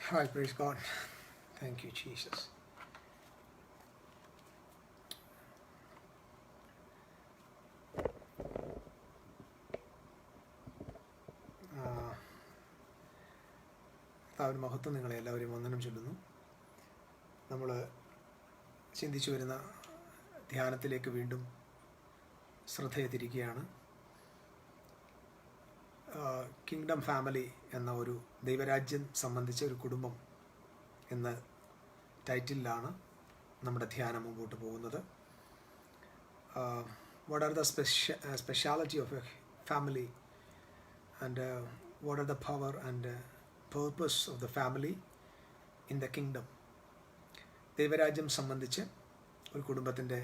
Hi, praise God. Thank you, Jesus. കർത്താവിന് മഹത്വം നിങ്ങളെ എല്ലാവരെയും വന്ദനം ചൊല്ലുന്നു. നമ്മൾ ചിന്തിച്ചു വരുന്ന ധ്യാനത്തിലേക്ക് വീണ്ടും ശ്രദ്ധയെ തിരിക്കുകയാണ്. കിങ്ഡം ഫാമിലി എന്ന ഒരു ദൈവരാജ്യം സംബന്ധിച്ച ഒരു കുടുംബം എന്ന ടൈറ്റിലാണ് നമ്മുടെ ധ്യാനം മുമ്പോട്ട് പോകുന്നത്. What are the speciality of A family and what are the power and purpose of the family in the kingdom. ദൈവരാജ്യം സംബന്ധിച്ച് ഒരു കുടുംബത്തിൻ്റെ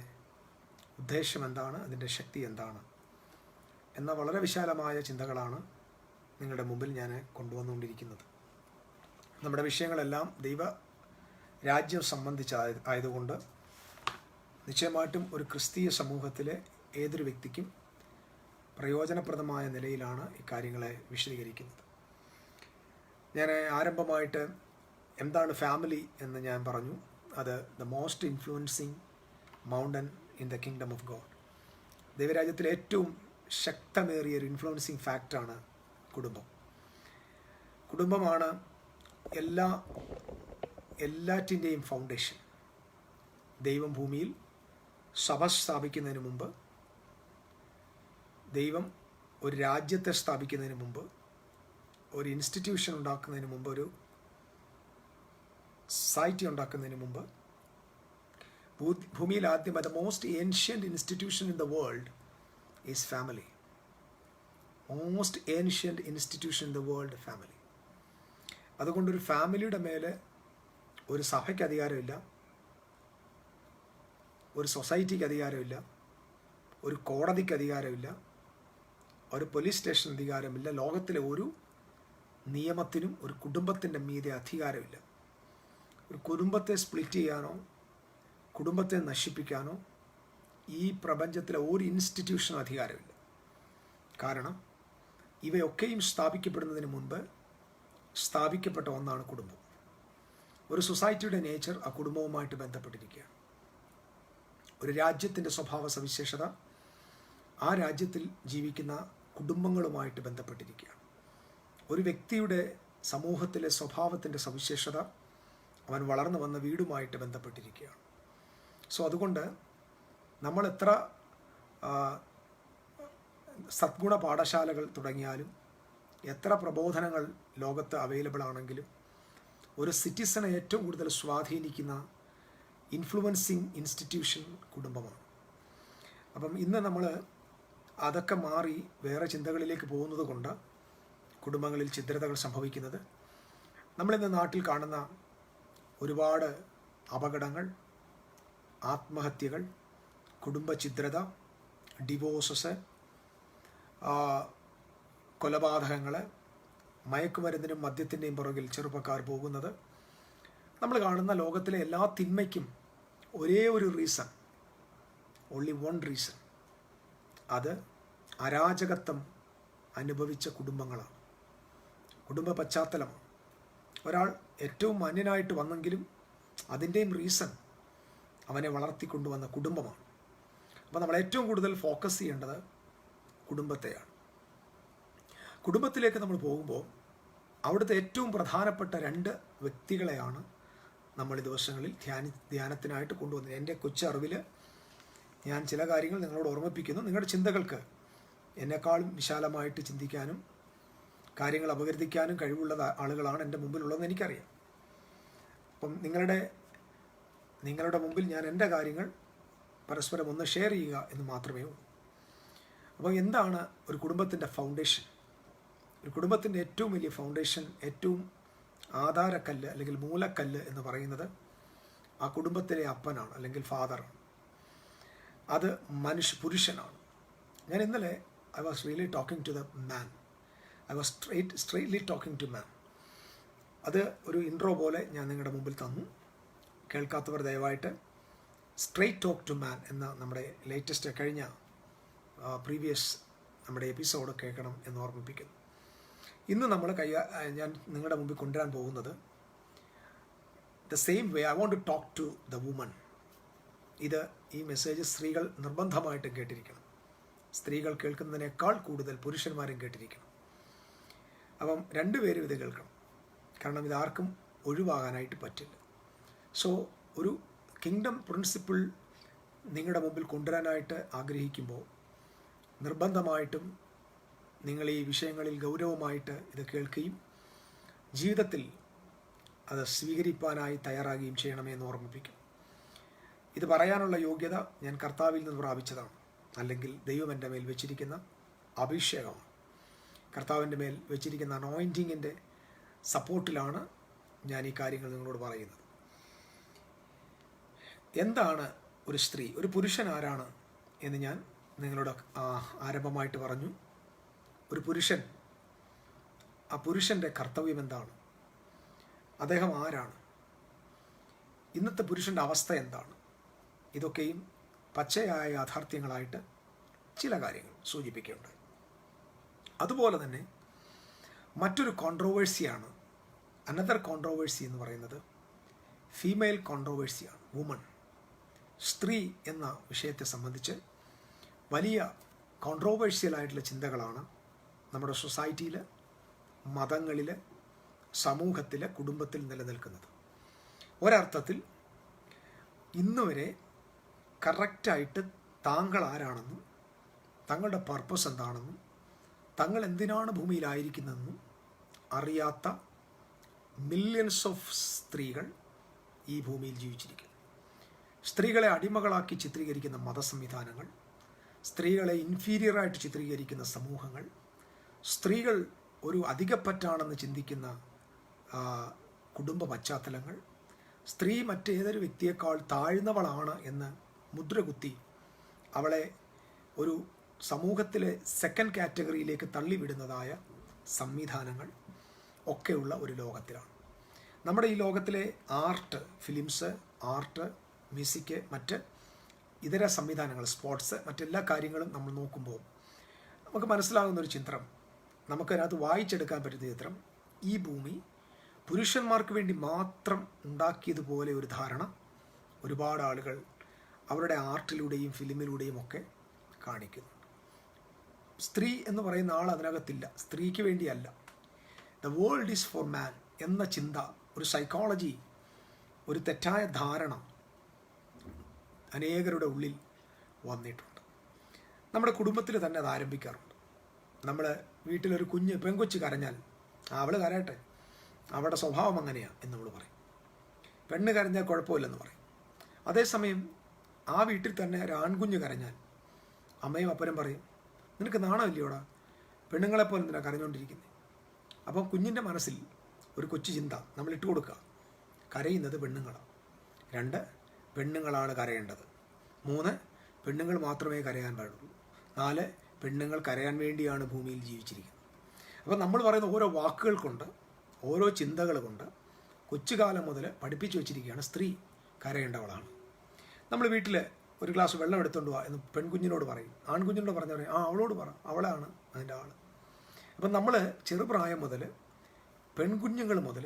ഉദ്ദേശം എന്താണ്, അതിൻ്റെ ശക്തി എന്താണ് എന്ന വളരെ വിശാലമായ ചിന്തകളാണ് നിങ്ങളുടെ മുമ്പിൽ ഞാൻ കൊണ്ടുവന്നുകൊണ്ടിരിക്കുന്നത്. നമ്മുടെ വിഷയങ്ങളെല്ലാം ദൈവ രാജ്യം സംബന്ധിച്ചായതുകൊണ്ട് നിശ്ചയമായിട്ടും ഒരു ക്രിസ്തീയ സമൂഹത്തിലെ ഏതൊരു വ്യക്തിക്കും പ്രയോജനപ്രദമായ നിലയിലാണ് ഈ കാര്യങ്ങളെ വിശദീകരിക്കുന്നത്. ഞാൻ ആരംഭമായിട്ട് എന്താണ് ഫാമിലി എന്ന് ഞാൻ പറഞ്ഞു. അത് the most influencing mountain in the kingdom of God. ദൈവരാജ്യത്തിലെ ഏറ്റവും ശക്തമേറിയ ഒരു ഇൻഫ്ലുവൻസിങ് ഫാക്ടറാണ് കുടുംബം. കുടുംബമാണ് എല്ലാറ്റിൻ്റെയും ഫൗണ്ടേഷൻ. ദൈവം ഭൂമിയിൽ സഭ സ്ഥാപിക്കുന്നതിന് മുമ്പ്, ദൈവം ഒരു രാജ്യത്തെ സ്ഥാപിക്കുന്നതിന് മുമ്പ്, ഒരു ഇൻസ്റ്റിറ്റ്യൂഷൻ ഉണ്ടാക്കുന്നതിന് മുമ്പ്, ഒരു സൊസൈറ്റി ഉണ്ടാക്കുന്നതിന് മുമ്പ്, ഭൂമിയിൽ ആദ്യം the most ancient institution in the world is family. Most ancient institution in the world family. അതുകൊണ്ടൊരു ഫാമിലിയുടെ മേലെ ഒരു സഭയ്ക്ക് അധികാരമില്ല, ഒരു സൊസൈറ്റിക്ക് അധികാരമില്ല, ഒരു കോടതിക്ക് അധികാരമില്ല, ഒരു പോലീസ് സ്റ്റേഷൻ അധികാരമില്ല. ലോകത്തിലെ ഒരു നിയമത്തിനും ഒരു കുടുംബത്തിൻ്റെ മീതെ അധികാരമില്ല. ഒരു കുടുംബത്തെ സ്പ്ലിറ്റ് ചെയ്യാനോ കുടുംബത്തെ നശിപ്പിക്കാനോ ഈ പ്രപഞ്ചത്തിലെ ഒരു ഇൻസ്റ്റിറ്റ്യൂഷനും അധികാരമില്ല. കാരണം ഇവയൊക്കെയും സ്ഥാപിക്കപ്പെടുന്നതിന് മുൻപ് സ്ഥാപിക്കപ്പെട്ട ഒന്നാണ് കുടുംബം. ഒരു സൊസൈറ്റിയുടെ നേച്ചർ ആ കുടുംബവുമായിട്ട് ബന്ധപ്പെട്ടിരിക്കുകയാണ്. ഒരു രാജ്യത്തിൻ്റെ സ്വഭാവ സവിശേഷത ആ രാജ്യത്തിൽ ജീവിക്കുന്ന കുടുംബങ്ങളുമായിട്ട് ബന്ധപ്പെട്ടിരിക്കുകയാണ്. ഒരു വ്യക്തിയുടെ സമൂഹത്തിലെ സ്വഭാവത്തിൻ്റെ സവിശേഷത അവൻ വളർന്നു വന്ന വീടുമായിട്ട് ബന്ധപ്പെട്ടിരിക്കുകയാണ്. സോ അതുകൊണ്ട് നമ്മൾ എത്ര സദ്ഗുണ പാഠശാലകൾ തുടങ്ങിയാലും, എത്ര പ്രബോധനങ്ങൾ ലോകത്ത് അവൈലബിൾ ആണെങ്കിലും, ഒരു സിറ്റിസണെ ഏറ്റവും കൂടുതൽ സ്വാധീനിക്കുന്ന ഇൻഫ്ലുവൻസിങ് ഇൻസ്റ്റിറ്റ്യൂഷൻ കുടുംബമാണ്. അപ്പം ഇന്ന് നമ്മൾ അതൊക്കെ മാറി വേറെ ചിന്തകളിലേക്ക് പോകുന്നത് കൊണ്ട് കുടുംബങ്ങളിൽ ഛിദ്രതകൾ സംഭവിക്കുന്നത്. നമ്മളിന്ന് നാട്ടിൽ കാണുന്ന ഒരുപാട് അപകടങ്ങൾ, ആത്മഹത്യകൾ, കുടുംബ ഛിദ്രത, ഡിവോഴ്സസ്, കൊലപാതകങ്ങൾ, മയക്കുമരുന്നിനും മദ്യത്തിൻ്റെയും പുറകിൽ ചെറുപ്പക്കാർ പോകുന്നത്, നമ്മൾ കാണുന്ന ലോകത്തിലെ എല്ലാ തിന്മയ്ക്കും ഒരേ ഒരു റീസൺ, ഓൺലി വൺ റീസൺ, അത് അരാജകത്വം അനുഭവിച്ച കുടുംബങ്ങളാണ്, കുടുംബ പശ്ചാത്തലമാണ്. ഒരാൾ ഏറ്റവും മാന്യനായിട്ട് വന്നെങ്കിലും അതിൻ്റെയും റീസൺ അവനെ വളർത്തിക്കൊണ്ടുവന്ന കുടുംബമാണ്. അപ്പോൾ നമ്മൾ ഏറ്റവും കൂടുതൽ ഫോക്കസ് ചെയ്യേണ്ടത് കുടുംബത്തെയാണ്. കുടുംബത്തിലേക്ക് നമ്മൾ പോകുമ്പോൾ അവിടുത്തെ ഏറ്റവും പ്രധാനപ്പെട്ട രണ്ട് വ്യക്തികളെയാണ് നമ്മൾ ഈ ദിവസങ്ങളിൽ ധ്യാനത്തിനായിട്ട് കൊണ്ടുവന്നത്. എൻ്റെ കൊച്ചറിവിൽ ഞാൻ ചില കാര്യങ്ങൾ നിങ്ങളോട് ഓർമ്മിപ്പിക്കുന്നു. നിങ്ങളുടെ ചിന്തകൾക്ക് എന്നെക്കാളും വിശാലമായിട്ട് ചിന്തിക്കാനും കാര്യങ്ങൾ അപഗ്രഥിക്കാനും കഴിവുള്ള ആളുകളാണ് എൻ്റെ മുമ്പിലുള്ളതെന്ന് എനിക്കറിയാം. അപ്പം നിങ്ങളുടെ മുമ്പിൽ ഞാൻ എൻ്റെ കാര്യങ്ങൾ പരസ്പരം ഒന്ന് ഷെയർ ചെയ്യുക എന്ന് മാത്രമേ ഉള്ളൂ. അപ്പോൾ എന്താണ് ഒരു കുടുംബത്തിൻ്റെ ഫൗണ്ടേഷൻ? ഒരു കുടുംബത്തിൻ്റെ ഏറ്റവും വലിയ ഫൗണ്ടേഷൻ, ഏറ്റവും ആധാരക്കല്ല് അല്ലെങ്കിൽ മൂലക്കല്ല് എന്ന് പറയുന്നത് ആ കുടുംബത്തിലെ അപ്പനാണ്, അല്ലെങ്കിൽ ഫാദറാണ്. അത് പുരുഷനാണ്. ഞാൻ ഇന്നലെ I was really talking to the man. I was straightly talking to man. അത് ഒരു ഇൻട്രോ പോലെ ഞാൻ നിങ്ങളുടെ മുമ്പിൽ തന്നു. കേൾക്കാത്തവർ ദയവായിട്ട് സ്ട്രെയിറ്റ് ടോക്ക് ടു മാൻ എന്ന നമ്മുടെ ലേറ്റസ്റ്റ് കഴിഞ്ഞ പ്രീവിയസ് നമ്മുടെ എപ്പിസോഡ് കേൾക്കണം എന്ന് ഓർമ്മിപ്പിക്കുന്നു. ഇന്ന് നമ്മൾ ഞാൻ നിങ്ങളുടെ മുമ്പിൽ കൊണ്ടുവരാൻ പോകുന്നത് the same way I want to talk to the woman. ഈ മെസ്സേജ് സ്ത്രീകൾ നിർബന്ധമായിട്ടും കേട്ടിരിക്കണം. സ്ത്രീകൾ കേൾക്കുന്നതിനേക്കാൾ കൂടുതൽ പുരുഷന്മാരും കേട്ടിരിക്കണം. അപ്പം രണ്ടുപേരും ഇത് കേൾക്കണം. കാരണം ഇതാർക്കും ഒഴിവാകാനായിട്ട് പറ്റില്ല. സോ ഒരു കിങ്ഡം പ്രിൻസിപ്പിൾ നിങ്ങളുടെ മുമ്പിൽ കൊണ്ടുവരാനായിട്ട് ആഗ്രഹിക്കുമ്പോൾ നിർബന്ധമായിട്ടും നിങ്ങൾ ഈ വിഷയങ്ങളിൽ ഗൗരവമായിട്ട് ഇത് കേൾക്കുകയും ജീവിതത്തിൽ അത് സ്വീകരിപ്പാനായി തയ്യാറാകുകയും ചെയ്യണമെന്ന് ഓർമ്മിപ്പിക്കും. ഇത് പറയാനുള്ള യോഗ്യത ഞാൻ കർത്താവിൽ നിന്ന് പ്രാപിച്ചതാണ്, അല്ലെങ്കിൽ ദൈവം എൻ്റെ മേൽ വെച്ചിരിക്കുന്ന അഭിഷേകമാണ്. കർത്താവിൻ്റെ മേൽ വെച്ചിരിക്കുന്ന അനോയിൻറ്റിങ്ങിൻ്റെ സപ്പോർട്ടിലാണ് ഞാൻ ഈ കാര്യങ്ങൾ നിങ്ങളോട് പറയുന്നത്. എന്താണ് ഒരു സ്ത്രീ, ഒരു പുരുഷൻ ആരാണ് എന്ന് ഞാൻ നിങ്ങളോട് ആരംഭമായിട്ട് പറഞ്ഞു. ഒരു പുരുഷൻ, ആ പുരുഷൻ്റെ കർത്തവ്യം എന്താണ്, അദ്ദേഹം ആരാണ്, ഇന്നത്തെ പുരുഷൻ്റെ അവസ്ഥ എന്താണ്, ഇതൊക്കെയും പച്ചയായ യാഥാർത്ഥ്യങ്ങളായിട്ട് ചില കാര്യങ്ങൾ സൂചിപ്പിക്കുകയുണ്ട്. അതുപോലെ തന്നെ മറ്റൊരു കോൺട്രോവേഴ്സിയാണ്, അനദർ കോൺട്രോവേഴ്സി എന്ന് പറയുന്നത് ഫീമെയിൽ കോൺട്രോവേഴ്സിയാണ്. വുമൺ, സ്ത്രീ എന്ന വിഷയത്തെ സംബന്ധിച്ച് വലിയ കോൺട്രോവേഴ്സ്യലായിട്ടുള്ള ചിന്തകളാണ് നമ്മുടെ സൊസൈറ്റിയിൽ, മതങ്ങളിൽ, സമൂഹത്തിൽ, കുടുംബത്തിൽ നിലനിൽക്കുന്നത്. ഒരർത്ഥത്തിൽ ഇന്നുവരെ കറക്റ്റായിട്ട് താങ്കൾ ആരാണെന്നും തങ്ങളുടെ പർപ്പസ് എന്താണെന്നും തങ്ങൾ എന്തിനാണ് ഭൂമിയിലായിരിക്കുന്നതെന്നും അറിയാത്ത മില്യൺസ് ഓഫ് സ്ത്രീകൾ ഈ ഭൂമിയിൽ ജീവിച്ചിരിക്കുന്നു. സ്ത്രീകളെ അടിമകളാക്കി ചിത്രീകരിക്കുന്ന മതസംവിധാനങ്ങൾ, സ്ത്രീകളെ ഇൻഫീരിയറായിട്ട് ചിത്രീകരിക്കുന്ന സമൂഹങ്ങൾ, സ്ത്രീകൾ ഒരു അധികപ്പറ്റാണെന്ന് ചിന്തിക്കുന്ന കുടുംബ പശ്ചാത്തലങ്ങൾ, സ്ത്രീ മറ്റേതൊരു വ്യക്തിയേക്കാൾ താഴ്ന്നവളാണ് എന്ന് മുദ്രകുത്തി അവളെ ഒരു സമൂഹത്തിലെ സെക്കൻഡ് കാറ്റഗറിയിലേക്ക് തള്ളിവിടുന്നതായ സംവിധാനങ്ങൾ ഒക്കെയുള്ള ഒരു ലോകത്തിലാണ്. നമ്മുടെ ഈ ലോകത്തിലെ ആർട്ട്, ഫിലിംസ്, ആർട്ട്, മ്യൂസിക്, മറ്റ് ഇതര സംവിധാനങ്ങൾ, സ്പോർട്സ്, മറ്റെല്ലാ കാര്യങ്ങളും നമ്മൾ നോക്കുമ്പോൾ നമുക്ക് മനസ്സിലാകുന്നൊരു ചിത്രം, നമുക്കതിനകത്ത് വായിച്ചെടുക്കാൻ പറ്റുന്ന ചിത്രം, ഈ ഭൂമി പുരുഷന്മാർക്ക് വേണ്ടി മാത്രം ഉണ്ടാക്കിയതുപോലെ ഒരു ധാരണ ഒരുപാട് ആളുകൾ അവരുടെ ആർട്ടിലൂടെയും ഫിലിമിലൂടെയും ഒക്കെ കാണിക്കുന്നു. സ്ത്രീ എന്ന് പറയുന്ന ആൾ അതിനകത്തില്ല, സ്ത്രീക്ക് വേണ്ടിയല്ല. ദ വേൾഡ് ഈസ് ഫോർ മാൻ എന്ന ചിന്ത, ഒരു സൈക്കോളജി, ഒരു തെറ്റായ ധാരണ അനേകരുടെ ഉള്ളിൽ വന്നിട്ടുണ്ട്. നമ്മുടെ കുടുംബത്തിൽ തന്നെ അത് ആരംഭിക്കാറുണ്ട്. നമ്മൾ വീട്ടിലൊരു കുഞ്ഞ് പെൺകൊച്ച് കരഞ്ഞാൽ അവൾ കരയട്ടെ, അവളുടെ സ്വഭാവം അങ്ങനെയാണ് എന്ന് നമ്മൾ പറയും. പെണ്ണ് കരഞ്ഞാൽ കുഴപ്പമില്ലെന്ന് പറയും. അതേസമയം ആ വീട്ടിൽ തന്നെ ഒരു ആൺകുഞ്ഞ് കരഞ്ഞാൽ അമ്മയും അപ്പനും പറയും, നിനക്ക് നാണമില്ലയോടാ, പെണ്ണുങ്ങളെപ്പോലെ എന്തിനാണ് കരഞ്ഞുകൊണ്ടിരിക്കുന്നത്. അപ്പം കുഞ്ഞിൻ്റെ മനസ്സിൽ ഒരു കൊച്ചു ചിന്ത നമ്മൾ ഇട്ട് കൊടുക്കുക, കരയുന്നത് പെണ്ണുങ്ങളാണ്. 2, പെണ്ണുങ്ങളാണ് കരയേണ്ടത്. 3, പെണ്ണുങ്ങൾ മാത്രമേ കരയാൻ പാടുള്ളൂ. 4, പെണ്ണുങ്ങൾ കരയാൻ വേണ്ടിയാണ് ഭൂമിയിൽ ജീവിച്ചിരിക്കുന്നത്. അപ്പം നമ്മൾ പറയുന്ന ഓരോ വാക്കുകൾ കൊണ്ട്, ഓരോ ചിന്തകൾ കൊണ്ട് കൊച്ചുകാലം മുതൽ പഠിപ്പിച്ചു വെച്ചിരിക്കുകയാണ് സ്ത്രീ കരയേണ്ടവളാണ്. നമ്മൾ വീട്ടിൽ ഒരു ഗ്ലാസ് വെള്ളം എടുത്തുകൊണ്ട് വാ എന്ന് പെൺകുഞ്ഞിനോട് പറയും. ആൺകുഞ്ഞിനോട് പറഞ്ഞാൽ പറയും, അവളോട് പറ, അവളാണ് അതിൻ്റെ ആൾ. അപ്പം നമ്മൾ ചെറുപ്രായം മുതൽ, പെൺകുഞ്ഞുങ്ങൾ മുതൽ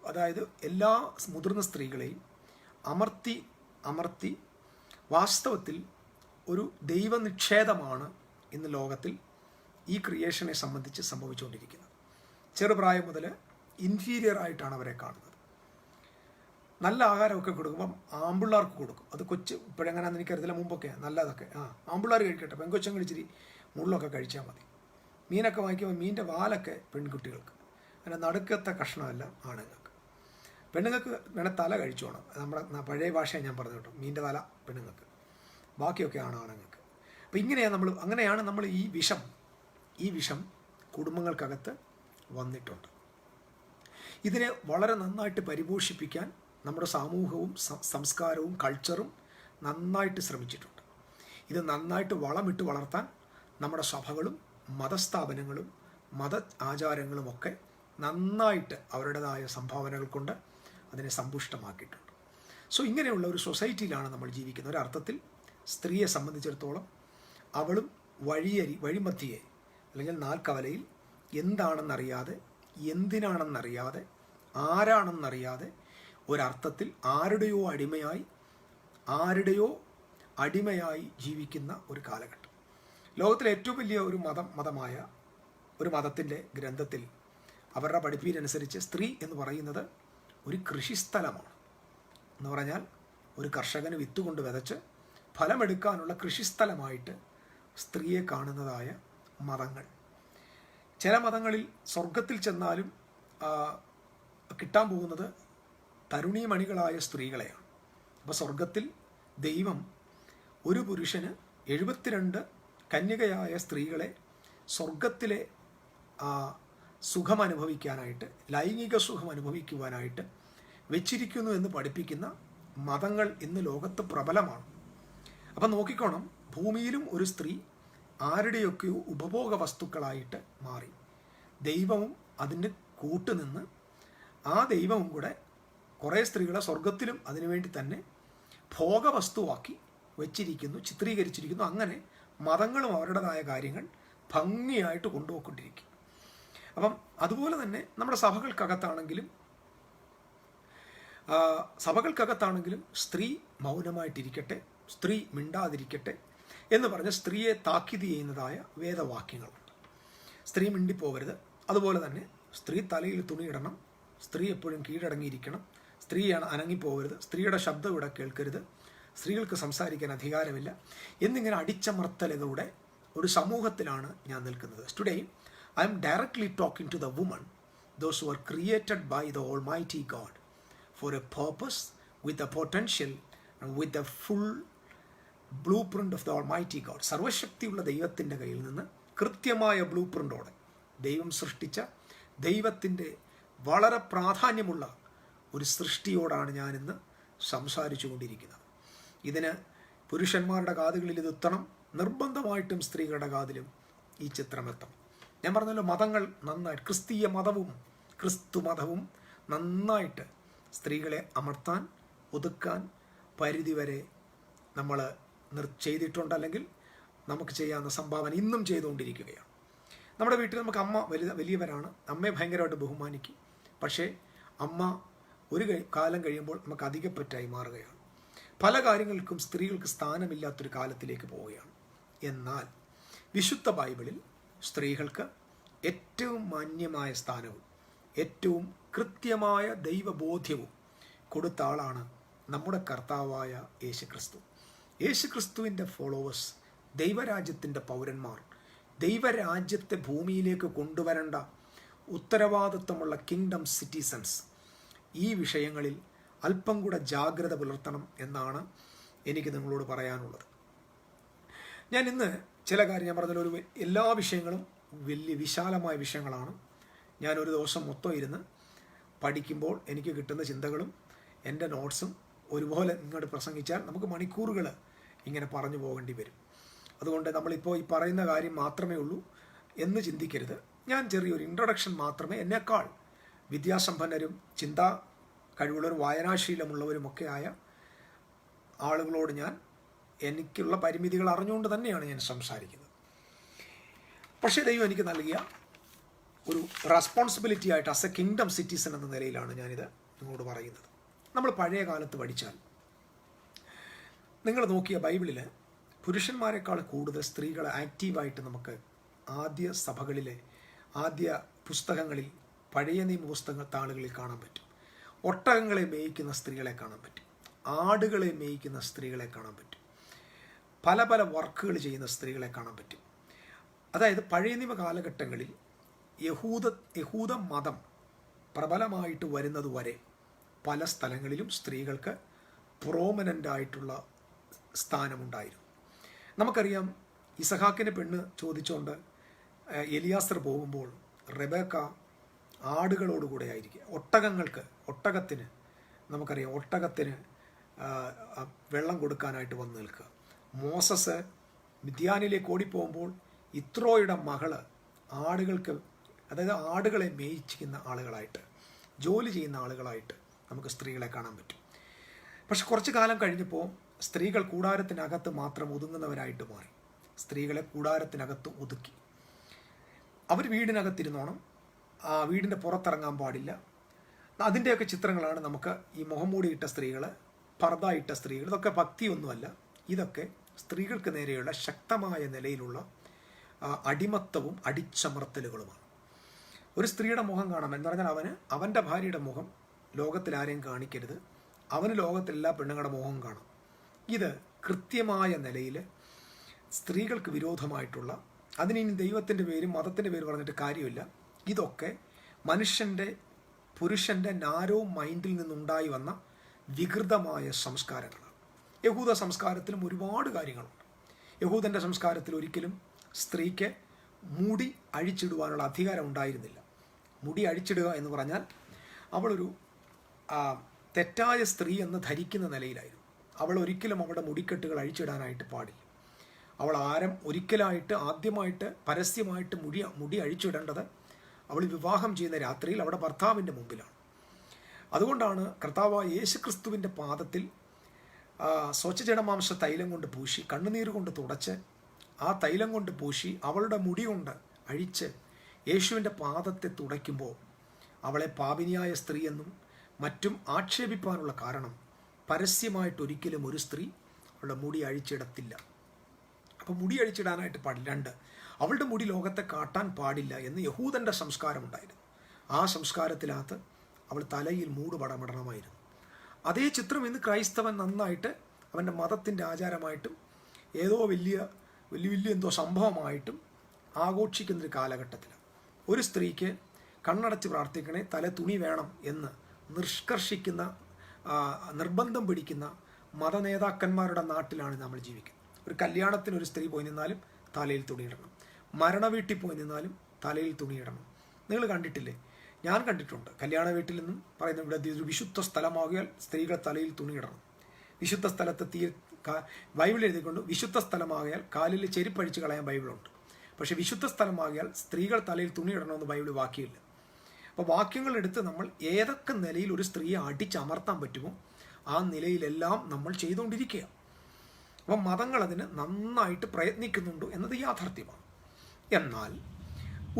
അതായത് എല്ലാ മുതിർന്ന സ്ത്രീകളെയും അമർത്തി വാസ്തവത്തിൽ ഒരു ദൈവനിക്ഷേധമാണ് ഇന്ന് ലോകത്തിൽ ഈ ക്രിയേഷനെ സംബന്ധിച്ച് സംഭവിച്ചുകൊണ്ടിരിക്കുന്നത്. ചെറുപ്രായം മുതൽ ഇൻഫീരിയർ ആയിട്ടാണ് അവരെ കാണുന്നത്. നല്ല ആഹാരമൊക്കെ കൊടുക്കുമ്പം ആമ്പിള്ളാർക്ക് കൊടുക്കും. അത് ഇപ്പോഴെങ്ങനെയാണെന്ന് എനിക്കറിയത്തില്ല, മുമ്പൊക്കെ നല്ലതൊക്കെ ആമ്പിള്ളാർ കഴിക്കട്ടെ, പെൺകൊച്ചങ്ങൾ ഇച്ചിരി മുള്ളൊക്കെ കഴിച്ചാൽ മതി. മീനൊക്കെ വാങ്ങിക്കുമ്പോൾ മീനിൻ്റെ വാലൊക്കെ പെൺകുട്ടികൾക്ക്, അതിൻ്റെ നടുക്കത്തെ കഷ്ണമല്ല ആണുങ്ങൾക്ക്. പെണ്ണുങ്ങൾക്ക് വേണേൽ തല കഴിച്ചോണം. നമ്മുടെ പഴയ ഭാഷയെ ഞാൻ പറഞ്ഞു കേട്ടോ, മീനിൻ്റെ തല പെണ്ണുങ്ങൾക്ക്, ബാക്കിയൊക്കെ ആണുങ്ങൾക്ക്. അപ്പോൾ അങ്ങനെയാണ് നമ്മൾ ഈ വിഷം കുടുംബങ്ങൾക്കകത്ത് വന്നിട്ടുണ്ട്. ഇതിനെ വളരെ നന്നായിട്ട് പരിപോഷിപ്പിക്കാൻ നമ്മുടെ സമൂഹവും സംസ്കാരവും കൾച്ചറും നന്നായിട്ട് ശ്രമിച്ചിട്ടുണ്ട്. ഇത് നന്നായിട്ട് വളമിട്ട് വളർത്താൻ നമ്മുടെ സഭകളും മതസ്ഥാപനങ്ങളും മത ആചാരങ്ങളുമൊക്കെ നന്നായിട്ട് അവരുടേതായ സംഭാവനകൾ കൊണ്ട് അതിനെ സമ്പുഷ്ടമാക്കിയിട്ടുണ്ട്. സോ ഇങ്ങനെയുള്ള ഒരു സൊസൈറ്റിയിലാണ് നമ്മൾ ജീവിക്കുന്നത്. ഒരർത്ഥത്തിൽ സ്ത്രീയെ സംബന്ധിച്ചിടത്തോളം അവളും വഴിമധ്യയെ അല്ലെങ്കിൽ നാൽക്കവലയിൽ എന്താണെന്നറിയാതെ, എന്തിനാണെന്നറിയാതെ ആരാണെന്നറിയാതെ ഒരർത്ഥത്തിൽ ആരുടെയോ അടിമയായി ജീവിക്കുന്ന ഒരു കാലഘട്ടം. ലോകത്തിലെ ഏറ്റവും വലിയ ഒരു മതമായ ഒരു മതത്തിൻ്റെ ഗ്രന്ഥത്തിൽ അവരുടെ പഠിപ്പീരനുസരിച്ച് സ്ത്രീ എന്ന് പറയുന്നത് ഒരു കൃഷിസ്ഥലമാണ്. എന്ന് പറഞ്ഞാൽ ഒരു കർഷകന് വിത്ത് കൊണ്ട് വിതച്ച് ഫലമെടുക്കാനുള്ള കൃഷിസ്ഥലമായിട്ട് സ്ത്രീയെ കാണുന്നതായ മതങ്ങൾ. ചില മതങ്ങളിൽ സ്വർഗത്തിൽ ചെന്നാലും കിട്ടാൻ പോകുന്നത് തരുണീമണികളായ സ്ത്രീകളെയാണ്. അപ്പോൾ സ്വർഗത്തിൽ ദൈവം ഒരു പുരുഷന് 72 കന്യകയായ സ്ത്രീകളെ സ്വർഗത്തിലെ സുഖം അനുഭവിക്കാനായിട്ട്, ലൈംഗിക സുഖം അനുഭവിക്കുവാനായിട്ട് വെച്ചിരിക്കുന്നു എന്ന് പഠിപ്പിക്കുന്ന മതങ്ങൾ ഇന്ന് ലോകത്ത് പ്രബലമാണ്. അപ്പം നോക്കിക്കോണം, ഭൂമിയിലും ഒരു സ്ത്രീ ആരുടെയൊക്കെയോ ഉപഭോഗ വസ്തുക്കളായിട്ട് മാറി. ദൈവവും അതിന് കൂട്ടുനിന്ന് ആ ദൈവവും കൂടെ കുറേ സ്ത്രീകളെ സ്വർഗത്തിലും അതിനുവേണ്ടി തന്നെ ഭോഗവസ്തുവാക്കി വെച്ചിരിക്കുന്നു, ചിത്രീകരിച്ചിരിക്കുന്നു. അങ്ങനെ മതങ്ങളും അവരുടേതായ കാര്യങ്ങൾ ഭംഗിയായിട്ട് കൊണ്ടുപോയിക്കൊണ്ടിരിക്കും. അപ്പം അതുപോലെ തന്നെ നമ്മുടെ സഭകൾക്കകത്താണെങ്കിലും സ്ത്രീ മൗനമായിട്ടിരിക്കട്ടെ, സ്ത്രീ മിണ്ടാതിരിക്കട്ടെ എന്ന് പറഞ്ഞ് സ്ത്രീയെ താക്കീത് ചെയ്യുന്നതായ വേദവാക്യങ്ങളുണ്ട്. സ്ത്രീ മിണ്ടിപ്പോകരുത്. അതുപോലെ തന്നെ സ്ത്രീ തലയിൽ തുണിയിടണം, സ്ത്രീ എപ്പോഴും കീഴടങ്ങിയിരിക്കണം, സ്ത്രീയാണ് അനങ്ങിപ്പോകരുത്, സ്ത്രീയുടെ ശബ്ദം ഇവിടെ കേൾക്കരുത്, സ്ത്രീകൾക്ക് സംസാരിക്കാൻ അധികാരമില്ല എന്നിങ്ങനെ അടിച്ചമർത്തലുകളുടെ ഒരു സമൂഹത്തിലാണ് ഞാൻ നിൽക്കുന്നത്. Today I am directly talking to the women, those who are created by the Almighty God for a purpose, with the potential and with the full blueprint of the Almighty God. സർവശക്തിയുള്ള ദൈവത്തിൻ്റെ കയ്യിൽ നിന്ന് കൃത്യമായ blue പ്രിൻ്റോടെ ദൈവം സൃഷ്ടിച്ച ദൈവത്തിൻ്റെ വളരെ പ്രാധാന്യമുള്ള ഒരു സൃഷ്ടിയോടാണ് ഞാനിന്ന് സംസാരിച്ചു കൊണ്ടിരിക്കുന്നത്. ഇതിന് പുരുഷന്മാരുടെ കാതുകളിൽ ഇത് എത്തണം, നിർബന്ധമായിട്ടും സ്ത്രീകളുടെ കാതിലും ഈ ചിത്രം എത്തണം. ഞാൻ പറഞ്ഞല്ലോ, മതങ്ങൾ നന്നായിട്ട്, ക്രിസ്തീയ മതവും ക്രിസ്തു മതവും നന്നായിട്ട് സ്ത്രീകളെ അമർത്താൻ, ഒതുക്കാൻ പരിധിവരെ നമ്മൾ ചെയ്തിട്ടുണ്ട്, അല്ലെങ്കിൽ നമുക്ക് ചെയ്യാവുന്ന സംഭാവന ഇന്നും ചെയ്തുകൊണ്ടിരിക്കുകയാണ്. നമ്മുടെ വീട്ടിൽ നമുക്ക് അമ്മ വലിയവരാണ്, അമ്മയെ ഭയങ്കരമായിട്ട് ബഹുമാനിക്കും. പക്ഷേ അമ്മ ഒരു കാലം കഴിയുമ്പോൾ നമുക്ക് അധികപ്പറ്റായി മാറുകയാണ്. പല കാര്യങ്ങൾക്കും സ്ത്രീകൾക്ക് സ്ഥാനമില്ലാത്തൊരു കാലത്തിലേക്ക് പോവുകയാണ്. എന്നാൽ വിശുദ്ധ ബൈബിളിൽ സ്ത്രീകൾക്ക് ഏറ്റവും മാന്യമായ സ്ഥാനവും ഏറ്റവും കൃത്യമായ ദൈവബോധ്യവും കൊടുത്ത ആളാണ് നമ്മുടെ കർത്താവായ യേശുക്രിസ്തു. യേശുക്രിസ്തുവിൻ്റെ ഫോളോവേഴ്സ്, ദൈവരാജ്യത്തിൻ്റെ പൗരന്മാർ, ദൈവരാജ്യത്തെ ഭൂമിയിലേക്ക് കൊണ്ടുവരേണ്ട ഉത്തരവാദിത്വമുള്ള കിങ്ഡം സിറ്റിസൺസ് ഈ വിഷയങ്ങളിൽ അല്പം കൂടെ ജാഗ്രത പുലർത്തണം എന്നാണ് എനിക്ക് നിങ്ങളോട് പറയാനുള്ളത്. ഞാൻ ഇന്ന് ചില കാര്യം, ഞാൻ പറഞ്ഞ എല്ലാ വിഷയങ്ങളും വലിയ വിശാലമായ വിഷയങ്ങളാണ്. ഞാനൊരു ദിവസം മൊത്തം ഇരുന്ന് പഠിക്കുമ്പോൾ എനിക്ക് കിട്ടുന്ന ചിന്തകളും എൻ്റെ നോട്ട്സും ഒരുപോലെ ഇങ്ങോട്ട് പ്രസംഗിച്ചാൽ നമുക്ക് മണിക്കൂറുകൾ ഇങ്ങനെ പറഞ്ഞു പോകേണ്ടി വരും. അതുകൊണ്ട് നമ്മളിപ്പോൾ ഈ പറയുന്ന കാര്യം മാത്രമേ ഉള്ളൂ എന്ന് ചിന്തിക്കരുത്. ഞാൻ ചെറിയൊരു ഇൻട്രൊഡക്ഷൻ മാത്രമേ, എന്നേക്കാൾ വിദ്യാസമ്പന്നരും ചിന്താ കഴിവുള്ളവരും വായനാശീലമുള്ളവരുമൊക്കെ ആയ ആളുകളോട് ഞാൻ എനിക്കുള്ള പരിമിതികൾ അറിഞ്ഞുകൊണ്ട് തന്നെയാണ് ഞാൻ സംസാരിക്കുന്നത്. പക്ഷേ ദൈവം എനിക്ക് നൽകിയ ഒരു റെസ്പോൺസിബിലിറ്റി ആയിട്ട് ആസ് എ കിങ്ഡം സിറ്റിസൺ എന്ന നിലയിലാണ് ഞാനിത് നിങ്ങളോട് പറയുന്നത്. നമ്മൾ പഴയ കാലത്ത് പഠിച്ചാൽ, നിങ്ങൾ നോക്കിയ ബൈബിളിൽ പുരുഷന്മാരെക്കാൾ കൂടുതൽ സ്ത്രീകളെ ആക്റ്റീവായിട്ട് നമുക്ക് ആദ്യ സഭകളിലെ ആദ്യ പുസ്തകങ്ങളിൽ, പഴയ നിയമ പുസ്തക താളുകളിൽ കാണാൻ പറ്റും. ഒട്ടകങ്ങളെ മേയിക്കുന്ന സ്ത്രീകളെ കാണാൻ പറ്റും, ആടുകളെ മേയിക്കുന്ന സ്ത്രീകളെ കാണാൻ പറ്റും, പല പല വർക്കുകൾ ചെയ്യുന്ന സ്ത്രീകളെ കാണാൻ പറ്റും. അതായത് പഴയ നിയമ കാലഘട്ടങ്ങളിൽ യഹൂദ മതം പ്രബലമായിട്ട് വരുന്നത് വരെ പല സ്ഥലങ്ങളിലും സ്ത്രീകൾക്ക് പ്രോമനൻ്റ് ആയിട്ടുള്ള സ്ഥാനമുണ്ടായിരുന്നു. നമുക്കറിയാം, ഇസഹാക്കിന് പെണ്ണ് ചോദിച്ചുകൊണ്ട് എലിയാസർ പോകുമ്പോൾ റെബേക്ക ആടുകളോടുകൂടെ ആയിരിക്കുക. ഒട്ടകത്തിന് നമുക്കറിയാം, ഒട്ടകത്തിന് വെള്ളം കൊടുക്കാനായിട്ട് വന്ന് നിൽക്കുക. മോസസ് മിദ്യാനിലേക്ക് ഓടിപ്പോകുമ്പോൾ ഇത്രോയുടെ മകള് ആടുകൾക്ക്, അതായത് ആടുകളെ മേയിച്ചിരിക്കുന്ന ആളുകളായിട്ട്, ജോലി ചെയ്യുന്ന ആളുകളായിട്ട് നമുക്ക് സ്ത്രീകളെ കാണാൻ പറ്റും. പക്ഷെ കുറച്ച് കാലം കഴിഞ്ഞപ്പോൾ സ്ത്രീകൾ കൂടാരത്തിനകത്ത് മാത്രം ഒതുങ്ങുന്നവരായിട്ട് മാറി. സ്ത്രീകളെ കൂടാരത്തിനകത്ത് ഒതുക്കി. അവർ വീടിനകത്തിരുന്നോണം, വീടിൻ്റെ പുറത്തിറങ്ങാൻ പാടില്ല, അതിൻ്റെയൊക്കെ ചിത്രങ്ങളാണ് നമുക്ക് ഈ മുഖംമൂടി ഇട്ട സ്ത്രീകൾ, പർദ്ദ ഇട്ട സ്ത്രീകൾ. ഇതൊക്കെ ഭക്തിയൊന്നുമല്ല, ഇതൊക്കെ സ്ത്രീകൾക്ക് നേരെയുള്ള ശക്തമായ നിലയിലുള്ള അടിമത്തവും അടിച്ചമർത്തലുകളുമാണ്. ഒരു സ്ത്രീയുടെ മുഖം കാണാം എന്ന് പറഞ്ഞാൽ അവൻ്റെ ഭാര്യയുടെ മുഖം ലോകത്തിൽ ആരെയും കാണിക്കരുത്, അവന് ലോകത്തിലെല്ലാ പെണ്ണുങ്ങളുടെ മുഖം കാണാം. ഇത് കൃത്യമായ നിലയിൽ സ്ത്രീകൾക്ക് വിരോധമായിട്ടുള്ള, അതിനി ദൈവത്തിൻ്റെ പേരും മതത്തിൻ്റെ പേര് പറഞ്ഞിട്ട് കാര്യമില്ല, ഇതൊക്കെ പുരുഷൻ്റെ നാരോ മൈൻഡിൽ നിന്നുണ്ടായി വന്ന വികൃതമായ സംസ്കാരങ്ങളാണ്. യഹൂദ സംസ്കാരത്തിലും ഒരുപാട് കാര്യങ്ങളുണ്ട്. യഹൂദൻ്റെ സംസ്കാരത്തിൽ ഒരിക്കലും സ്ത്രീക്ക് മുടി അഴിച്ചിടുവാനുള്ള അധികാരം ഉണ്ടായിരുന്നില്ല. മുടി അഴിച്ചിടുക എന്ന് പറഞ്ഞാൽ അവളൊരു തെറ്റായ സ്ത്രീ എന്ന് ധരിക്കുന്ന നിലയിലായിരുന്നു. അവൾ ഒരിക്കലും അവളുടെ മുടിക്കെട്ടുകൾ അഴിച്ചിടാനായിട്ട് പാടില്ല. അവൾ ആദ്യമായിട്ട് പരസ്യമായിട്ട് മുടി അഴിച്ചിടേണ്ടത് അവൾ വിവാഹം ചെയ്യുന്ന രാത്രിയിൽ അവളുടെ ഭർത്താവിൻ്റെ മുമ്പിലാണ്. അതുകൊണ്ടാണ് കർത്താവായ യേശുക്രിസ്തുവിൻ്റെ പാദത്തിൽ സ്വച്ഛജടമാംസ തൈലം കൊണ്ട് പൂശി, കണ്ണുനീർ കൊണ്ട് തുടച്ച്, ആ തൈലം കൊണ്ട് പൂശി അവളുടെ മുടി കൊണ്ട് അഴിച്ച് യേശുവിൻ്റെ പാദത്തെ തുടയ്ക്കുമ്പോൾ അവളെ പാപിനിയായ സ്ത്രീ എന്നും മറ്റും ആക്ഷേപിപ്പാനുള്ള കാരണം പരസ്യമായിട്ടൊരിക്കലും ഒരു സ്ത്രീ അവളുടെ മുടി അഴിച്ചിടത്തില്ല. അപ്പോൾ മുടി അഴിച്ചിടാനായിട്ട് പാടില്ല. 2, അവളുടെ മുടി ലോകത്തെ കാട്ടാൻ പാടില്ല എന്ന് യഹൂദൻ്റെ സംസ്കാരമുണ്ടായിരുന്നു. ആ സംസ്കാരത്തിനകത്ത് അവൾ തലയിൽ മൂടുപടമിടണമായിരുന്നു. അതേ ചിത്രം ഇന്ന് ക്രൈസ്തവൻ നന്നായിട്ട് അവൻ്റെ മതത്തിൻ്റെ ആചാരമായിട്ടും ഏതോ വലിയ എന്തോ സംഭവമായിട്ടും ആഘോഷിക്കുന്നൊരു കാലഘട്ടത്തിലാണ്. ഒരു സ്ത്രീക്ക് കണ്ണടച്ച് പ്രാർത്ഥിക്കണേ, തല തുണി വേണം എന്ന് നിഷ്കർഷിക്കുന്ന, നിർബന്ധം പിടിക്കുന്ന മതനേതാക്കന്മാരുടെ നാട്ടിലാണ് നമ്മൾ ജീവിക്കുന്നത്. ഒരു കല്യാണത്തിന് ഒരു സ്ത്രീ പോയി നിന്നാലും തലയിൽ തുണിയിടണം, മരണവീട്ടിൽ പോയി നിന്നാലും തലയിൽ തുണിയിടണം. നിങ്ങൾ കണ്ടിട്ടില്ലേ? ഞാൻ കണ്ടിട്ടുണ്ട്. കല്യാണ വീട്ടിൽ നിന്നും പറയുന്ന ഇവിടെ ഒരു വിശുദ്ധ സ്ഥലമാകിയാൽ സ്ത്രീകൾ തലയിൽ തുണിയിടണം. വിശുദ്ധ സ്ഥലത്ത് ബൈബിൾ എഴുതിക്കൊണ്ട് വിശുദ്ധ സ്ഥലമാകിയാൽ കാലിൽ ചെരുപ്പഴിച്ച് കളയാൻ ബൈബിളുണ്ട്. പക്ഷേ വിശുദ്ധ സ്ഥലമാകിയാൽ സ്ത്രീകൾ തലയിൽ തുണിയിടണമെന്ന് ബൈബിൾ വാക്യമില്ല. അപ്പോൾ വാക്യങ്ങളെടുത്ത് നമ്മൾ ഏതൊക്കെ നിലയിൽ ഒരു സ്ത്രീയെ അടിച്ചമർത്താൻ പറ്റുമോ ആ നിലയിലെല്ലാം നമ്മൾ ചെയ്തുകൊണ്ടിരിക്കുക. അപ്പം മതങ്ങൾ അതിന് നന്നായിട്ട് പ്രയത്നിക്കുന്നുണ്ട് എന്നത് യാഥാർത്ഥ്യമാണ്. എന്നാൽ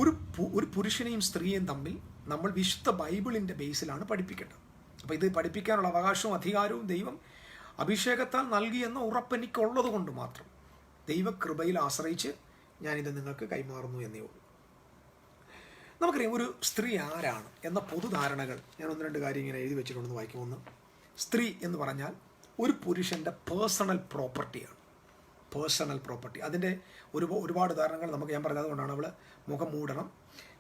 ഒരു പുരുഷനെയും സ്ത്രീയെയും തമ്മിൽ നമ്മൾ വിശുദ്ധ ബൈബിളിൻ്റെ ബേസിലാണ് പഠിപ്പിക്കേണ്ടത്. അപ്പോൾ ഇത് പഠിപ്പിക്കാനുള്ള അവകാശവും അധികാരവും ദൈവം അഭിഷേകത്താൽ നൽകിയെന്ന ഉറപ്പെനിക്കുള്ളത് കൊണ്ട് മാത്രം ദൈവകൃപയിൽ ആശ്രയിച്ച് ഞാനിത് നിങ്ങൾക്ക് കൈമാറുന്നു എന്നേ ഉള്ളൂ. നമുക്കറിയാം ഒരു സ്ത്രീ ആരാണ് എന്ന പൊതുധാരണകൾ ഞാൻ 1-2 കാര്യം ഇങ്ങനെ എഴുതി വെച്ചിട്ടുണ്ടെന്ന് വായിക്കും. 1, സ്ത്രീ എന്ന് പറഞ്ഞാൽ ഒരു പുരുഷൻ്റെ പേഴ്സണൽ പ്രോപ്പർട്ടിയാണ്. പേഴ്സണൽ പ്രോപ്പർട്ടി, അതിൻ്റെ ഒരുപാട് ഉദാഹരണങ്ങൾ ഞാൻ പറഞ്ഞത്. അതുകൊണ്ടാണ് അവൾ മുഖം മൂടണം.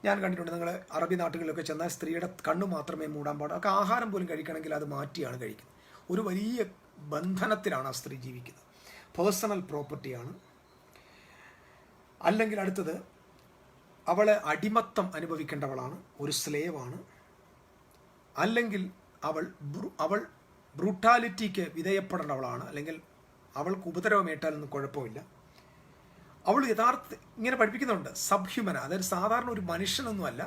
ഞാൻ കണ്ടിട്ടുണ്ട്, നിങ്ങൾ അറബി നാട്ടുകളിലൊക്കെ ചെന്നാൽ സ്ത്രീയുടെ കണ്ണ് മാത്രമേ മൂടാൻ പാടുള്ളൂ. ഒക്കെ ആഹാരം പോലും കഴിക്കണമെങ്കിൽ അത് മാറ്റിയാണ് കഴിക്കുന്നത്. ഒരു വലിയ ബന്ധനത്തിലാണ് ആ സ്ത്രീ ജീവിക്കുന്നത്. പേഴ്സണൽ പ്രോപ്പർട്ടിയാണ്. അല്ലെങ്കിൽ അടുത്തത്, അവൾ അടിമത്തം അനുഭവിക്കേണ്ടവളാണ്, ഒരു സ്ലേവാണ്. അല്ലെങ്കിൽ അവൾ ബ്രൂട്ടാലിറ്റിക്ക് വിധേയപ്പെടേണ്ടവളാണ്, അല്ലെങ്കിൽ അവൾക്ക് ഉപദ്രവമേറ്റാലൊന്നും കുഴപ്പമില്ല. അവൾ ഇങ്ങനെ പഠിപ്പിക്കുന്നുണ്ട്, സബ്ഹ്യൂമന, അതായത് സാധാരണ ഒരു മനുഷ്യനൊന്നുമല്ല,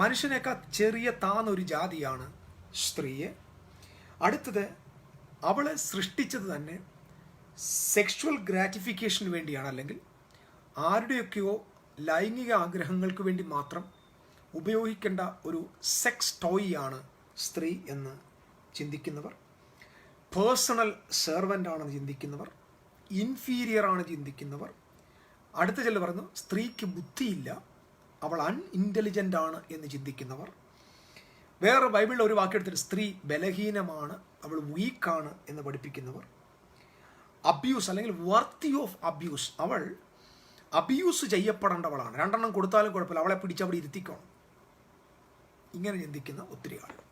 മനുഷ്യനേക്കാൾ ചെറിയ താന്നൊരു ജാതിയാണ് സ്ത്രീയെ. അടുത്തത്, അവളെ സൃഷ്ടിച്ചത് തന്നെ സെക്ഷുവൽ ഗ്രാറ്റിഫിക്കേഷന് വേണ്ടിയാണ്, അല്ലെങ്കിൽ ആരുടെയൊക്കെയോ ലൈംഗിക ആഗ്രഹങ്ങൾക്ക് വേണ്ടി മാത്രം ഉപയോഗിക്കേണ്ട ഒരു സെക്സ് ടോയ് ആണ് സ്ത്രീ എന്ന് ചിന്തിക്കുന്നവർ, പേഴ്സണൽ സെർവൻ്റ് ആണെന്ന് ചിന്തിക്കുന്നവർ, ഇൻഫീരിയർ ആണ് ചിന്തിക്കുന്നവർ. അടുത്ത ചില പറഞ്ഞു സ്ത്രീക്ക് ബുദ്ധിയില്ല, അവൾ അൺഇൻ്റലിജൻ്റ് ആണ് എന്ന് ചിന്തിക്കുന്നവർ. വേറെ ബൈബിളിൽ ഒരു വാക്കെടുത്തിട്ട് സ്ത്രീ ബലഹീനമാണ്, അവൾ വീക്കാണ് എന്ന് പഠിപ്പിക്കുന്നവർ. അബ്യൂസ് അല്ലെങ്കിൽ വർത്തി ഓഫ് അബ്യൂസ്, അവൾ അബ്യൂസ് ചെയ്യപ്പെടേണ്ടവളാണ്, 2 കൊടുത്താലും കുഴപ്പമില്ല, അവളെ പിടിച്ചവിടെ ഇരുത്തിക്കണം, ഇങ്ങനെ ചിന്തിക്കുന്ന ഒത്തിരി ആളുകൾ.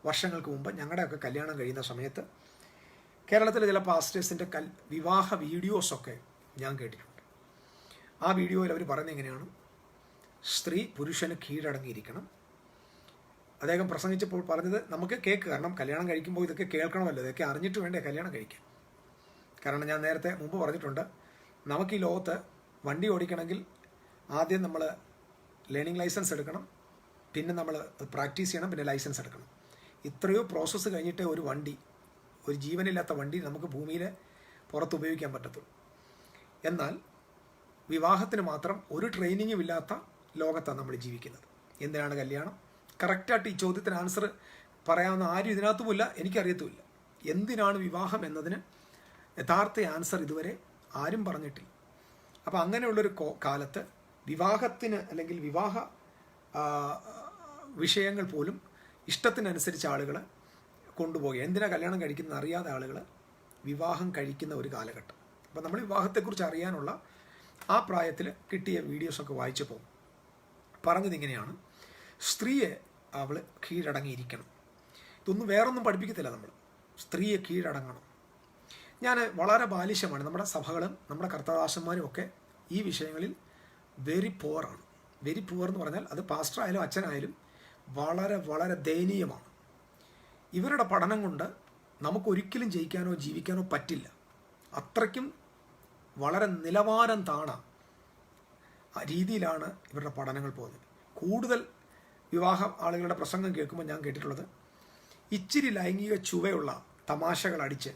വർഷങ്ങൾക്ക് മുമ്പ് ഞങ്ങളുടെയൊക്കെ കല്യാണം കഴിയുന്ന സമയത്ത് കേരളത്തിലെ ചില പാസ്റ്റേഴ്സിൻ്റെ വിവാഹ വീഡിയോസൊക്കെ ഞാൻ കേട്ടിട്ടുണ്ട്. ആ വീഡിയോയിൽ അവർ പറയുന്നത് എങ്ങനെയാണ്, സ്ത്രീ പുരുഷന് കീഴടങ്ങിയിരിക്കണം. അദ്ദേഹം പ്രസംഗിച്ചപ്പോൾ പറഞ്ഞത് നമുക്ക് കേക്ക്, കാരണം കല്യാണം കഴിക്കുമ്പോൾ ഇതൊക്കെ കേൾക്കണമല്ലോ, ഇതൊക്കെ അറിഞ്ഞിട്ട് വേണ്ടേ കല്യാണം കഴിക്കാൻ. കാരണം ഞാൻ നേരത്തെ മുമ്പ് പറഞ്ഞിട്ടുണ്ട്, നമുക്ക് ഈ ലോകത്ത് വണ്ടി ഓടിക്കണമെങ്കിൽ ആദ്യം നമ്മൾ ലേണിംഗ് ലൈസൻസ് എടുക്കണം, പിന്നെ നമ്മൾ പ്രാക്ടീസ് ചെയ്യണം, പിന്നെ ലൈസൻസ് എടുക്കണം. ഇത്രയോ പ്രോസസ്സ് കഴിഞ്ഞിട്ടേ ഒരു ജീവനില്ലാത്ത വണ്ടി നമുക്ക് ഭൂമിയിൽ പുറത്ത് ഉപയോഗിക്കാൻ പറ്റത്തുള്ളൂ. എന്നാൽ വിവാഹത്തിന് മാത്രം ഒരു ട്രെയിനിങ്ങും ഇല്ലാത്ത ലോകത്താണ് നമ്മൾ ജീവിക്കുന്നത്. എന്തിനാണ് കല്യാണം? കറക്റ്റായിട്ട് ഈ ചോദ്യത്തിന് ആൻസർ പറയാവുന്ന ആരും ഇതിനകത്തുമില്ല, എനിക്കറിയത്തുമില്ല. എന്തിനാണ് വിവാഹം എന്നതിന് യഥാർത്ഥ ആൻസർ ഇതുവരെ ആരും പറഞ്ഞിട്ടില്ല. അപ്പോൾ അങ്ങനെയുള്ളൊരു കാലത്ത് വിവാഹത്തിന് അല്ലെങ്കിൽ വിവാഹ വിഷയങ്ങൾ പോലും ഇഷ്ടത്തിനനുസരിച്ച് ആളുകൾ കൊണ്ടുപോകുക, എന്തിനാ കല്യാണം കഴിക്കുന്നത് അറിയാതെ ആളുകൾ വിവാഹം കഴിക്കുന്ന ഒരു കാലഘട്ടം. അപ്പോൾ നമ്മൾ വിവാഹത്തെക്കുറിച്ച് അറിയാനുള്ള ആ പ്രായത്തിൽ കിട്ടിയ വീഡിയോസൊക്കെ വായിച്ചപ്പോൾ പറഞ്ഞതിങ്ങനെയാണ്, സ്ത്രീയെ അവൾ കീഴടങ്ങിയിരിക്കണം. ഇതൊന്നും വേറൊന്നും പഠിപ്പിക്കത്തില്ല, നമ്മൾ സ്ത്രീയെ കീഴടങ്ങണം. ഞാൻ വളരെ ബാലിശമാണ്, നമ്മുടെ സഭകളും നമ്മുടെ കർത്തദാസന്മാരും ഒക്കെ ഈ വിഷയങ്ങളിൽ വെരി പുവറാണ്. വെരി പുവർ എന്ന് പറഞ്ഞാൽ അത് പാസ്റ്ററായാലും അച്ഛനായാലും വളരെ വളരെ ദയനീയമാണ്. ഇവരുടെ പഠനം കൊണ്ട് നമുക്കൊരിക്കലും ജയിക്കാനോ ജീവിക്കാനോ പറ്റില്ല. അത്രയ്ക്കും വളരെ നിലവാരം താണ രീതിയിലാണ് ഇവരുടെ പഠനങ്ങൾ പോകുന്നത്. കൂടുതൽ വിവാഹ ആളുകളുടെ പ്രസംഗം കേൾക്കുമ്പോൾ ഞാൻ കേട്ടിട്ടുള്ളത്, ഇച്ചിരി ലൈംഗിക ചുവയുള്ള തമാശകൾ അടിച്ച്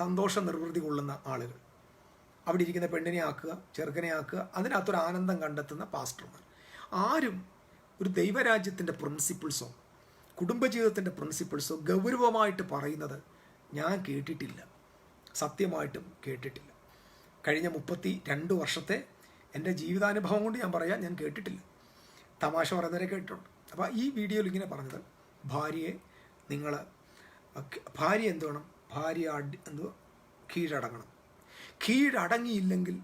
സന്തോഷം നിർവൃതി കൊള്ളുന്ന ആളുകൾ, അവിടെ ഇരിക്കുന്ന പെണ്ണിനെ ആക്കുക, ചെറുക്കനെ ആക്കുക, അതിനകത്തൊരു ആനന്ദം കണ്ടെത്തുന്ന പാസ്റ്റർമാർ. ആരും ഒരു ദൈവരാജ്യത്തിൻ്റെ പ്രിൻസിപ്പിൾസോ കുടുംബജീവിതത്തിൻ്റെ പ്രിൻസിപ്പിൾസോ ഗൗരവമായിട്ട് പറയുന്നത് ഞാൻ കേട്ടിട്ടില്ല, സത്യമായിട്ടും കേട്ടിട്ടില്ല. കഴിഞ്ഞ 32 വർഷത്തെ എൻ്റെ ജീവിതാനുഭവം കൊണ്ട് ഞാൻ പറയാം, ഞാൻ കേട്ടിട്ടില്ല. തമാശ പറയുന്നവരെ കേട്ടിട്ടുണ്ട്. അപ്പോൾ ഈ വീഡിയോയിൽ ഇങ്ങനെ പറഞ്ഞത്, ഭാര്യ എന്ത് വേണം, കീഴടങ്ങണം. കീഴടങ്ങിയില്ലെങ്കിൽ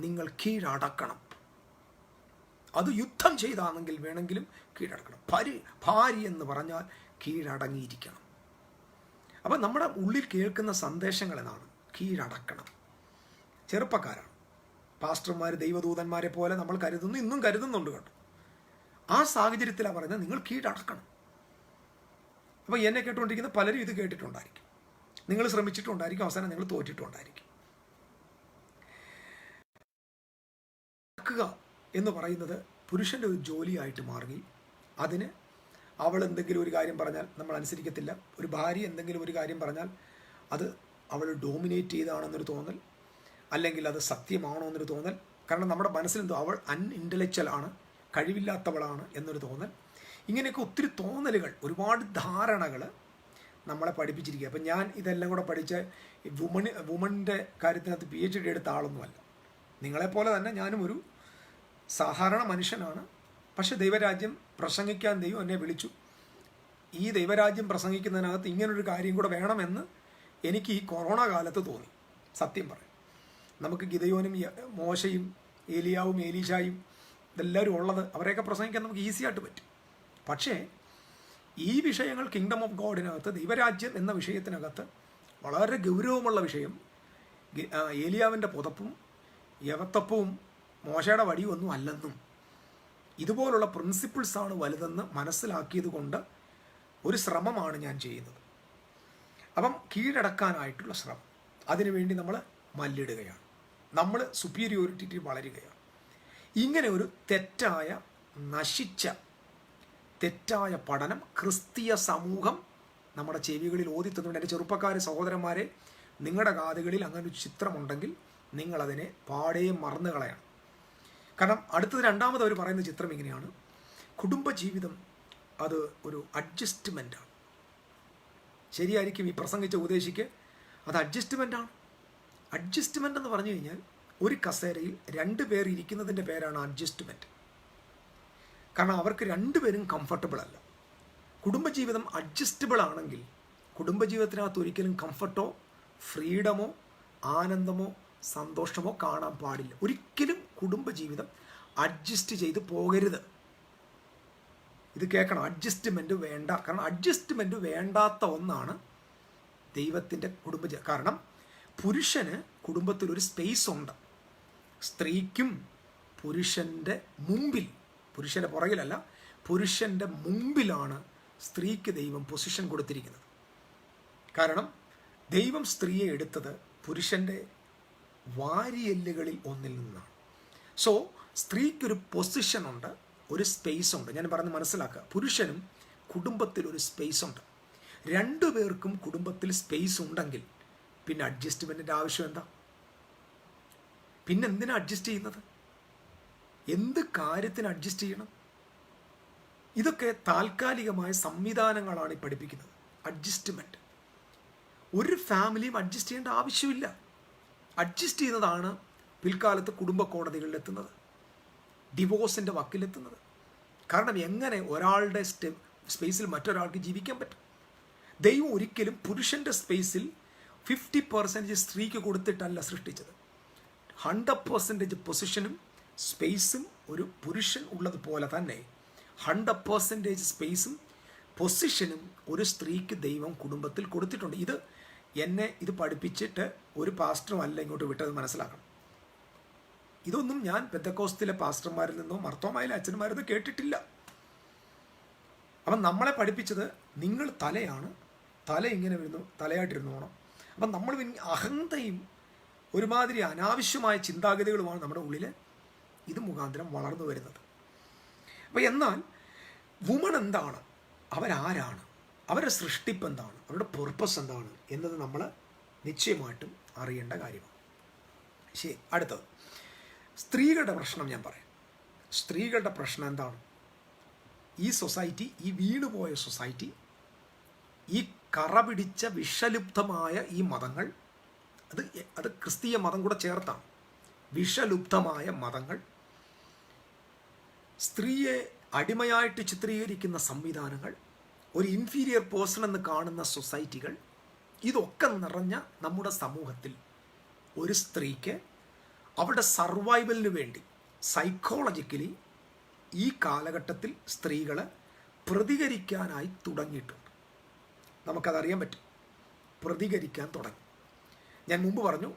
നിങ്ങൾ കീഴടക്കണം. അത് യുദ്ധം ചെയ്താണെങ്കിൽ വേണമെങ്കിലും കീഴടക്കണം. ഭാര്യ എന്ന് പറഞ്ഞാൽ കീഴടങ്ങിയിരിക്കണം. അപ്പം നമ്മുടെ ഉള്ളിൽ കേൾക്കുന്ന സന്ദേശങ്ങൾ എന്നാണ് കീഴടക്കണം. ചെറുപ്പക്കാരാണ്, പാസ്റ്റർമാർ ദൈവദൂതന്മാരെ പോലെ നമ്മൾ കരുതുന്നു, ഇന്നും കരുതുന്നുണ്ട് കേട്ടോ. ആ സാഹചര്യത്തിലാണ് പറയുന്നത് നിങ്ങൾ കീഴടക്കണം. അപ്പോൾ എന്നെ കേട്ടുകൊണ്ടിരിക്കുന്ന പലരും ഇത് കേട്ടിട്ടുണ്ടായിരിക്കും, നിങ്ങൾ ശ്രമിച്ചിട്ടുണ്ടായിരിക്കും, അവസാനം നിങ്ങൾ തോറ്റിട്ടുണ്ടായിരിക്കും. അടക്കുക എന്ന് പറയുന്നത് പുരുഷൻ്റെ ഒരു ജോലിയായിട്ട് മാറി. അതിന് അവൾ എന്തെങ്കിലും ഒരു കാര്യം പറഞ്ഞാൽ നമ്മൾ അനുസരിക്കത്തില്ല. ഒരു ഭാര്യ എന്തെങ്കിലും ഒരു കാര്യം പറഞ്ഞാൽ അത് അവൾ ഡോമിനേറ്റ് ചെയ്താണെന്നൊരു തോന്നൽ, അല്ലെങ്കിൽ അത് സത്യമാണോ എന്നൊരു തോന്നൽ. കാരണം നമ്മുടെ മനസ്സിലെന്തോ അവൾ അൺഇൻ്റലക്ച്വൽ ആണ്, കഴിവില്ലാത്തവളാണ് എന്നൊരു തോന്നൽ. ഇങ്ങനെയൊക്കെ ഒത്തിരി തോന്നലുകൾ, ഒരുപാട് ധാരണകൾ നമ്മളെ പഠിപ്പിച്ചിരിക്കുക. അപ്പം ഞാൻ ഇതെല്ലാം കൂടെ പഠിച്ച വുമണിൻ്റെ കാര്യത്തിനകത്ത് PhD എടുത്ത ആളൊന്നുമല്ല. നിങ്ങളെപ്പോലെ തന്നെ ഞാനും ഒരു സാധാരണ മനുഷ്യനാണ്. പക്ഷെ ദൈവരാജ്യം പ്രസംഗിക്കാൻ ദൈവം എന്നെ വിളിച്ചു. ഈ ദൈവരാജ്യം പ്രസംഗിക്കുന്നതിനകത്ത് ഇങ്ങനൊരു കാര്യം കൂടെ വേണമെന്ന് എനിക്ക് ഈ കൊറോണ കാലത്ത് തോന്നി. സത്യം പറയാം, നമുക്ക് ഗിദയോനും മോശയും ഏലിയാവും ഏലീശായും ഇതെല്ലാവരും ഉള്ളത്, അവരെയൊക്കെ പ്രസംഗിക്കാൻ നമുക്ക് ഈസി ആയിട്ട് പറ്റും. പക്ഷേ ഈ വിഷയങ്ങൾ കിങ്ഡം ഓഫ് ഗോഡിനകത്ത്, ദൈവരാജ്യം എന്ന വിഷയത്തിനകത്ത് വളരെ ഗൗരവമുള്ള വിഷയം ഏലിയാവിൻ്റെ പുതപ്പും യവത്തപ്പവും മോശയുടെ വടിയും ഒന്നും അല്ലെന്നും ഇതുപോലുള്ള പ്രിൻസിപ്പിൾസാണ് വലുതെന്ന് മനസ്സിലാക്കിയത് കൊണ്ട് ഒരു ശ്രമമാണ് ഞാൻ ചെയ്യുന്നത്. അപ്പം കീഴടക്കാനായിട്ടുള്ള ശ്രമം, അതിനുവേണ്ടി നമ്മൾ മല്ലിടുകയാണ്, നമ്മൾ സുപ്പീരിയോറിറ്റി വളരുകയാണ്. ഇങ്ങനെ ഒരു തെറ്റായ പഠനം ക്രിസ്തീയ സമൂഹം നമ്മുടെ ചെവികളിൽ ഓതിത്തുന്നുണ്ട്. എൻ്റെ ചെറുപ്പക്കാരെ, സഹോദരന്മാരെ, നിങ്ങളുടെ കാതുകളിൽ അങ്ങനെ ഒരു ചിത്രമുണ്ടെങ്കിൽ നിങ്ങളതിനെ പാടേ മറന്നു കളയണം. കാരണം അടുത്തത് രണ്ടാമത് അവർ പറയുന്ന ചിത്രം ഇങ്ങനെയാണ്, കുടുംബജീവിതം അത് ഒരു അഡ്ജസ്റ്റ്മെൻറ്റാണ്. ശരിയായിരിക്കും ഈ പ്രസംഗിച്ച ഉപദേശിക്ക്, അത് അഡ്ജസ്റ്റ്മെൻറ്റാണ്. അഡ്ജസ്റ്റ്മെൻ്റ് എന്ന് പറഞ്ഞു കഴിഞ്ഞാൽ ഒരു കസേരയിൽ 2 പേർ ഇരിക്കുന്നതിൻ്റെ പേരാണ് അഡ്ജസ്റ്റ്മെൻറ്റ്. കാരണം അവർക്ക് 2 പേരും കംഫർട്ടബിൾ അല്ല. കുടുംബജീവിതം അഡ്ജസ്റ്റബിൾ ആണെങ്കിൽ കുടുംബജീവിതത്തിനകത്ത് ഒരിക്കലും കംഫർട്ടോ ഫ്രീഡമോ ആനന്ദമോ സന്തോഷമോ കാണാൻ പാടില്ല. ഒരിക്കലും കുടുംബജീവിതം അഡ്ജസ്റ്റ് ചെയ്ത് പോകരുത്. ഇത് കേൾക്കണം, അഡ്ജസ്റ്റ്മെൻറ്റ് വേണ്ട. കാരണം അഡ്ജസ്റ്റ്മെൻറ്റ് വേണ്ടാത്ത ഒന്നാണ് ദൈവത്തിൻ്റെ കുടുംബജീവിതം. കാരണം പുരുഷന് കുടുംബത്തിലൊരു സ്പേസ് ഉണ്ട്. സ്ത്രീക്കും പുരുഷൻ്റെ മുമ്പിൽ, പുരുഷൻ്റെ പുറകിലല്ല, പുരുഷൻ്റെ മുമ്പിലാണ് സ്ത്രീക്ക് ദൈവം പൊസിഷൻ കൊടുത്തിരിക്കുന്നത്. കാരണം ദൈവം സ്ത്രീയെ എടുത്തത് പുരുഷൻ്റെ വാരിയെല്ലുകളിൽ ഒന്നിൽ നിന്നാണ്. സോ സ്ത്രീക്കൊരു പൊസിഷനുണ്ട്, ഒരു സ്പേസ് ഉണ്ട്. ഞാൻ പറഞ്ഞ് മനസ്സിലാക്കുക, പുരുഷനും കുടുംബത്തിൽ ഒരു സ്പേസ് ഉണ്ട്. 2 പേർക്കും കുടുംബത്തിൽ സ്പേസ് ഉണ്ടെങ്കിൽ പിന്നെ അഡ്ജസ്റ്റ്മെൻറ്റിൻ്റെ ആവശ്യം എന്താ? പിന്നെ എന്തിനാ അഡ്ജസ്റ്റ് ചെയ്യുന്നത്? എന്ത് കാര്യത്തിന് അഡ്ജസ്റ്റ് ചെയ്യണം? ഇതൊക്കെ താൽക്കാലികമായ സംവിധാനങ്ങളാണ് ഈ പഠിപ്പിക്കുന്നത്. അഡ്ജസ്റ്റ്മെൻറ്റ്. ഒരു ഫാമിലിയും അഡ്ജസ്റ്റ് ചെയ്യേണ്ട ആവശ്യമില്ല. അഡ്ജസ്റ്റ് ചെയ്യുന്നതാണ് പിൽക്കാലത്ത് കുടുംബ കോടതികളിലെത്തുന്നത്, ഡിവോഴ്സിൻ്റെ വക്കിലെത്തുന്നത്. കാരണം എങ്ങനെ ഒരാളുടെ സ്പേസിൽ മറ്റൊരാൾക്ക് ജീവിക്കാൻ പറ്റും? ദൈവം ഒരിക്കലും പുരുഷൻ്റെ സ്പേസിൽ 50% സ്ത്രീക്ക് കൊടുത്തിട്ടല്ല സൃഷ്ടിച്ചത്. 100% പൊസിഷനും സ്പേസും ഒരു പുരുഷൻ ഉള്ളതുപോലെ തന്നെ 100% സ്പേസും പൊസിഷനും ഒരു സ്ത്രീക്ക് ദൈവം കുടുംബത്തിൽ കൊടുത്തിട്ടുണ്ട്. ഇത് പഠിപ്പിച്ചിട്ട് ഒരു പാസ്റ്ററും അല്ല ഇങ്ങോട്ട് വിട്ടത്, മനസ്സിലാക്കണം. ഇതൊന്നും ഞാൻ പെന്തക്കോസ്തിലെ പാസ്റ്റർമാരിൽ നിന്നോ മർത്തോമായിലെ അച്ഛന്മാരിൽ നിന്നോ കേട്ടിട്ടില്ല. അപ്പം നമ്മളെ പഠിപ്പിച്ചത് നിങ്ങൾ തലയാണ്, തല ഇങ്ങനെ വരുന്നു, തലയായിട്ടിരുന്നോണം. അപ്പം നമ്മൾ അഹന്തയും ഒരുമാതിരി അനാവശ്യമായ ചിന്താഗതികളുമാണ് നമ്മുടെ ഉള്ളിൽ ഇത് മുഖാന്തരം വളർന്നു വരുന്നത്. അപ്പോൾ എന്നാൽ വുമൺ എന്താണ്, അവരാരാണ്, അവരുടെ സൃഷ്ടിപ്പ് എന്താണ്, അവരുടെ പർപ്പസ് എന്താണ് എന്നത് നമ്മൾ നിശ്ചയമായിട്ടും അറിയേണ്ട കാര്യമാണ്. ശരി, അടുത്തത് സ്ത്രീകളുടെ പ്രശ്നം ഞാൻ പറയാം. സ്ത്രീകളുടെ പ്രശ്നം എന്താണ്? ഈ സൊസൈറ്റി, ഈ വീണുപോയ സൊസൈറ്റി, ഈ കറ പിടിച്ച വിഷലുബ്ധമായ ഈ മതങ്ങൾ, അത് ക്രിസ്തീയ മതം കൂടെ ചേർത്താണ്. വിഷലുബ്ധമായ മതങ്ങൾ, സ്ത്രീയെ അടിമയായിട്ട് ചിത്രീകരിക്കുന്ന സംവിധാനങ്ങൾ, ഒരു ഇൻഫീരിയർ പേഴ്സൺ എന്ന് കാണുന്ന സൊസൈറ്റികൾ, ഇതൊക്കെ നിറഞ്ഞ നമ്മുടെ സമൂഹത്തിൽ ഒരു സ്ത്രീക്ക് അവരുടെ സർവൈവലിന് വേണ്ടി സൈക്കോളജിക്കലി ഈ കാലഘട്ടത്തിൽ സ്ത്രീകൾ പ്രതികരിക്കാനായി തുടങ്ങിയിട്ടുണ്ട്. നമുക്കതറിയാൻ പറ്റും, പ്രതികരിക്കാൻ തുടങ്ങി. ഞാൻ മുമ്പ് പറഞ്ഞു,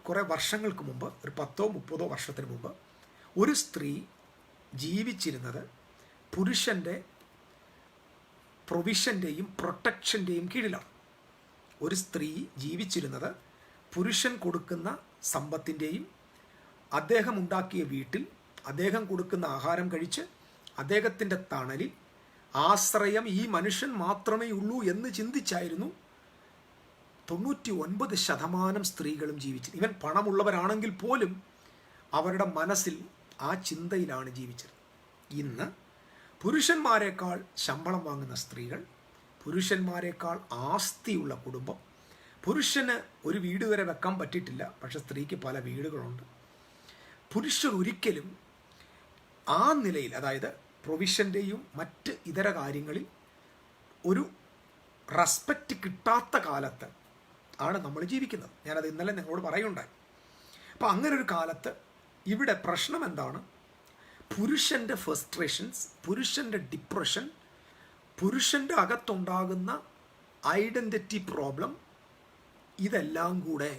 കുറേ വർഷങ്ങൾക്ക് മുമ്പ്, ഒരു 10-30 വർഷത്തിന് മുമ്പ് ഒരു സ്ത്രീ ജീവിച്ചിരുന്നത് പുരുഷൻ്റെ പ്രൊവിഷൻ്റെയും പ്രൊട്ടക്ഷൻ്റെയും കീഴിലാണ്. ഒരു സ്ത്രീ ജീവിച്ചിരുന്നത് പുരുഷൻ കൊടുക്കുന്ന സമ്പത്തിൻ്റെയും അദ്ദേഹം ഉണ്ടാക്കിയ വീട്ടിൽ അദ്ദേഹം കൊടുക്കുന്ന ആഹാരം കഴിച്ച് അദ്ദേഹത്തിൻ്റെ തണലിൽ ആശ്രയം ഈ മനുഷ്യൻ മാത്രമേ ഉള്ളൂ എന്ന് ചിന്തിച്ചായിരുന്നു 99% സ്ത്രീകളും ജീവിച്ചത്. ഇവൻ പണമുള്ളവരാണെങ്കിൽ പോലും അവരുടെ മനസ്സിൽ ആ ചിന്തയിലാണ് ജീവിച്ചത്. ഇന്ന് പുരുഷന്മാരെക്കാൾ ശമ്പളം വാങ്ങുന്ന സ്ത്രീകൾ, പുരുഷന്മാരെക്കാൾ ആസ്തിയുള്ള കുടുംബം, പുരുഷന് ഒരു വീട് വരെ വെക്കാൻ പറ്റിയിട്ടില്ല, പക്ഷെ സ്ത്രീക്ക് പല വീടുകളുണ്ട്. പുരുഷൻ ഒരിക്കലും ആ നിലയിൽ, അതായത് പ്രൊവിഷൻ്റെയും മറ്റ് ഇതര കാര്യങ്ങളിൽ ഒരു റെസ്പെക്റ്റ് കിട്ടാത്ത കാലത്ത് ആണ് നമ്മൾ ജീവിക്കുന്നത്. ഞാനത് ഇന്നലെ നിങ്ങളോട് പറയുണ്ടായി. അപ്പോൾ അങ്ങനെ ഒരു കാലത്ത് ഇവിടെ പ്രശ്നം എന്താണ്? പുരുഷൻ്റെ ഫ്രസ്ട്രേഷൻസ്, പുരുഷൻ്റെ ഡിപ്രഷൻ, പുരുഷൻ്റെ അകത്തുണ്ടാകുന്ന ഐഡൻറ്റിറ്റി പ്രോബ്ലം, ഇതെല്ലാം കൂടെ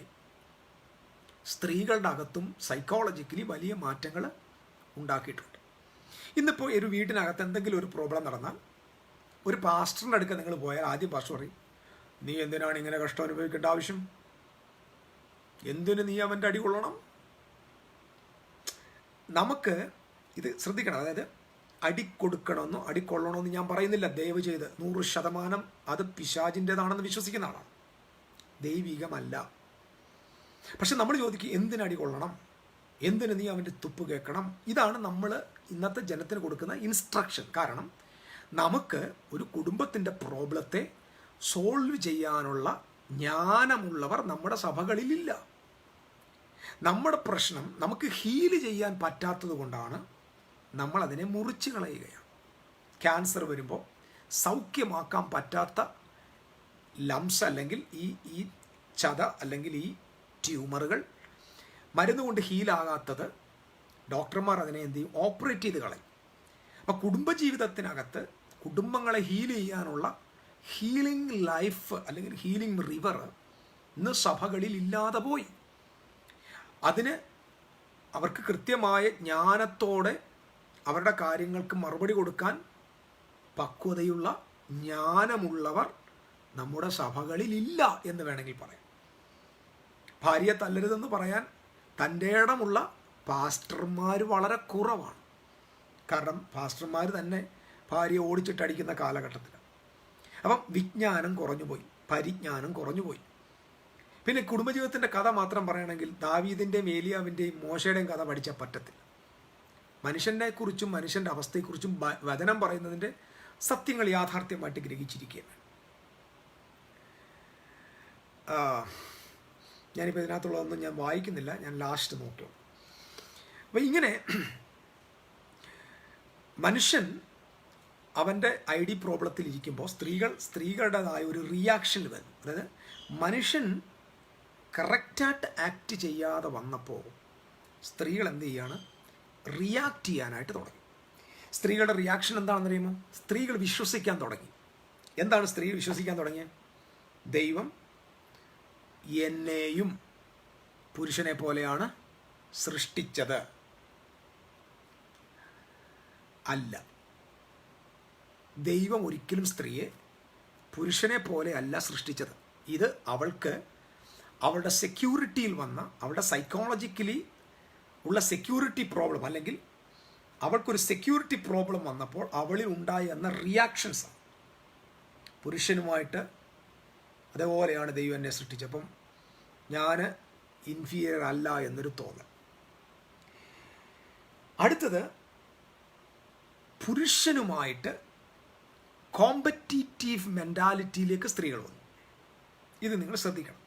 സ്ത്രീകളുടെ അകത്തും സൈക്കോളജിക്കലി വലിയ മാറ്റങ്ങൾ ഉണ്ടാക്കിയിട്ടുണ്ട്. ഇന്നിപ്പോൾ ഒരു വീട്ടിനകത്ത് എന്തെങ്കിലും ഒരു പ്രോബ്ലം നടന്നാൽ ഒരു പാസ്റ്ററിൻ്റെ അടുക്ക നിങ്ങൾ പോയാൽ ആദ്യം പാസ്റ്റർ പറയും, നീ എന്തിനാണ് ഇങ്ങനെ കഷ്ടം അനുഭവിക്കേണ്ട ആവശ്യം? എന്തിനു നീ അവൻ്റെ അടി കൊള്ളണം? നമുക്ക് ഇത് ശ്രദ്ധിക്കണം. അതായത് അടിക്കൊടുക്കണമെന്നോ അടിക്കൊള്ളണമെന്ന് ഞാൻ പറയുന്നില്ല. ദയവ് ചെയ്ത് 100% അത് പിശാചിൻ്റെതാണെന്ന് വിശ്വസിക്കുന്ന ആളാണ്, ദൈവികമല്ല. പക്ഷെ നമ്മൾ ചോദിക്കും, എന്തിനടി കൊള്ളണം, എന്തിന് നീ അവൻ്റെ തുപ്പ് കേൾക്കണം? ഇതാണ് നമ്മൾ ഇന്നത്തെ ജനത്തിന് കൊടുക്കുന്ന ഇൻസ്ട്രക്ഷൻ. കാരണം നമുക്ക് ഒരു കുടുംബത്തിൻ്റെ പ്രോബ്ലത്തെ സോൾവ് ചെയ്യാനുള്ള ജ്ഞാനമുള്ളവർ നമ്മുടെ സഭകളിലില്ല. നമ്മുടെ പ്രശ്നം നമുക്ക് ഹീല് ചെയ്യാൻ പറ്റാത്തത് കൊണ്ടാണ് നമ്മളതിനെ മുറിച്ച് കളയുകയാണ്. ക്യാൻസർ വരുമ്പോൾ സൗഖ്യമാക്കാൻ പറ്റാത്ത ലംസ് അല്ലെങ്കിൽ ഈ ചത അല്ലെങ്കിൽ ഈ ട്യൂമറുകൾ മരുന്ന് കൊണ്ട് ഹീലാകാത്തത് ഡോക്ടർമാർ അതിനെ എന്ത് ചെയ്യും? ഓപ്പറേറ്റ് ചെയ്ത് കളയും. അപ്പോൾ കുടുംബജീവിതത്തിനകത്ത് കുടുംബങ്ങളെ ഹീൽ ചെയ്യാനുള്ള ഹീലിംഗ് ലൈഫ് അല്ലെങ്കിൽ ഹീലിംഗ് റിവർ ഇന്ന് സഭകളിൽ ഇല്ലാതെ പോയി. അതിന് അവർക്ക് കൃത്യമായ ജ്ഞാനത്തോടെ അവരുടെ കാര്യങ്ങൾക്ക് മറുപടി കൊടുക്കാൻ പക്വതയുള്ള ജ്ഞാനമുള്ളവർ നമ്മുടെ സഭകളിലില്ല എന്ന് വേണമെങ്കിൽ പറയാം. ഭാര്യയെ തല്ലരുതെന്ന് പറയാൻ തൻ്റെ ഇടമുള്ള പാസ്റ്റർമാർ വളരെ കുറവാണ്. കാരണം പാസ്റ്റർമാർ തന്നെ ഭാര്യയെ ഓടിച്ചിട്ടടിക്കുന്ന കാലഘട്ടത്തിൽ. അപ്പം വിജ്ഞാനം കുറഞ്ഞുപോയി, പരിജ്ഞാനം കുറഞ്ഞുപോയി. പിന്നെ കുടുംബജീവിതത്തിൻ്റെ കഥ മാത്രം പറയുകയാണെങ്കിൽ ദാവീദിൻ്റെയും ഏലിയാവിൻ്റെയും മോശയുടെയും കഥ പഠിച്ചാൽ പറ്റത്തില്ല. മനുഷ്യനെ കുറിച്ചും മനുഷ്യൻ്റെ അവസ്ഥയെക്കുറിച്ചും വചനം പറയുന്നതിൻ്റെ സത്യങ്ങൾ യാഥാർത്ഥ്യമായിട്ട് ഗ്രഹിച്ചിരിക്കുകയാണ്. ഞാനിപ്പോൾ ഇതിനകത്തുള്ളതൊന്നും ഞാൻ വായിക്കുന്നില്ല, ഞാൻ ലാസ്റ്റ് നോക്കും. അപ്പോൾ ഇങ്ങനെ മനുഷ്യൻ അവൻ്റെ ID പ്രോബ്ലത്തിൽ ഇരിക്കുമ്പോൾ സ്ത്രീകളുടേതായ ഒരു റിയാക്ഷനിൽ വരും. അതായത് മനുഷ്യൻ കറക്റ്റായിട്ട് ആക്ട് ചെയ്യാതെ വന്നപ്പോൾ സ്ത്രീകൾ എന്ത് ചെയ്യാണ്? റിയാക്ട് ചെയ്യാനായിട്ട് തുടങ്ങി. സ്ത്രീകളുടെ റിയാക്ഷൻ എന്താണെന്ന് അറിയുമോ? സ്ത്രീകൾ വിശ്വസിക്കാൻ തുടങ്ങി. എന്താണ് സ്ത്രീകൾ വിശ്വസിക്കാൻ തുടങ്ങിയത്? ദൈവം എന്നെയും പുരുഷനെ പോലെയാണ് സൃഷ്ടിച്ചത്. അല്ല, ദൈവം ഒരിക്കലും സ്ത്രീയെ പുരുഷനെ പോലെ അല്ല സൃഷ്ടിച്ചത്. ഇത് അവൾക്ക് അവളുടെ സെക്യൂരിറ്റിയിൽ വന്ന, അവളുടെ സൈക്കോളജിക്കലി ഉള്ള സെക്യൂരിറ്റി പ്രോബ്ലം, അല്ലെങ്കിൽ അവൾക്കൊരു സെക്യൂരിറ്റി പ്രോബ്ലം വന്നപ്പോൾ അവളിൽ ഉണ്ടായ എന്ന റിയാക്ഷൻസ്. പുരുഷനുമായിട്ട് അതേപോലെയാണ് ദൈവം എന്നെ സൃഷ്ടിച്ചപ്പം ഞാൻ ഇൻഫീരിയർ അല്ല എന്നൊരു തോന്നൽ. അടുത്തത്, പുരുഷനുമായിട്ട് കോമ്പറ്റീറ്റീവ് മെൻറ്റാലിറ്റിയിലേക്ക് സ്ത്രീകൾ വന്നു. ഇത് നിങ്ങൾ ശ്രദ്ധിക്കണം.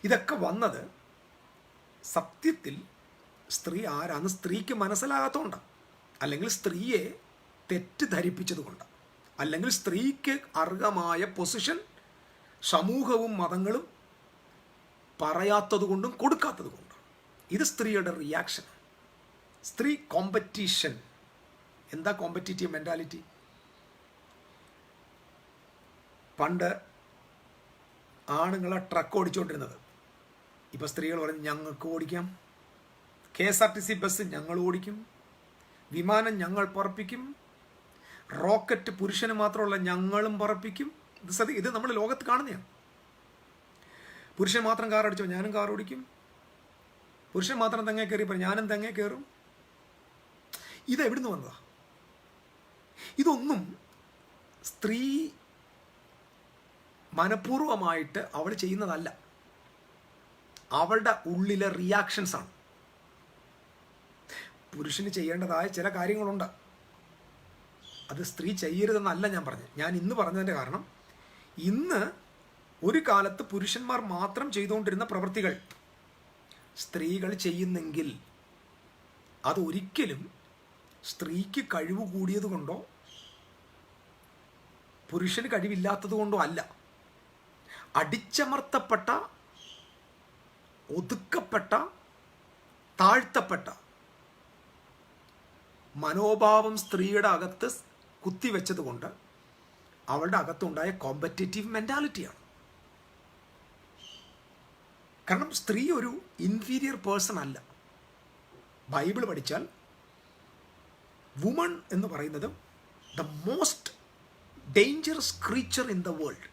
ഇതൊക്കെ വന്നത് സത്യത്തിൽ സ്ത്രീ ആരാന്ന് സ്ത്രീക്ക് മനസ്സിലാകാത്തതുകൊണ്ടാണ്, അല്ലെങ്കിൽ സ്ത്രീയെ തെറ്റിദ്ധരിപ്പിച്ചത് കൊണ്ടാണ്, അല്ലെങ്കിൽ സ്ത്രീക്ക് അർഹമായ പൊസിഷൻ സമൂഹവും മതങ്ങളും പറയാത്തത് കൊണ്ടും കൊടുക്കാത്തത് കൊണ്ടാണ്. ഇത് സ്ത്രീയുടെ റിയാക്ഷൻ. സ്ത്രീ കോമ്പറ്റീഷൻ. എന്താ കോമ്പറ്റീറ്റീവ് മെൻറ്റാലിറ്റി? പണ്ട് ആണുങ്ങളെ ട്രക്ക് ഓടിച്ചുകൊണ്ടിരുന്നത്, ഇപ്പോൾ സ്ത്രീകൾ പറഞ്ഞ് ഞങ്ങൾക്ക് ഓടിക്കാം, KSRTC ബസ് ഞങ്ങൾ ഓടിക്കും, വിമാനം ഞങ്ങൾ പറപ്പിക്കും, റോക്കറ്റ് പുരുഷന് മാത്രമല്ല ഞങ്ങളും പറപ്പിക്കും. ഇത് നമ്മൾ ലോകത്ത് കാണുന്നതാണ്. പുരുഷൻ മാത്രം കാർ അടിച്ചോ ഞാനും കാർ ഓടിക്കും, പുരുഷൻ മാത്രം തെങ്ങേ കയറിയപ്പോൾ ഞാനും തെങ്ങേ കയറും. ഇത് എവിടുന്ന് വന്നതാ? ഇതൊന്നും സ്ത്രീ മനഃപൂർവമായിട്ട് അവൾ ചെയ്യുന്നതല്ല, അവളുടെ ഉള്ളിലെ റിയാക്ഷൻസാണ്. പുരുഷന് ചെയ്യേണ്ടതായ ചില കാര്യങ്ങളുണ്ട്, അത് സ്ത്രീ ചെയ്യരുതെന്നല്ല ഞാൻ പറഞ്ഞത്. ഞാൻ ഇന്ന് പറഞ്ഞതിൻ്റെ കാരണം, ഇന്ന് ഒരു കാലത്ത് പുരുഷന്മാർ മാത്രം ചെയ്തുകൊണ്ടിരുന്ന പ്രവൃത്തികൾ സ്ത്രീകൾ ചെയ്യുന്നെങ്കിൽ അതൊരിക്കലും സ്ത്രീക്ക് കഴിവ് കൂടിയത് കൊണ്ടോ പുരുഷന് കഴിവില്ലാത്തത് കൊണ്ടോ അല്ല. അടിച്ചമർത്തപ്പെട്ട, ഒതുക്കപ്പെട്ട, താഴ്ത്തപ്പെട്ട മനോഭാവം സ്ത്രീയുടെ അകത്ത് കുത്തിവെച്ചത് കൊണ്ട് അവളുടെ അകത്തുണ്ടായ കോമ്പറ്റേറ്റീവ് മെൻറ്റാലിറ്റിയാണ്. കാരണം സ്ത്രീ ഒരു ഇൻഫീരിയർ പേഴ്സൺ അല്ല. ബൈബിൾ പഠിച്ചാൽ വുമൺ എന്ന് പറയുന്നത് the most dangerous creature in the world.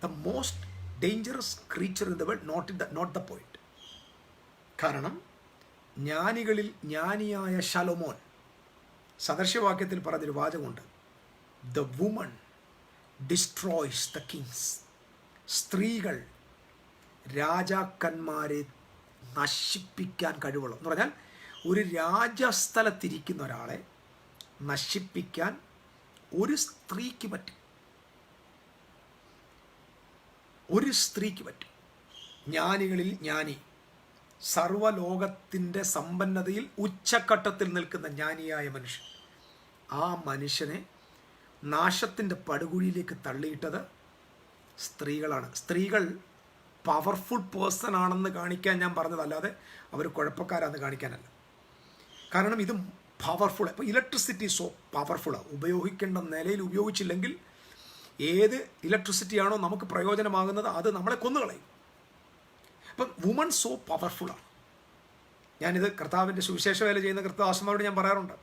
The most dangerous creature in the world, not the point. കാരണം ജ്ഞാനികളിൽ ജ്ഞാനിയായ ശലോമോൻ സദൃശവാക്യത്തിൽ പറഞ്ഞൊരു വാചകമുണ്ട്, the woman destroys the kings. സ്ത്രീകൾ രാജാക്കന്മാരെ നശിപ്പിക്കാൻ കഴിവുള്ള എന്ന് പറഞ്ഞാൽ, ഒരു രാജസ്ഥലത്തിരിക്കുന്ന ഒരാളെ നശിപ്പിക്കാൻ ഒരു സ്ത്രീക്ക് പറ്റും. ഒരു സ്ത്രീക്ക് പറ്റും. ജ്ഞാനികളിൽ ജ്ഞാനി, സർവലോകത്തിൻ്റെ സമ്പന്നതയിൽ ഉച്ചക്കട്ടത്തിൽ നിൽക്കുന്ന ജ്ഞാനിയായ മനുഷ്യൻ, ആ മനുഷ്യനെ നാശത്തിൻ്റെ പടുകുഴിയിലേക്ക് തള്ളിയിട്ടത് സ്ത്രീകളാണ്. സ്ത്രീകൾ പവർഫുൾ പേഴ്സൺ ആണെന്ന് കാണിക്കാൻ ഞാൻ പറഞ്ഞതല്ലാതെ അവർ കുഴപ്പക്കാരാണെന്ന് കാണിക്കാനല്ല. കാരണം ഇത് പവർഫുൾ. ഇപ്പോൾ ഇലക്ട്രിസിറ്റി സോ പവർഫുള്ളാണ്. ഉപയോഗിക്കേണ്ട നിലയിൽ ഉപയോഗിച്ചില്ലെങ്കിൽ ഏത് ഇലക്ട്രിസിറ്റിയാണോ നമുക്ക് പ്രയോജനമാകുന്നത് അത് നമ്മളെ കൊന്നുകളയും. അപ്പം വുമൺ സോ പവർഫുള്ളാണ്. ഞാനിത് കർത്താവിൻ്റെ സുവിശേഷ വേല ചെയ്യുന്ന കർത്താവന്മാരോട് ഞാൻ പറയാറുണ്ട്.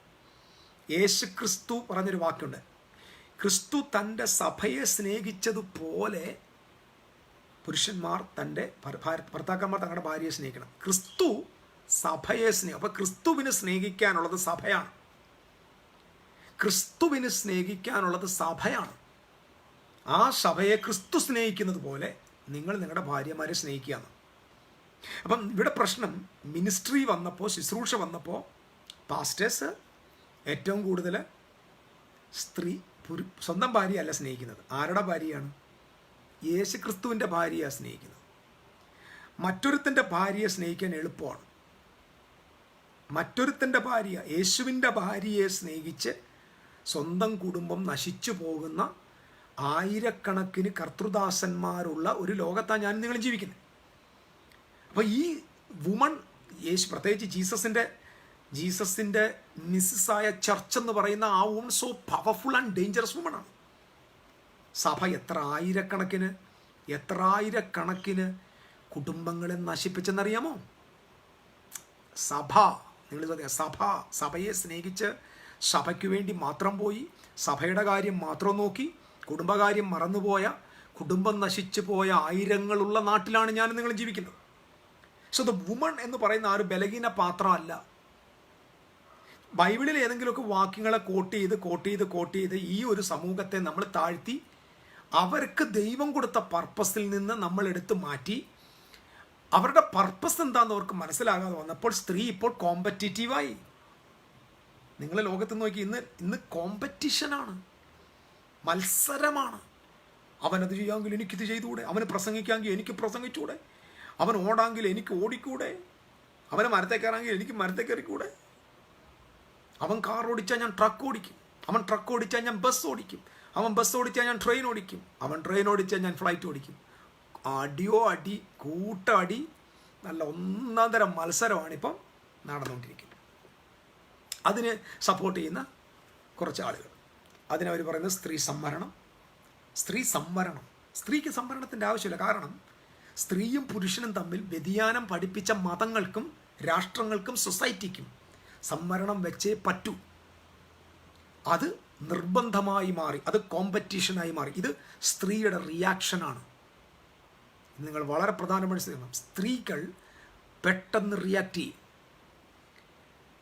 യേശു ക്രിസ്തു പറഞ്ഞൊരു വാക്കുണ്ട്, ക്രിസ്തു തൻ്റെ സഭയെ സ്നേഹിച്ചതുപോലെ പുരുഷന്മാർ തൻ്റെ ഭർത്താക്കന്മാർ തങ്ങളുടെ ഭാര്യയെ സ്നേഹിക്കണം. ക്രിസ്തു സഭയെ സ്നേഹിക്കും. അപ്പോൾ ക്രിസ്തുവിന് സ്നേഹിക്കാനുള്ളത് സഭയാണ്. ക്രിസ്തുവിന് സ്നേഹിക്കാനുള്ളത് സഭയാണ്. ആ സഭയെ ക്രിസ്തു സ്നേഹിക്കുന്നത് പോലെ നിങ്ങൾ നിങ്ങളുടെ ഭാര്യമാരെ സ്നേഹിക്കുകയാണ്. അപ്പം ഇവിടെ പ്രശ്നം, മിനിസ്ട്രി വന്നപ്പോൾ, ശുശ്രൂഷ വന്നപ്പോൾ പാസ്റ്റേഴ്സ് ഏറ്റവും കൂടുതൽ സ്വന്തം ഭാര്യയല്ല സ്നേഹിക്കുന്നത്. ആരുടെ ഭാര്യയാണ്? യേശു ക്രിസ്തുവിൻ്റെ ഭാര്യയാണ് സ്നേഹിക്കുന്നത്. മറ്റൊരുത്തൻ്റെ ഭാര്യയെ സ്നേഹിക്കാൻ എളുപ്പമാണ്. മറ്റൊരുത്തൻ്റെ ഭാര്യ, യേശുവിൻ്റെ ഭാര്യയെ സ്നേഹിച്ച് സ്വന്തം കുടുംബം നശിച്ചു പോകുന്ന ആയിരക്കണക്കിന് കർത്തൃദാസന്മാരുള്ള ഒരു ലോകത്താണ് ഞാൻ നിങ്ങൾ ജീവിക്കുന്നത്. അപ്പോൾ ഈ വുമൺ, പ്രത്യേകിച്ച് ജീസസിൻ്റെ മിസ്സായ ചർച്ച് എന്ന് പറയുന്ന ആ woman so powerful and dangerous വുമണാണ്. സഭ എത്ര ആയിരക്കണക്കിന് കുടുംബങ്ങളെ നശിപ്പിച്ചെന്നറിയാമോ? സഭയെ സ്നേഹിച്ച് സഭയ്ക്ക് വേണ്ടി മാത്രം പോയി, സഭയുടെ കാര്യം മാത്രം നോക്കി, കുടുംബകാര്യം മറന്നുപോയ, കുടുംബം നശിച്ചു പോയ ആയിരങ്ങളുള്ള നാട്ടിലാണ് ഞാൻ നിങ്ങൾ ജീവിക്കുന്നത്. സോ ദ വുമൺ എന്ന് പറയുന്ന ആ ഒരു ബലഹീന പാത്രമല്ല. ബൈബിളിൽ ഏതെങ്കിലുമൊക്കെ വാക്യങ്ങളെ കോട്ട് ചെയ്ത് ഈ ഒരു സമൂഹത്തെ നമ്മൾ താഴ്ത്തി അവർക്ക് ദൈവം കൊടുത്ത പർപ്പസിൽ നിന്ന് നമ്മൾ എടുത്തു മാറ്റി അവരുടെ പർപ്പസ് എന്താണെന്ന് അവർക്ക് മനസ്സിലാകാതെ വന്നപ്പോൾ സ്ത്രീ ഇപ്പോൾ കോമ്പറ്റീറ്റീവായി. നിങ്ങൾ ലോകത്ത് നോക്കി, ഇന്ന് കോമ്പറ്റീഷനാണ്, മത്സരമാണ്. അവനത് ചെയ്യാമെങ്കിൽ എനിക്കിത് ചെയ്തുകൂടെ, അവന് പ്രസംഗിക്കാമെങ്കിൽ എനിക്ക് പ്രസംഗിച്ചുകൂടെ, അവൻ ഓടാമെങ്കിൽ എനിക്ക് ഓടിക്കൂടെ, അവന് മരത്തെ കയറാമെങ്കിൽ എനിക്ക് മരത്തെ കയറിക്കൂടെ, അവൻ കാർ ഓടിച്ചാൽ ഞാൻ ട്രക്ക് ഓടിക്കും, അവൻ ട്രക്ക് ഓടിച്ചാൽ ഞാൻ ബസ് ഓടിക്കും, അവൻ ബസ് ഓടിച്ചാൽ ഞാൻ ട്രെയിൻ ഓടിക്കും, അവൻ ട്രെയിൻ ഓടിച്ചാൽ ഞാൻ ഫ്ലൈറ്റ് ഓടിക്കും. അടി കൂട്ടടി, നല്ല ഒന്നാം തരം മത്സരമാണിപ്പം നടന്നുകൊണ്ടിരിക്കുന്നത്. അതിന് സപ്പോർട്ട് ചെയ്യുന്ന കുറച്ച് ആളുകൾ, അതിനവർ പറയുന്നത് സ്ത്രീ സംവരണം. സ്ത്രീക്ക് സംവരണത്തിൻ്റെ ആവശ്യമില്ല. കാരണം സ്ത്രീയും പുരുഷനും തമ്മിൽ വ്യതിയാനം പഠിപ്പിച്ച മതങ്ങൾക്കും രാഷ്ട്രങ്ങൾക്കും സൊസൈറ്റിക്കും സംവരണം വെച്ചേ പറ്റൂ. അത് നിർബന്ധമായി മാറി, അത് കോമ്പറ്റീഷനായി മാറി. ഇത് സ്ത്രീയുടെ റിയാക്ഷനാണ്. നിങ്ങൾ വളരെ പ്രധാനമായിട്ട് ശ്രദ്ധിക്കണം. സ്ത്രീകൾ പെട്ടെന്ന് റിയാക്ട് ചെയ്യും.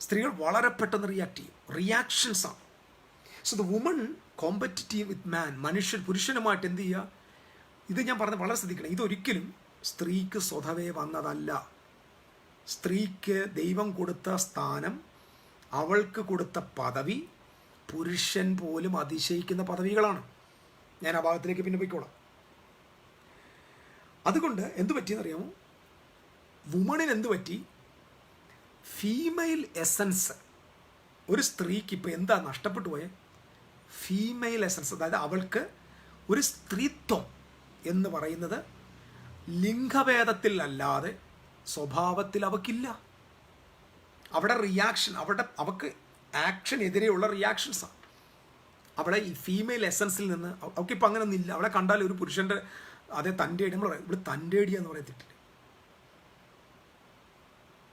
സ്ത്രീകൾ വളരെ പെട്ടെന്ന് റിയാക്ട് ചെയ്യും. റിയാക്ഷൻസ് ആണ്. സോ ദ വുമൺ കോമ്പറ്റീറ്റീവ് വിത്ത് മാൻ, പുരുഷനുമായിട്ട് എന്ത് ചെയ്യുക? ഇത് ഞാൻ പറഞ്ഞത് വളരെ ശ്രദ്ധിക്കണം. ഇതൊരിക്കലും സ്ത്രീക്ക് സ്വതവേ വന്നതല്ല. സ്ത്രീക്ക് ദൈവം കൊടുത്ത സ്ഥാനം, അവൾക്ക് കൊടുത്ത പദവി പുരുഷൻ പോലും അതിശയിക്കുന്ന പദവികളാണ്. ഞാൻ ആ ഭാഗത്തിലേക്ക് പിന്നെ പോയിക്കോളാം. അതുകൊണ്ട് എന്തു പറ്റിയെന്നറിയാമോ? വുമണിന് എന്തു പറ്റി? Female essence. ഒരു സ്ത്രീക്ക് ഇപ്പോൾ എന്താ നഷ്ടപ്പെട്ടു പോയെ? Female essence. അതായത് അവൾക്ക് ഒരു സ്ത്രീത്വം എന്ന് പറയുന്നത് ലിംഗഭേദത്തിൽ അല്ലാതെ സ്വഭാവത്തിൽ അവൾക്കില്ല. അവിടെ റിയാക്ഷൻ, അവൾക്ക് ആക്ഷനെതിരെയുള്ള റിയാക്ഷൻസാണ്. അവളെ ഈ ഫീമെയിൽ എസൻസിൽ നിന്ന് അവൾക്കിപ്പോൾ അങ്ങനെ ഒന്നും ഇല്ല. അവളെ കണ്ടാൽ ഒരു പുരുഷൻ്റെ അതേ തൻ്റെ അടി, നമ്മൾ പറയും ഇവിടെ തൻ്റെ അടിയാന്ന് പറയത്തിട്ടില്ല,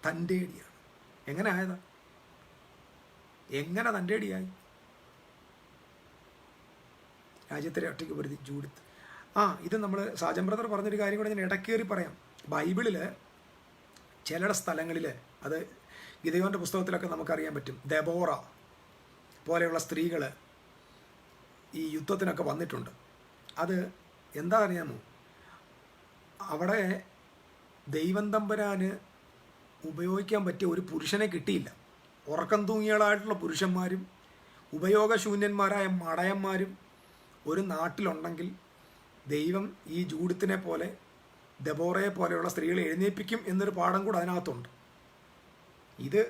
തൻ്റെ അടിയാണ്. എങ്ങനെ ആയതാ? എങ്ങനെ തൻ്റെ അടിയായി? രാജ്യത്തെ ഒറ്റയ്ക്ക് പൊരുതി ജൂഡിത്ത്. ഇത് നമ്മൾ സാജൻ ബ്രദർ പറഞ്ഞൊരു കാര്യം കൂടെ ഞാൻ ഇടക്കേറി പറയാം. ബൈബിളിൽ ചില സ്ഥലങ്ങളിൽ, അത് ഗിദെയോൻ്റെ പുസ്തകത്തിലൊക്കെ നമുക്കറിയാൻ പറ്റും, ദെബോറ പോലെയുള്ള സ്ത്രീകൾ ഈ യുദ്ധത്തിനൊക്കെ വന്നിട്ടുണ്ട്. അത് എന്താ അറിയാമോ? അവിടെ ദൈവം തമ്പുരാന് ഉപയോഗിക്കാൻ പറ്റിയ ഒരു പുരുഷനെ കിട്ടിയില്ല. ഉറക്കം തൂങ്ങികളായിട്ടുള്ള പുരുഷന്മാരും ഉപയോഗശൂന്യന്മാരായ മടയന്മാരും ഒരു നാട്ടിലുണ്ടെങ്കിൽ ദൈവം ഈ ജൂഡിത്തിനെ പോലെ ദെബോറയെ പോലെയുള്ള സ്ത്രീകളെ എഴുന്നേൽപ്പിക്കും എന്നൊരു പാഠം കൂടെ അതിനകത്തുണ്ട്. ഇത്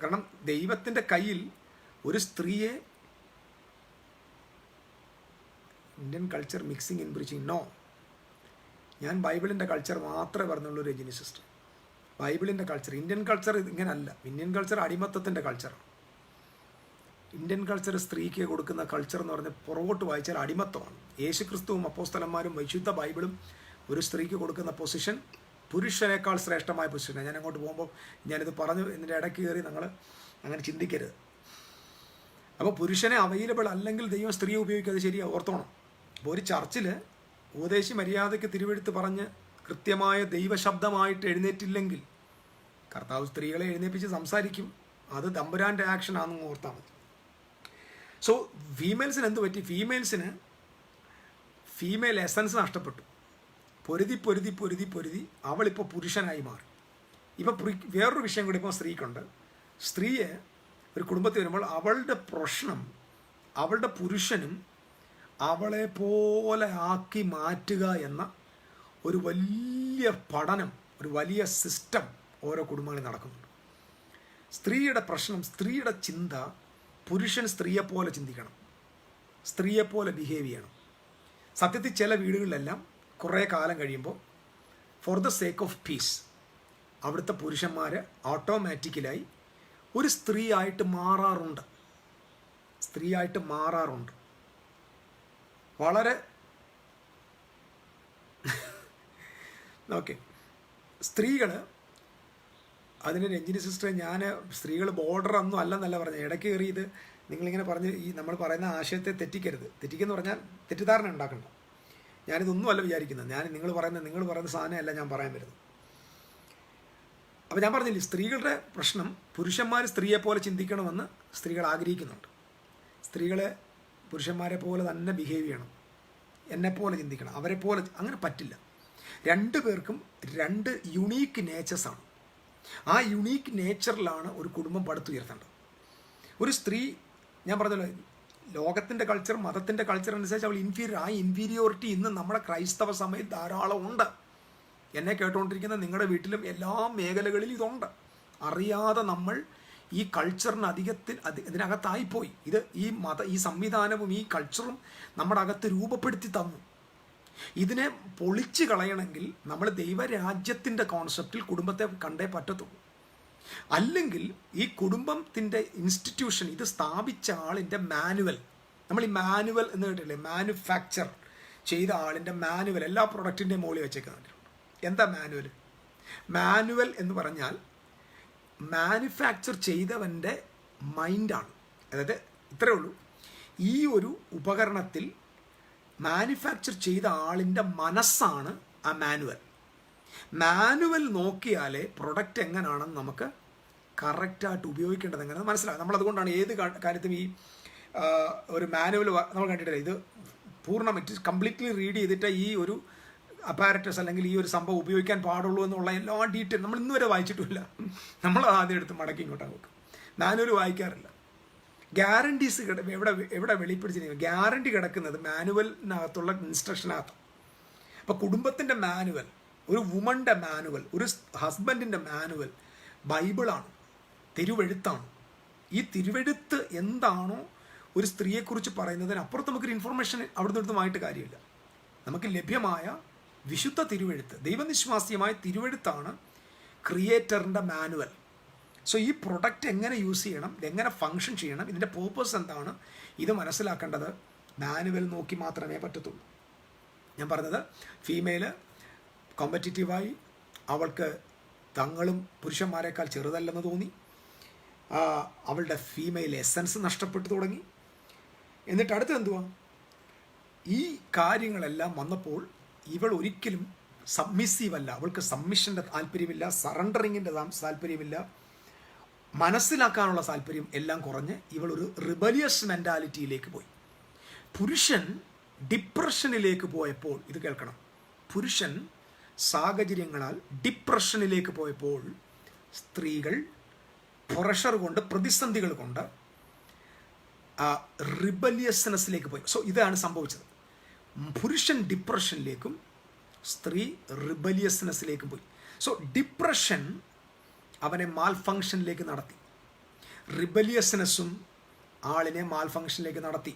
കാരണം ദൈവത്തിൻ്റെ കയ്യിൽ ഒരു സ്ത്രീയെ, Indian culture mixing in breaching, no, ഞാൻ ബൈബിളിൻ്റെ കൾച്ചർ മാത്രമേ പറഞ്ഞുള്ളൂ രജനി സിസ്റ്റർ. ബൈബിളിൻ്റെ കൾച്ചർ, ഇന്ത്യൻ കൾച്ചർ ഇങ്ങനല്ല. ഇന്ത്യൻ കൾച്ചർ അടിമത്തത്തിൻ്റെ കൾച്ചറാണ്. ഇന്ത്യൻ കൾച്ചർ സ്ത്രീക്ക് കൊടുക്കുന്ന കൾച്ചർ എന്ന് പറഞ്ഞാൽ പുറകോട്ട് വായിച്ചാൽ അടിമത്തമാണ്. യേശുക്രിസ്തുവും അപ്പോസ്തലന്മാരും വിശുദ്ധ ബൈബിളും ഒരു സ്ത്രീക്ക് കൊടുക്കുന്ന പൊസിഷൻ പുരുഷനേക്കാൾ ശ്രേഷ്ഠമായ പൊസിഷനാണ്. ഞാൻ അങ്ങോട്ട് പോകുമ്പോൾ ഞാനിത് പറഞ്ഞു, ഇതിൻ്റെ ഇടയ്ക്ക് കയറി നിങ്ങൾ അങ്ങനെ ചിന്തിക്കരുത്. അപ്പോൾ പുരുഷനെ അവൈലബിൾ അല്ലെങ്കിൽ ദൈവം സ്ത്രീയെ ഉപയോഗിക്കാതെ ശരിയാ, ഓർത്തോണം. അപ്പോൾ ഒരു ചർച്ചിൽ ഉപദേശി മര്യാദയ്ക്ക് തിരുവെഴുത്ത് പറഞ്ഞ് കൃത്യമായ ദൈവശബ്ദമായിട്ട് എഴുന്നേറ്റില്ലെങ്കിൽ കർത്താവ് സ്ത്രീകളെ എഴുന്നേൽപ്പിച്ച് സംസാരിക്കും. അത് തമ്പുരാൻ്റെ ആക്ഷൻ ആണെന്ന് ഓർത്താൽ മതി. സോ ഫീമെയിൽസിന് എന്ത് പറ്റി? ഫീമെയിൽ എസൻസ് നഷ്ടപ്പെട്ടു. പൊരുതി അവളിപ്പോൾ പുരുഷനായി മാറി. ഇപ്പോൾ വേറൊരു വിഷയം കൂടി ഇപ്പോൾ സ്ത്രീക്കുണ്ട്. സ്ത്രീയെ ഒരു കുടുംബത്തിൽ വരുമ്പോൾ അവളുടെ പ്രശ്നം അവളുടെ പുരുഷനും അവളെ പോലെ ആക്കി മാറ്റുക എന്ന ഒരു വലിയ പഠനം, ഒരു വലിയ സിസ്റ്റം ഓരോ കുടുംബങ്ങളിൽ നടക്കുന്നുണ്ട്. സ്ത്രീയുടെ പ്രശ്നം, സ്ത്രീയുടെ ചിന്ത, പുരുഷൻ സ്ത്രീയെപ്പോലെ ചിന്തിക്കണം, സ്ത്രീയെപ്പോലെ ബിഹേവ് ചെയ്യണം. സത്യത്തിൽ ചില വീടുകളിലെല്ലാം കുറേ കാലം കഴിയുമ്പോൾ for the sake of peace അവിടുത്തെ പുരുഷന്മാർ ഓട്ടോമാറ്റിക്കലായി ഒരു സ്ത്രീയായിട്ട് മാറാറുണ്ട്. വളരെ ഓക്കെ. സ്ത്രീകൾ അതിന് രഞ്ജിനി സിസ്റ്റർ, ഞാൻ സ്ത്രീകൾ ബോർഡർ ഒന്നും അല്ലെന്നല്ല പറഞ്ഞത്. ഇടയ്ക്ക് കയറി ഇത് നിങ്ങളിങ്ങനെ പറഞ്ഞ് ഈ നമ്മൾ പറയുന്ന ആശയത്തെ തെറ്റിക്കെന്ന് പറഞ്ഞാൽ തെറ്റിദ്ധാരണ ഉണ്ടാക്കണ്ട. ഞാനിതൊന്നും അല്ല വിചാരിക്കുന്നത്. നിങ്ങൾ പറയുന്ന സാധനമല്ല ഞാൻ പറയാൻ വരുന്നത്. അപ്പോൾ ഞാൻ പറഞ്ഞില്ലേ, സ്ത്രീകളുടെ പ്രശ്നം പുരുഷന്മാർ സ്ത്രീയെ പോലെ ചിന്തിക്കണമെന്ന് സ്ത്രീകൾ ആഗ്രഹിക്കുന്നുണ്ട്. സ്ത്രീകളെ പുരുഷന്മാരെ പോലെ തന്നെ ബിഹേവ് ചെയ്യണം, എന്നെപ്പോലെ ചിന്തിക്കണം, അവരെ പോലെ. അങ്ങനെ പറ്റില്ല. രണ്ടു പേർക്കും രണ്ട് യുണീക്ക് നേച്ചേഴ്സാണ്. ആ യുണീക്ക് നേച്ചറിലാണ് ഒരു കുടുംബം പടുത്തുയർത്തേണ്ടത്. ഒരു സ്ത്രീ, ഞാൻ പറഞ്ഞല്ലോ, ലോകത്തിൻ്റെ കൾച്ചർ, മതത്തിൻ്റെ കൾച്ചർ അനുസരിച്ച് അവൾ ഇൻഫീരിയർ. ആ ഇൻഫീരിയോറിറ്റി ഇന്ന് നമ്മുടെ ക്രൈസ്തവ സമയത്ത് ധാരാളം ഉണ്ട്. എന്നെ കേട്ടുകൊണ്ടിരിക്കുന്ന നിങ്ങളുടെ വീട്ടിലും എല്ലാ മേഖലകളിലും ഇതുണ്ട്. അറിയാതെ നമ്മൾ ഈ കൾച്ചറിന് ഇതിനകത്തായിപ്പോയി. ഈ സംവിധാനവും ഈ കൾച്ചറും നമ്മുടെ അകത്ത് രൂപപ്പെടുത്തി തന്നു. ഇതിനെ പൊളിച്ച് കളയണമെങ്കിൽ നമ്മൾ ദൈവരാജ്യത്തിൻ്റെ കോൺസെപ്റ്റിൽ കുടുംബത്തെ കണ്ടേ പറ്റത്തുള്ളൂ. അല്ലെങ്കിൽ ഈ കുടുംബത്തിൻ്റെ ഇൻസ്റ്റിറ്റ്യൂഷൻ, ഇത് സ്ഥാപിച്ച ആളിൻ്റെ മാനുവൽ, നമ്മൾ ഈ മാനുവൽ എന്ന് കേട്ടില്ലേ, മാനുഫാക്ചർ ചെയ്ത ആളിൻ്റെ മാനുവൽ എല്ലാ പ്രൊഡക്റ്റിൻ്റെയും മുകളിൽ വെച്ചേക്കാൻ കണ്ടിട്ടുണ്ട്. എന്താ മാനുവൽ? മാനുവൽ എന്ന് പറഞ്ഞാൽ മാനുഫാക്ചർ ചെയ്തവൻ്റെ മൈൻഡാണ്. അതായത് ഇത്രയേ ഉള്ളൂ, ഈ ഒരു ഉപകരണത്തിൽ മാനുഫാക്ചർ ചെയ്ത ആളിൻ്റെ മനസ്സാണ് ആ മാനുവൽ. മാനുവൽ നോക്കിയാലേ പ്രൊഡക്റ്റ് എങ്ങനെയാണെന്ന് നമുക്ക് കറക്റ്റായിട്ട് ഉപയോഗിക്കേണ്ടത് എങ്ങനെയാണെന്ന് മനസ്സിലാകും. നമ്മളതുകൊണ്ടാണ് ഏത് കാര്യത്തും ഈ ഒരു മാനുവൽ നമ്മൾ കണ്ടിട്ടില്ല. ഇത് പൂർണ്ണമായിട്ട് കംപ്ലീറ്റ്ലി റീഡ് ചെയ്തിട്ട് ഈ ഒരു അപ്പാരറ്റസ് അല്ലെങ്കിൽ ഈ ഒരു സംഭവം ഉപയോഗിക്കാൻ പാടുള്ളൂ എന്നുള്ള എല്ലാ ഡീറ്റെയിൽ നമ്മൾ ഇന്ന് വരെ വായിച്ചിട്ടില്ല. നമ്മൾ ആദ്യം എടുത്ത് മടക്കി ഇങ്ങോട്ടാണ് വെക്കും. മാനുവൽ വായിക്കാറില്ല. ഗ്യാരണ്ടീസ് എവിടെ വെളിപ്പെടുത്തിയിരിക്കുന്നത്? ഗ്യാരണ്ടി കിടക്കുന്നത് മാനുവലിനകത്തുള്ള ഇൻസ്ട്രക്ഷനകത്ത്. അപ്പോൾ കുടുംബത്തിൻ്റെ മാനുവൽ, ഒരു വുമൻ്റെ മാനുവൽ, ഒരു ഹസ്ബൻഡിൻ്റെ മാനുവൽ ബൈബിളാണ്, തിരുവെഴുത്താണ്. ഈ തിരുവെഴുത്ത് എന്താണോ ഒരു സ്ത്രീയെക്കുറിച്ച് പറയുന്നതിനപ്പുറത്ത് നമുക്കൊരു ഇൻഫർമേഷൻ അവിടെ നിന്നുമായിട്ട് കാര്യമില്ല. നമുക്ക് ലഭ്യമായ വിശുദ്ധ തിരുവെഴുത്ത്, ദൈവനിശ്വാസ്യമായ തിരുവെഴുത്താണ് ക്രിയേറ്ററിൻ്റെ മാനുവൽ. സോ ഈ പ്രൊഡക്റ്റ് എങ്ങനെ യൂസ് ചെയ്യണം, എങ്ങനെ ഫങ്ഷൻ ചെയ്യണം, ഇതിൻ്റെ പേർപ്പസ് എന്താണ്, ഇത് മനസ്സിലാക്കേണ്ടത് മാനുവൽ നോക്കി മാത്രമേ പറ്റത്തുള്ളൂ. ഞാൻ പറഞ്ഞത്, ഫീമെയിൽ കോമ്പറ്റീറ്റീവായി അവൾക്ക് തങ്ങളും പുരുഷന്മാരെക്കാൾ ചെറുതല്ലെന്ന് തോന്നി. അവളുടെ ഫീമെയിൽ എസൻസ് നഷ്ടപ്പെട്ടു തുടങ്ങി. എന്നിട്ട് അടുത്ത് എന്തുവാ, ഈ കാര്യങ്ങളെല്ലാം വന്നപ്പോൾ ഇവൾ ഒരിക്കലും സബ്മിസീവ് അല്ല. അവൾക്ക് സബ്മിഷൻ്റെ താല്പര്യമില്ല, സറണ്ടറിങ്ങിൻ്റെ താല്പര്യമില്ല, മനസ്സിലാക്കാനുള്ള താല്പര്യം എല്ലാം കുറഞ്ഞ് ഇവൾ ഒരു റിബലിയസ് മെൻറ്റാലിറ്റിയിലേക്ക് പോയി. പുരുഷൻ ഡിപ്രഷനിലേക്ക് പോയപ്പോൾ, ഇത് കേൾക്കണം, പുരുഷൻ സാഹചര്യങ്ങളാൽ ഡിപ്രഷനിലേക്ക് പോയപ്പോൾ സ്ത്രീകൾ പ്രഷർ കൊണ്ട്, പ്രതിസന്ധികൾ കൊണ്ട് റിബലിയസ്നെസ്സിലേക്ക് പോയി. സോ ഇതാണ് സംഭവിച്ചത്. പുരുഷൻ ഡിപ്രഷനിലേക്കും സ്ത്രീ റിബലിയസ്നെസ്സിലേക്കും പോയി. സോ ഡിപ്രഷൻ അവനെ മാൽ ഫങ്ഷനിലേക്ക് നടത്തി, റിബലിയസ്നെസ്സും ആളിനെ മാൽ ഫങ്ഷനിലേക്ക് നടത്തി.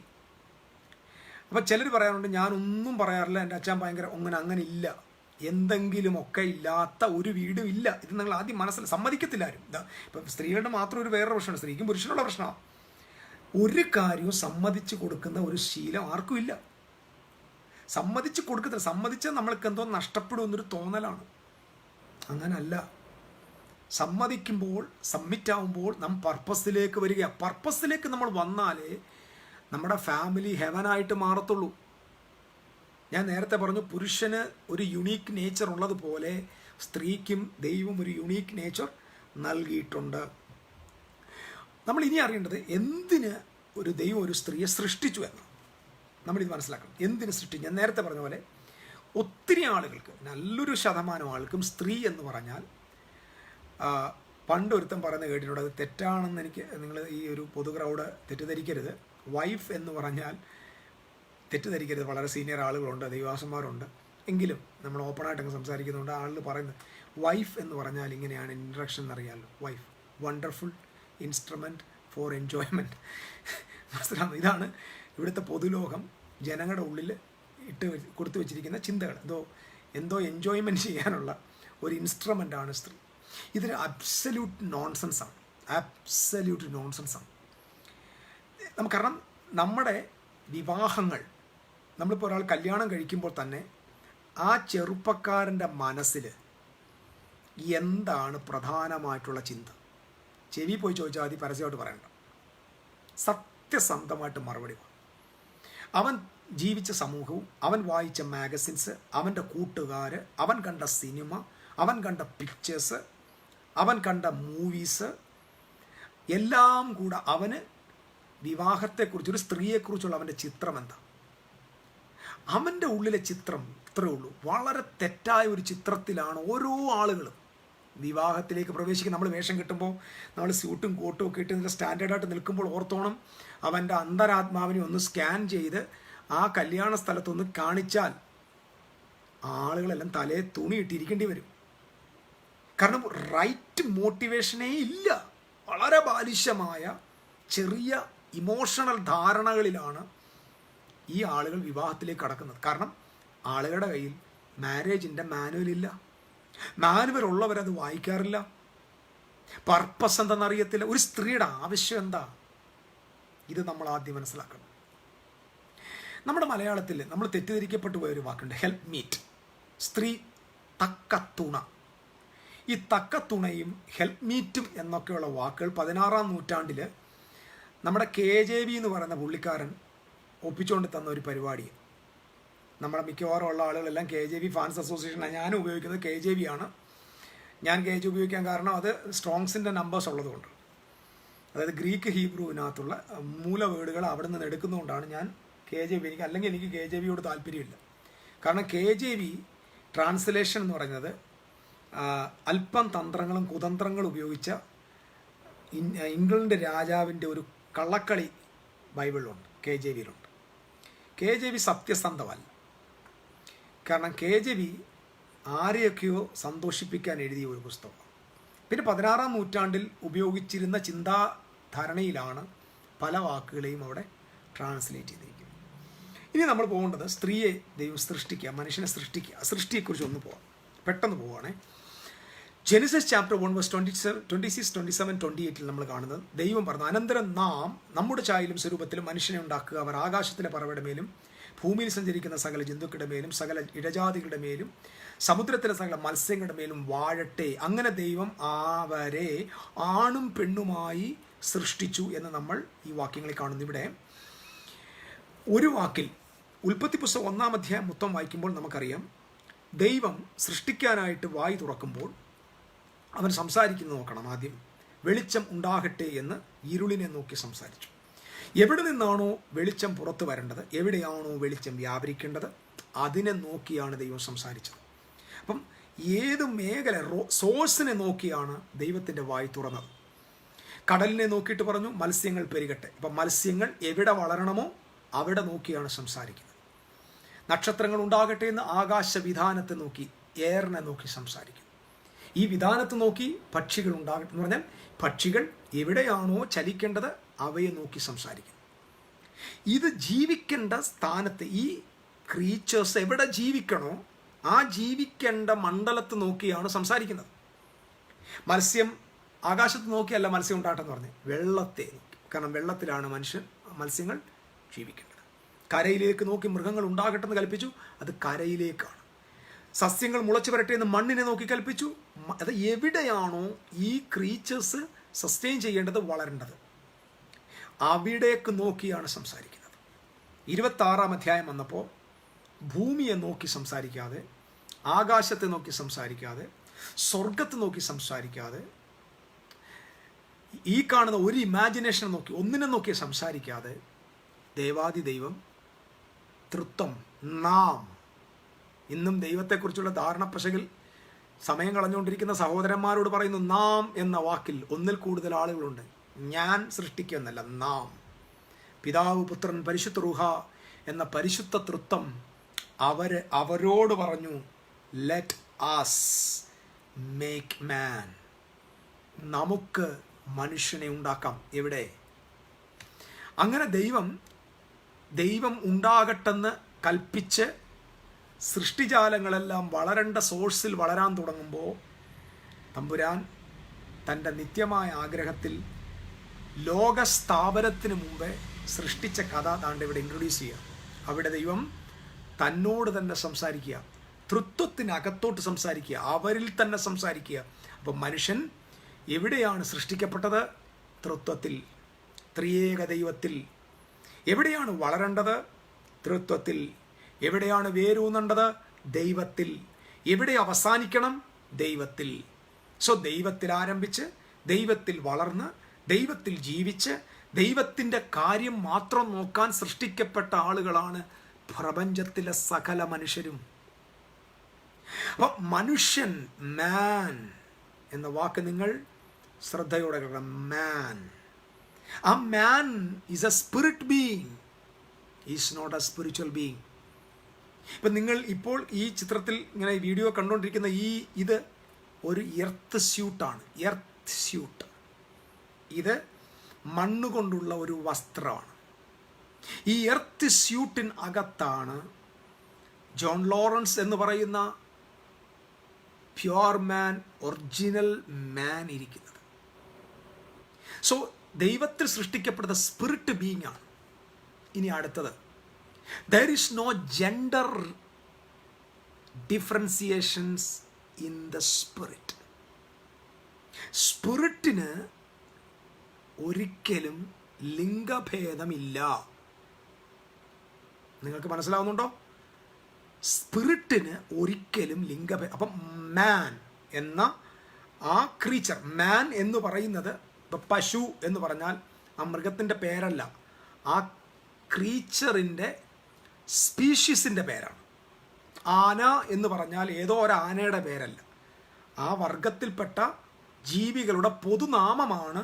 അപ്പം ചിലർ പറയാറുണ്ട്, ഞാനൊന്നും പറയാറില്ല, എൻ്റെ അച്ഛൻ ഭയങ്കര അങ്ങനെ ഇല്ല, എന്തെങ്കിലുമൊക്കെ ഇല്ലാത്ത ഒരു വീടും ഇല്ല. ഇത് നിങ്ങൾ ആദ്യം സമ്മതിക്കത്തില്ല ആരും. ഇപ്പം സ്ത്രീകളുടെ മാത്രം ഒരു വേറൊരു പ്രശ്നമാണ്, സ്ത്രീക്കും പുരുഷനുള്ള പ്രശ്നമാണ്. ഒരു കാര്യവും സമ്മതിച്ച് കൊടുക്കുന്ന ഒരു ശീലം ആർക്കും ഇല്ല. സമ്മതിച്ച് കൊടുക്കത്തില്ല. സമ്മതിച്ചാൽ നമ്മൾക്ക് എന്തോ നഷ്ടപ്പെടുമെന്നൊരു തോന്നലാണ്. അങ്ങനല്ല. സമ്മതിക്കുമ്പോൾ, സബ്മിറ്റ് ആവുമ്പോൾ നാം പർപ്പസിലേക്ക് വരിക. പർപ്പസിലേക്ക് നമ്മൾ വന്നാലേ നമ്മുടെ ഫാമിലി ഹെവനായിട്ട് മാറത്തുള്ളൂ. ഞാൻ നേരത്തെ പറഞ്ഞു, പുരുഷന് ഒരു യുണീക്ക് നേച്ചർ ഉള്ളതുപോലെ സ്ത്രീക്കും ദൈവം ഒരു യുണീക്ക് നേച്ചർ നൽകിയിട്ടുണ്ട്. നമ്മൾ ഇനി അറിയേണ്ടത്, എന്തിന് ഒരു ദൈവം ഒരു സ്ത്രീയെ സൃഷ്ടിച്ചു എന്ന് നമ്മളിത് മനസ്സിലാക്കണം. എന്തിന് സൃഷ്ടിച്ചു? ഞാൻ നേരത്തെ പറഞ്ഞ പോലെ ഒത്തിരി ആളുകൾക്ക്, നല്ലൊരു ശതമാനം ആൾക്കും സ്ത്രീ എന്ന് പറഞ്ഞാൽ പണ്ട് ഒരുത്തം പറയുന്നത് കേട്ടിട്ടുണ്ട്, അത് തെറ്റാണെന്ന് എനിക്ക്, നിങ്ങൾ ഈ ഒരു പൊതു ക്രൗഡ് തെറ്റിദ്ധരിക്കരുത്. വൈഫ് എന്ന് പറഞ്ഞാൽ തെറ്റിദ്ധരിക്കരുത്. വളരെ സീനിയർ ആളുകളുണ്ട്, ദൈവാസന്മാരുണ്ട്, എങ്കിലും നമ്മൾ ഓപ്പണായിട്ടങ്ങ് സംസാരിക്കുന്നുണ്ട്. ആളുകൾ പറയുന്നത് വൈഫ് എന്ന് പറഞ്ഞാൽ ഇങ്ങനെയാണ് ഇൻട്രഡക്ഷൻ എന്നറിയാമല്ലോ. Wife, wonderful instrument for enjoyment. മനസ്സിലാവുന്നു? ഇതാണ് ഇവിടുത്തെ പൊതുലോകം ജനങ്ങളുടെ ഉള്ളിൽ കൊടുത്തു വെച്ചിരിക്കുന്ന ചിന്തകൾ. എന്തോ എൻജോയ്മെൻറ്റ് ചെയ്യാനുള്ള ഒരു ഇൻസ്ട്രുമെൻ്റാണ് സ്ത്രീ. ഇതൊരു അബ്സല്യൂട്ട് നോൺസെൻസാണ്, അബ്സല്യൂട്ട് നോൺസെൻസാണ്. കാരണം നമ്മുടെ വിവാഹങ്ങൾ, നമ്മളിപ്പോൾ ഒരാൾ കല്യാണം കഴിക്കുമ്പോൾ തന്നെ ആ ചെറുപ്പക്കാരൻ്റെ മനസ്സിൽ എന്താണ് പ്രധാനമായിട്ടുള്ള ചിന്ത? ചെവി പോയി ചോദിച്ചാൽ മതി, പരസ്യമായിട്ട് പറയണ്ട, സത്യസന്ധമായിട്ട് മറുപടി. അവൻ ജീവിച്ച സമൂഹവും അവൻ വായിച്ച മാഗസിൻസ്, അവൻ്റെ കൂട്ടുകാർ, അവൻ കണ്ട സിനിമ, അവൻ കണ്ട പിക്ചേഴ്സ്, അവൻ കണ്ട മൂവീസ്, എല്ലാം കൂടെ അവന് വിവാഹത്തെക്കുറിച്ച്, ഒരു സ്ത്രീയെക്കുറിച്ചുള്ള അവൻ്റെ ചിത്രം എന്താ? അവൻ്റെ ഉള്ളിലെ ചിത്രം ഇത്രയേ ഉള്ളൂ. വളരെ തെറ്റായ ഒരു ചിത്രത്തിലാണ് ഓരോ ആളുകളും വിവാഹത്തിലേക്ക് പ്രവേശിക്കുന്നത്. നമ്മൾ വേഷം കിട്ടുമ്പോൾ നമ്മൾ സ്യൂട്ടും കോട്ടും ഒക്കെ ഇട്ട് നല്ല സ്റ്റാൻഡേർഡായിട്ട് നിൽക്കുമ്പോൾ ഓർത്തോണം, അവൻ്റെ അന്തരാത്മാവിനെ ഒന്ന് സ്കാൻ ചെയ്ത് ആ കല്യാണ സ്ഥലത്തൊന്ന് കാണിച്ചാൽ ആളുകളെല്ലാം തലയെ തുണി ഇട്ടിരിക്കേണ്ടി വരും. കാരണം റൈറ്റ് മോട്ടിവേഷനേ ഇല്ല. വളരെ ബാലിശമായ ചെറിയ ഇമോഷണൽ ധാരണകളിലാണ് ഈ ആളുകൾ വിവാഹത്തിലേക്ക് കടക്കുന്നത്. കാരണം ആളുകളുടെ കയ്യിൽ മാരേജിൻ്റെ മാനുവൽ ഇല്ല. മാനുവൽ ഉള്ളവരത് വായിക്കാറില്ല. പർപ്പസ് എന്തെന്നറിയത്തില്ല. ഒരു സ്ത്രീയുടെ ആവശ്യം എന്താ? ഇത് നമ്മൾ ആദ്യം മനസ്സിലാക്കണം. നമ്മുടെ മലയാളത്തിൽ നമ്മൾ തെറ്റിദ്ധരിക്കപ്പെട്ടു പോയൊരു വാക്കുണ്ട്, ഹെൽപ്പ് മീറ്റ്. സ്ത്രീ തക്കത്തുണ. ഈ തക്കത്തുണയും ഹെൽപ്പ് മീറ്റും എന്നൊക്കെയുള്ള വാക്കുകൾ 16-ാം നൂറ്റാണ്ടിൽ നമ്മുടെ KJV എന്ന് പറയുന്ന പുള്ളിക്കാരൻ ഒപ്പിച്ചുകൊണ്ട് തന്ന ഒരു പരിപാടി. നമ്മുടെ മിക്കവാറും ഉള്ള ആളുകളെല്ലാം KJV ഫാൻസ് അസോസിയേഷനാണ്. ഞാനും ഉപയോഗിക്കുന്നത് KJV ആണ്. ഞാൻ KJV ഉപയോഗിക്കാൻ കാരണം അത് സ്ട്രോങ്സിൻ്റെ നമ്പേഴ്സ് ഉള്ളതുകൊണ്ട്, അതായത് ഗ്രീക്ക് ഹീബ്രുവിനകത്തുള്ള മൂല വേർഡുകൾ അവിടെ നിന്ന് എടുക്കുന്നതുകൊണ്ടാണ് ഞാൻ KJV. അല്ലെങ്കിൽ എനിക്ക് KJVയോട് താല്പര്യമില്ല. കാരണം KJV ട്രാൻസ്ലേഷൻ എന്ന് പറയുന്നത് അല്പം തന്ത്രങ്ങളും കുതന്ത്രങ്ങളും ഉപയോഗിച്ച ഇംഗ്ലണ്ട് രാജാവിൻ്റെ ഒരു കള്ളക്കളി ബൈബിളിലുണ്ട്, KJVയിലുണ്ട്. KJV സത്യസന്ധമല്ല. കാരണം KJV ആരെയൊക്കെയോ സന്തോഷിപ്പിക്കാൻ എഴുതിയ ഒരു പുസ്തകമാണ്. പിന്നെ 16-ാം നൂറ്റാണ്ടിൽ ഉപയോഗിച്ചിരുന്ന ചിന്താധാരണയിലാണ് പല വാക്കുകളെയും അവിടെ ട്രാൻസ്ലേറ്റ് ചെയ്തിരിക്കുന്നത്. ഇനി നമ്മൾ പോകേണ്ടത് സ്ത്രീയെ ദൈവം സൃഷ്ടിക്കുക, മനുഷ്യനെ സൃഷ്ടിക്കുക. സൃഷ്ടിയെക്കുറിച്ച് ഒന്ന് പോവാം, പെട്ടെന്ന് പോവുകയാണേ. ജെനസിസ് ചാപ്റ്റർ 1 വേഴ്സ് 26, 27, 28 നമ്മൾ കാണുന്നത് ദൈവം പറഞ്ഞു, അനന്തരം നാം നമ്മുടെ ചായയിലും സ്വരൂപത്തിലും മനുഷ്യനെ ഉണ്ടാക്കുക. അവർ ആകാശത്തിലെ പറവയുടെ മേലും ഭൂമിയിൽ സഞ്ചരിക്കുന്ന സകല ജന്തുക്കളുടെ മേലും സകല ഇഴജാതികളുടെ മേലും സമുദ്രത്തിലെ സകല മത്സ്യങ്ങളുടെ മേലും വാഴട്ടെ. അങ്ങനെ ദൈവം അവരെ ആണും പെണ്ണുമായി സൃഷ്ടിച്ചു എന്ന് നമ്മൾ ഈ വാക്യങ്ങളിൽ കാണുന്നു. ഇവിടെ ഒരു വാക്കിൽ ഉൽപ്പത്തി പുസ്തകം 1-ാം അധ്യായം മൊത്തം വായിക്കുമ്പോൾ നമുക്കറിയാം, ദൈവം സൃഷ്ടിക്കാനായിട്ട് വായി തുറക്കുമ്പോൾ അവൻ സംസാരിക്കുന്നത് നോക്കണം. ആദ്യം വെളിച്ചം ഉണ്ടാകട്ടെ എന്ന് ഇരുളിനെ നോക്കി സംസാരിച്ചു. എവിടെ നിന്നാണോ വെളിച്ചം പുറത്തു വരേണ്ടത്, എവിടെയാണോ വെളിച്ചം വ്യാപരിക്കേണ്ടത്, അതിനെ നോക്കിയാണ് ദൈവം സംസാരിച്ചത്. അപ്പം ഏത് മേഖല, സോഴ്സിനെ നോക്കിയാണ് ദൈവത്തിൻ്റെ വായി തുറന്നത്. കടലിനെ നോക്കിയിട്ട് പറഞ്ഞു മത്സ്യങ്ങൾ പെരുകട്ടെ. അപ്പം മത്സ്യങ്ങൾ എവിടെ വളരണമോ അവിടെ നോക്കിയാണ് സംസാരിക്കുന്നത്. നക്ഷത്രങ്ങൾ ഉണ്ടാകട്ടെ എന്ന് ആകാശവിധാനത്തെ നോക്കി, എയറിനെ നോക്കി സംസാരിക്കുന്നു. ഈ വിധാനത്ത് നോക്കി പക്ഷികൾ ഉണ്ടാകട്ടെ എന്ന് പറഞ്ഞാൽ പക്ഷികൾ എവിടെയാണോ ചലിക്കേണ്ടത് അവയെ നോക്കി സംസാരിക്കുന്നു. ഇത് ജീവിക്കേണ്ട സ്ഥാനത്ത്, ഈ ക്രീച്ചേഴ്സ് എവിടെ ജീവിക്കണോ ആ ജീവിക്കേണ്ട മണ്ഡലത്ത് നോക്കിയാണ് സംസാരിക്കുന്നത്. മത്സ്യം ആകാശത്ത് നോക്കിയല്ല മത്സ്യം ഉണ്ടാകട്ടെന്ന് പറഞ്ഞ്, വെള്ളത്തെ നോക്കി. കാരണം വെള്ളത്തിലാണ് മത്സ്യങ്ങൾ ജീവിക്കേണ്ടത്. കരയിലേക്ക് നോക്കി മൃഗങ്ങൾ ഉണ്ടാകട്ടെ എന്ന് കൽപ്പിച്ചു, അത് കരയിലേക്കാണ്. സസ്യങ്ങൾ മുളച്ചു വരട്ടെ എന്ന് മണ്ണിനെ നോക്കി കൽപ്പിച്ചു. അത് എവിടെയാണോ ഈ ക്രീച്ചേഴ്സ് സസ്റ്റെയിൻ ചെയ്യേണ്ടത്, വളരേണ്ടത്, അവിടേക്ക് നോക്കിയാണ് സംസാരിക്കുന്നത്. 26-ാം അധ്യായം വന്നപ്പോൾ ഭൂമിയെ നോക്കി സംസാരിക്കാതെ, ആകാശത്തെ നോക്കി സംസാരിക്കാതെ, സ്വർഗത്തെ നോക്കി സംസാരിക്കാതെ, ഈ കാണുന്ന ഒരു ഇമാജിനേഷൻ നോക്കി, ഒന്നിനെ നോക്കി സംസാരിക്കാതെ, ദേവാദി ദൈവം തൃത്വം, നാം, ഇന്നും ദൈവത്തെക്കുറിച്ചുള്ള ധാരണ പശകിൽ സമയം കളഞ്ഞുകൊണ്ടിരിക്കുന്ന സഹോദരന്മാരോട് പറയുന്നു, നാം എന്ന വാക്കിൽ ഒന്നിൽ കൂടുതൽ ആളുകളുണ്ട്. ഞാൻ സൃഷ്ടിക്കുമെന്നല്ല, നാം. പിതാവ്, പുത്രൻ, പരിശുദ്ധ റൂഹ എന്ന പരിശുദ്ധ തൃത്വം അവരോട് പറഞ്ഞു, ലെറ്റ് ആസ് മേക്ക് മാൻ. നമുക്ക് മനുഷ്യനെ ഉണ്ടാക്കാം. എവിടെ? അങ്ങനെ ദൈവം ഉണ്ടാകട്ടെന്ന് കൽപ്പിച്ച് സൃഷ്ടിജാലങ്ങളെല്ലാം വളരേണ്ട സോഴ്സിൽ വളരാൻ തുടങ്ങുമ്പോൾ തമ്പുരാൻ തൻ്റെ നിത്യമായ ആഗ്രഹത്തിൽ ലോകസ്ഥാപനത്തിന് മുമ്പേ സൃഷ്ടിച്ച കഥ താണ്ട് ഇവിടെ ഇൻട്രൊഡ്യൂസ് ചെയ്യുക. അവിടെ ദൈവം തന്നോട് തന്നെ സംസാരിക്കുക, തൃത്വത്തിനകത്തോട്ട് സംസാരിക്കുക, അവരിൽ തന്നെ സംസാരിക്കുക. അപ്പം മനുഷ്യൻ എവിടെയാണ് സൃഷ്ടിക്കപ്പെട്ടത്? തൃത്വത്തിൽ, ത്രിയേക ദൈവത്തിൽ. എവിടെയാണ് വളരേണ്ടത്? തൃത്വത്തിൽ. എവിടെയാണ് വേരൂന്നേണ്ടത്? ദൈവത്തിൽ. എവിടെ അവസാനിക്കണം? ദൈവത്തിൽ. സോ ദൈവത്തിൽ ആരംഭിച്ച്, ദൈവത്തിൽ വളർന്ന്, ദൈവത്തിൽ ജീവിച്ച്, ദൈവത്തിൻ്റെ കാര്യം മാത്രം നോക്കാൻ സൃഷ്ടിക്കപ്പെട്ട ആളുകളാണ് പ്രപഞ്ചത്തിലെ സകല മനുഷ്യരും. അപ്പം മനുഷ്യൻ, മാൻ എന്ന വാക്ക് നിങ്ങൾ ശ്രദ്ധയോടെ കേൾക്കണം. മാൻ. ആ man is a spirit being, is not a spiritual being. ഇപ്പം നിങ്ങൾ ഇപ്പോൾ ഈ ചിത്രത്തിൽ ഇങ്ങനെ വീഡിയോ കണ്ടുകൊണ്ടിരിക്കുന്ന ഇത് ഒരു എർത്ത് സ്യൂട്ടാണ്. Earth suit. ഇത് മണ്ണുകൊണ്ടുള്ള ഒരു വസ്ത്രമാണ്. ഈ എർത്ത് സ്യൂട്ടിന് അകത്താണ് ജോൺ ലോറൻസ് എന്ന് പറയുന്ന പ്യുവർ മാൻ, ഒറിജിനൽ മാൻ ഇരിക്കുന്നത്. സോ ദൈവത്തിൽ സൃഷ്ടിക്കപ്പെടുന്ന സ്പിരിറ്റ് ബീയിങ് ആണ്. ഇനി അടുത്തത്, there is no gender differentiations in the spirit. സ്പിരിറ്റിന് ഒരിക്കലും ലിംഗഭേദമില്ല. നിങ്ങൾക്ക് മനസ്സിലാവുന്നുണ്ടോ? സ്പിരിറ്റിന് ഒരിക്കലും ലിംഗഭേദം. അപ്പം മാൻ എന്ന ആ ക്രീച്ചർ, മാൻ എന്ന് പറയുന്നത്, ഇപ്പം പശു എന്ന് പറഞ്ഞാൽ ആ മൃഗത്തിൻ്റെ പേരല്ല, ആ ക്രീച്ചറിൻ്റെ സ്പീഷീസിൻ്റെ പേരാണ്. ആന എന്ന് പറഞ്ഞാൽ ഏതോ ഒരു ആനയുടെ പേരല്ല, ആ വർഗത്തിൽപ്പെട്ട ജീവികളുടെ പൊതുനാമമാണ്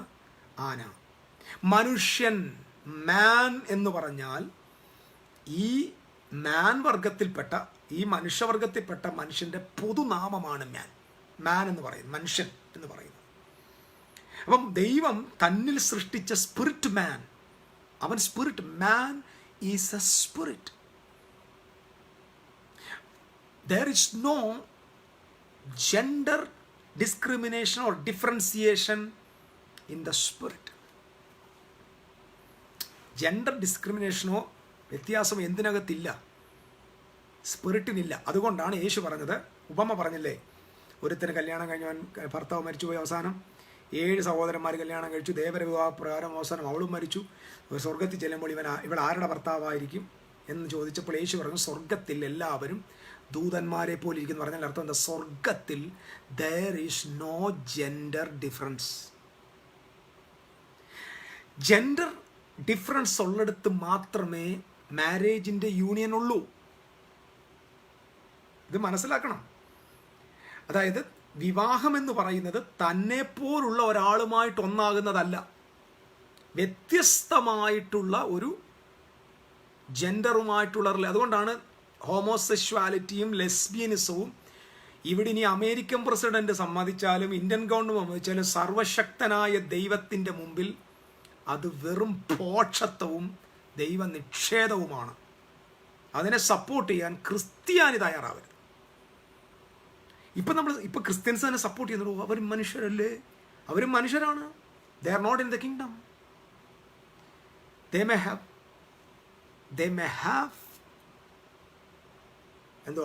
ആന. മനുഷ്യൻ, മാൻ എന്ന് പറഞ്ഞാൽ ഈ മാൻ വർഗത്തിൽപ്പെട്ട, ഈ മനുഷ്യവർഗത്തിൽപ്പെട്ട മനുഷ്യൻ്റെ പൊതുനാമമാണ് മാൻ. മാൻ എന്ന് പറയുന്നത്, മനുഷ്യൻ എന്ന് പറയുന്നത്. അപ്പം ദൈവം തന്നിൽ സൃഷ്ടിച്ച സ്പിരിറ്റ് മാൻ, അവൻ spirit. Man is a spirit. There is no gender discrimination or differentiation in the spirit. Gender ഡിസ്ക്രിമിനേഷനോ വ്യത്യാസം എന്തിനകത്തില്ല? സ്പിരിറ്റിനില്ല. അതുകൊണ്ടാണ് യേശു പറഞ്ഞത്, ഉപമ പറഞ്ഞില്ലേ, ഒരുത്തന് കല്യാണം കഴിഞ്ഞവൻ ഭർത്താവ് മരിച്ചുപോയി, അവസാനം 7 സഹോദരന്മാർ കല്യാണം കഴിച്ചു, ദേവര വിവാഹ പ്രകാരം അവസാനം അവളും മരിച്ചു. സ്വർഗത്തിൽ ചെല്ലുമ്പോൾ ഇവൾ ആരുടെ ഭർത്താവായിരിക്കും എന്ന് ചോദിച്ചപ്പോൾ യേശു പറഞ്ഞു, സ്വർഗത്തിൽ എല്ലാവരും ദൂതന്മാരെ പോലെ ഇരിക്കുന്നു. പറഞ്ഞാൽ അർത്ഥം എന്താ? സ്വർഗത്തിൽ there is no gender difference. Gender difference ഉള്ളിടത്ത് മാത്രമേ മാരേജിൻ്റെ യൂണിയൻ ഉള്ളൂ. ഇത് മനസ്സിലാക്കണം. അതായത് വിവാഹം എന്ന് പറയുന്നത് തന്നെ പോലുള്ള ഒരാളുമായിട്ട് ഒന്നാകുന്നതല്ല, വ്യത്യസ്തമായിട്ടുള്ള ഒരു ജെൻഡറുമായിട്ടുള്ള. അതുകൊണ്ടാണ് ഹോമോസെക്ഷുവാലിറ്റിയും ലെസ്ബിയനിസവും ഇവിടെ ഇനി അമേരിക്കൻ പ്രസിഡന്റ് സമ്മതിച്ചാലും ഇന്ത്യൻ ഗവൺമെന്റ് സമ്മതിച്ചാലും സർവശക്തനായ ദൈവത്തിൻ്റെ മുമ്പിൽ അത് വെറും പോഷത്വവും ദൈവനിഷേധവുമാണ്. അതിനെ സപ്പോർട്ട് ചെയ്യാൻ ക്രിസ്ത്യാനി തയ്യാറാവരുത്. ഇപ്പം ക്രിസ്ത്യൻസ് തന്നെ സപ്പോർട്ട് ചെയ്യുന്നുള്ളൂ. അവരും മനുഷ്യരല്ലേ, അവരും മനുഷ്യരാണ്. They are not in the kingdom. they may have എന്തോ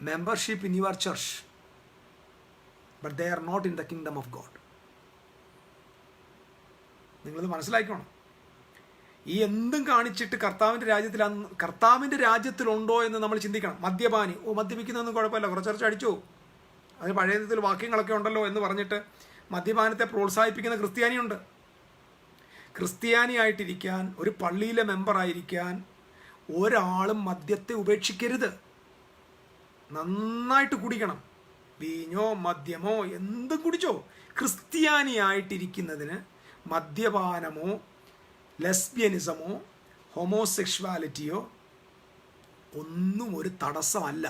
membership in your church, but they are not in the kingdom of God. നിങ്ങളിത് മനസ്സിലാക്കണം. ഈ എന്തും കാണിച്ചിട്ട് കർത്താവിൻ്റെ രാജ്യത്തിലുണ്ടോ എന്ന് നമ്മൾ ചിന്തിക്കണം. മദ്യപാനി, മദ്യപിക്കുന്നതൊന്നും കുഴപ്പമില്ല, കുറച്ചൊരു അടിച്ചു, അതിന് പഴയ വിധത്തിൽ വാക്യങ്ങളൊക്കെ ഉണ്ടല്ലോ എന്ന് പറഞ്ഞിട്ട് മദ്യപാനത്തെ പ്രോത്സാഹിപ്പിക്കുന്ന ക്രിസ്ത്യാനിയുണ്ട്. ക്രിസ്ത്യാനിയായിട്ടിരിക്കാൻ, ഒരു പള്ളിയിലെ മെമ്പറായിരിക്കാൻ ഒരാളും മദ്യത്തെ ഉപേക്ഷിക്കരുത്. നന്നായിട്ട് കുടിക്കണം, വീഞ്ഞോ മദ്യമോ എന്തും കുടിച്ചോ. ക്രിസ്ത്യാനിയായിട്ടിരിക്കുന്നതിന് മദ്യപാനമോ ലെസ്ബിയനിസമോ ഹോമോസെക്ഷുവാലിറ്റിയോ ഒന്നും ഒരു തടസ്സമല്ല.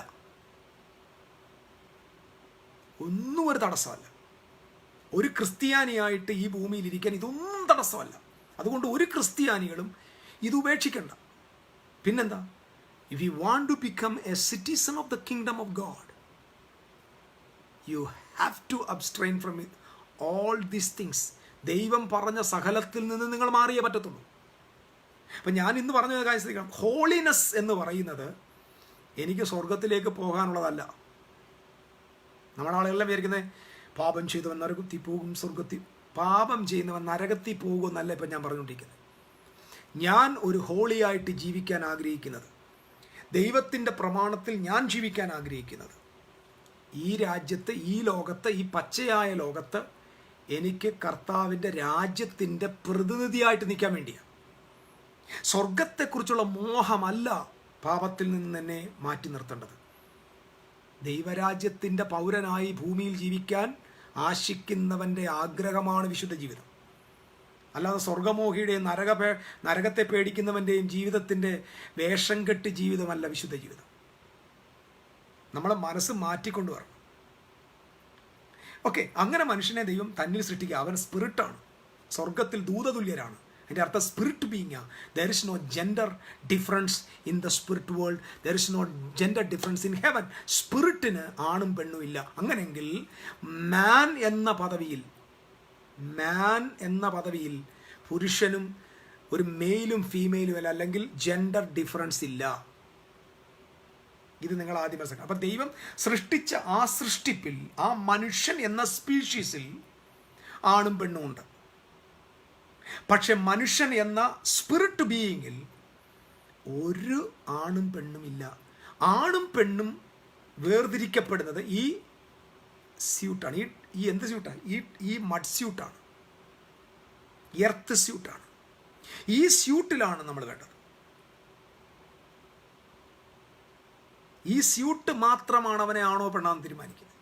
ഒന്നും ഒരു തടസ്സമല്ല. ഒരു ക്രിസ്ത്യാനിയായിട്ട് ഈ ഭൂമിയിൽ ഇരിക്കാൻ ഇതൊന്നും തടസ്സമല്ല. അതുകൊണ്ട് ഒരു ക്രിസ്ത്യാനികളും ഇത് ഉപേക്ഷിക്കണ്ട. പിന്നെന്താ, if you want to become a citizen of the kingdom of God, you have to abstain from all these things. ദൈവം പറഞ്ഞ സകലത്തിൽ നിന്ന് നിങ്ങൾ മാറിയേ പറ്റത്തുള്ളൂ. അപ്പം ഞാൻ ഇന്ന് പറഞ്ഞ കാര്യം, ഹോളിനെസ് എന്ന് പറയുന്നത് എനിക്ക് സ്വർഗത്തിലേക്ക് പോകാനുള്ളതല്ല. നമ്മുടെ ആളുകളെല്ലാം വിചാരിക്കുന്നത് പാപം ചെയ്തവൻ നരകത്തിൽ പോകും, സ്വർഗത്തിൽ പാപം ചെയ്യുന്നവൻ നരകത്തിൽ പോകുമെന്നല്ല ഇപ്പം ഞാൻ പറഞ്ഞുകൊണ്ടിരിക്കുന്നത്. ഞാൻ ഒരു ഹോളിയായിട്ട് ജീവിക്കാൻ ആഗ്രഹിക്കുന്നത്, ദൈവത്തിൻ്റെ പ്രമാണത്തിൽ ഞാൻ ജീവിക്കാൻ ആഗ്രഹിക്കുന്നത്, ഈ രാജ്യത്ത്, ഈ ലോകത്ത്, ഈ പച്ചയായ ലോകത്ത് എനിക്ക് കർത്താവിൻ്റെ രാജ്യത്തിൻ്റെ പ്രതിനിധിയായിട്ട് നിൽക്കാൻ വേണ്ടിയാണ്. സ്വർഗത്തെക്കുറിച്ചുള്ള മോഹമല്ല പാപത്തിൽ നിന്ന് എന്നെ മാറ്റി നിർത്തേണ്ടത്. ദൈവരാജ്യത്തിൻ്റെ പൗരനായി ഭൂമിയിൽ ജീവിക്കാൻ ആശിക്കുന്നവൻ്റെ ആഗ്രഹമാണ് വിശുദ്ധ ജീവിതം. അല്ലാതെ സ്വർഗമോഹിയുടെയും നരകത്തെ പേടിക്കുന്നവൻ്റെയും ജീവിതത്തിൻ്റെ വേഷം കെട്ട് ജീവിതമല്ല വിശുദ്ധ ജീവിതം. നമ്മളെ മനസ്സ് മാറ്റിക്കൊണ്ടുവരണം. ഓക്കെ, അങ്ങനെ മനുഷ്യനെ ദൈവം തന്നിൽ സൃഷ്ടിക്കുക. അവൻ സ്പിരിറ്റാണ്, സ്വർഗത്തിൽ ദൂതതുല്യരാണ്. അതിൻ്റെ അർത്ഥം spirit being. There is no gender difference in the spirit world, there is no gender difference in heaven. സ്പിരിറ്റിന് ആണും പെണ്ണും ഇല്ല. അങ്ങനെയെങ്കിൽ മാൻ എന്ന പദവിയിൽ പുരുഷനും ഒരു മെയിലും ഫീമെയിലും അല്ല, അല്ലെങ്കിൽ ജെൻഡർ ഡിഫറൻസ് ഇല്ല. ഇത് നിങ്ങൾ ആദ്യം മനസ്സിലാക്കണം. അപ്പം ദൈവം സൃഷ്ടിച്ച ആ സൃഷ്ടിപ്പിൽ, ആ മനുഷ്യൻ എന്ന സ്പീഷീസിൽ ആണും പെണ്ണും ഉണ്ട്. പക്ഷെ മനുഷ്യൻ എന്ന സ്പിരിറ്റ് ബീയിങ്ങിൽ ഒരു ആണും പെണ്ണും ഇല്ല. ആണും പെണ്ണും വേർതിരിക്കപ്പെടുന്നത് ഈ സ്യൂട്ടാണ്. ഈ എന്ത് സ്യൂട്ടാണ്? ഈ മഡ് സ്യൂട്ടാണ്, എർത്ത് സ്യൂട്ടാണ്. ഈ സ്യൂട്ടിലാണ് നമ്മൾ വേണ്ടത്. ഈ സ്യൂട്ട് മാത്രമാണ് അവനെ ആണോ പെണ്ണാന്ന് തീരുമാനിക്കുന്നത്.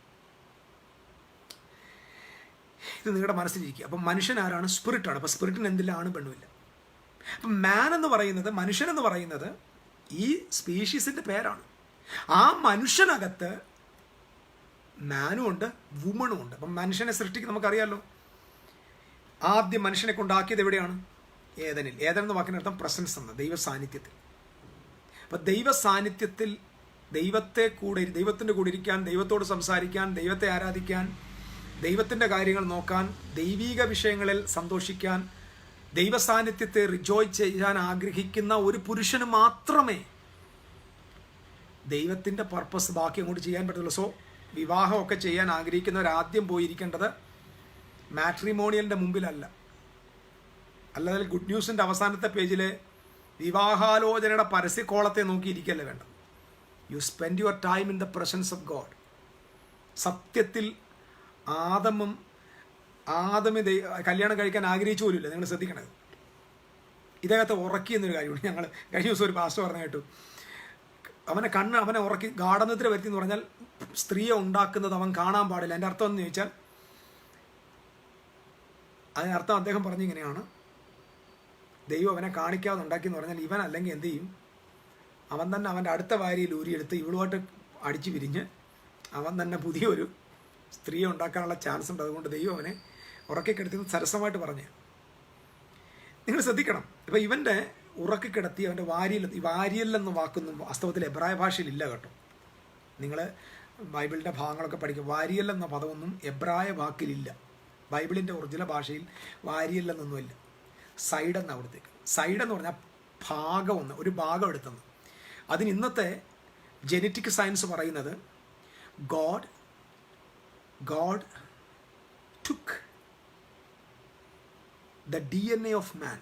ഇത് നിങ്ങളുടെ മനസ്സിലിരിക്കുക. അപ്പം മനുഷ്യൻ ആരാണ്? സ്പിരിറ്റാണ്. അപ്പം സ്പിരിറ്റിന് എന്തില്ല ആണും പെണ്ണുമില്ല. അപ്പം മാൻ എന്ന് പറയുന്നത്, മനുഷ്യൻ എന്ന് പറയുന്നത് ഈ സ്പീഷീസിൻ്റെ പേരാണ്. ആ മനുഷ്യനകത്ത് മാനും ഉണ്ട്, വുമണും ഉണ്ട്. അപ്പം മനുഷ്യനെ സൃഷ്ടിക്ക് നമുക്കറിയാമല്ലോ. ആദ്യം മനുഷ്യനെ കൊണ്ടാക്കിയത് എവിടെയാണ്? ഏദനിൽ. ഏദൻ എന്ന വാക്കിനർത്ഥം പ്രസൻസ് എന്ന, ദൈവ സാന്നിധ്യത്തിൽ. അപ്പം ദൈവ സാന്നിധ്യത്തിൽ ദൈവത്തിൻ്റെ കൂടെ ഇരിക്കാൻ, ദൈവത്തോട് സംസാരിക്കാൻ, ദൈവത്തെ ആരാധിക്കാൻ, ദൈവത്തിൻ്റെ കാര്യങ്ങൾ നോക്കാൻ, ദൈവീക വിഷയങ്ങളിൽ സന്തോഷിക്കാൻ, ദൈവ സാന്നിധ്യത്തെ റിജോയ് ചെയ്യാൻ ആഗ്രഹിക്കുന്ന ഒരു പുരുഷന് മാത്രമേ ദൈവത്തിൻ്റെ പർപ്പസ് ബാക്കി അങ്ങോട്ട് ചെയ്യാൻ പറ്റുള്ളൂ. സോ വിവാഹമൊക്കെ ചെയ്യാൻ ആഗ്രഹിക്കുന്നവർ ആദ്യം പോയിരിക്കേണ്ടത് മാട്രിമോണിയലിൻ്റെ മുമ്പിലല്ല. അല്ലാതെ ഗുഡ് ന്യൂസിൻ്റെ അവസാനത്തെ പേജിൽ വിവാഹാലോചനയുടെ പരസ്യക്കോളത്തെ നോക്കിയിരിക്കല്ലേ വേണ്ടത്. You spend your time in the presence of God. സത്യത്തിൽ ആദമ് കല്യാണം കഴിക്കാൻ ആഗ്രഹിച്ചു പോലുമില്ല. നിങ്ങൾ ശ്രദ്ധിക്കണത്. ഇദ്ദേഹത്തെ ഉറക്കി എന്നൊരു കാര്യമുണ്ട്. ഞങ്ങൾ കഴിഞ്ഞ ദിവസം ഒരു പാസ്റ്റർ പറഞ്ഞു കേട്ടു, അവനെ ഉറക്കി ഗാഠനിദ്ര വരുത്തി എന്ന് പറഞ്ഞാൽ സ്ത്രീയെ ഉണ്ടാക്കുന്നത് അവൻ കാണാൻ പാടില്ല. എൻ്റെ അർത്ഥം എന്ന് ചോദിച്ചാൽ, അതിനർത്ഥം അദ്ദേഹം പറഞ്ഞിങ്ങനെയാണ്, ദൈവം അവനെ കാണിക്കാതെ ഉണ്ടാക്കിയെന്ന് പറഞ്ഞാൽ ഇവൻ അല്ലെങ്കിൽ എന്ത് ചെയ്യും, അവൻ തന്നെ അവൻ്റെ അടുത്ത വാരിയിൽ ഊരിയെടുത്ത് ഇവളുമായിട്ട് അടിച്ചു പിരിഞ്ഞ് അവൻ തന്നെ പുതിയൊരു സ്ത്രീയെ ഉണ്ടാക്കാനുള്ള ചാൻസ് ഉണ്ട്. അതുകൊണ്ട് ദൈവം അവനെ ഉറക്കിക്കിടത്തി സരസമായിട്ട് പറഞ്ഞു. നിങ്ങൾ ശ്രദ്ധിക്കണം. ഇപ്പം ഇവൻ്റെ ഉറക്കിക്കിടത്തി അവൻ്റെ വാരിയല്ലെന്ന വാക്കൊന്നും വാസ്തവത്തിൽ എബ്രായ ഭാഷയിലില്ല കേട്ടോ. നിങ്ങൾ ബൈബിളിൻ്റെ ഭാഗങ്ങളൊക്കെ പഠിക്കും. വാരിയല്ലെന്ന പദമൊന്നും എബ്രായ വാക്കിലില്ല. ബൈബിളിൻ്റെ ഒറിജിനൽ ഭാഷയിൽ വാരിയല്ലെന്നൊന്നുമില്ല. സൈഡ് എന്ന അവിടത്തേക്ക്. സൈഡ് എന്ന് പറഞ്ഞാൽ ഭാഗം ഒന്ന്, ഒരു ഭാഗം എടുത്തെന്ന്. അതിന് ഇന്നത്തെ ജെനറ്റിക് സയൻസ് പറയുന്നത് God took the DNA of man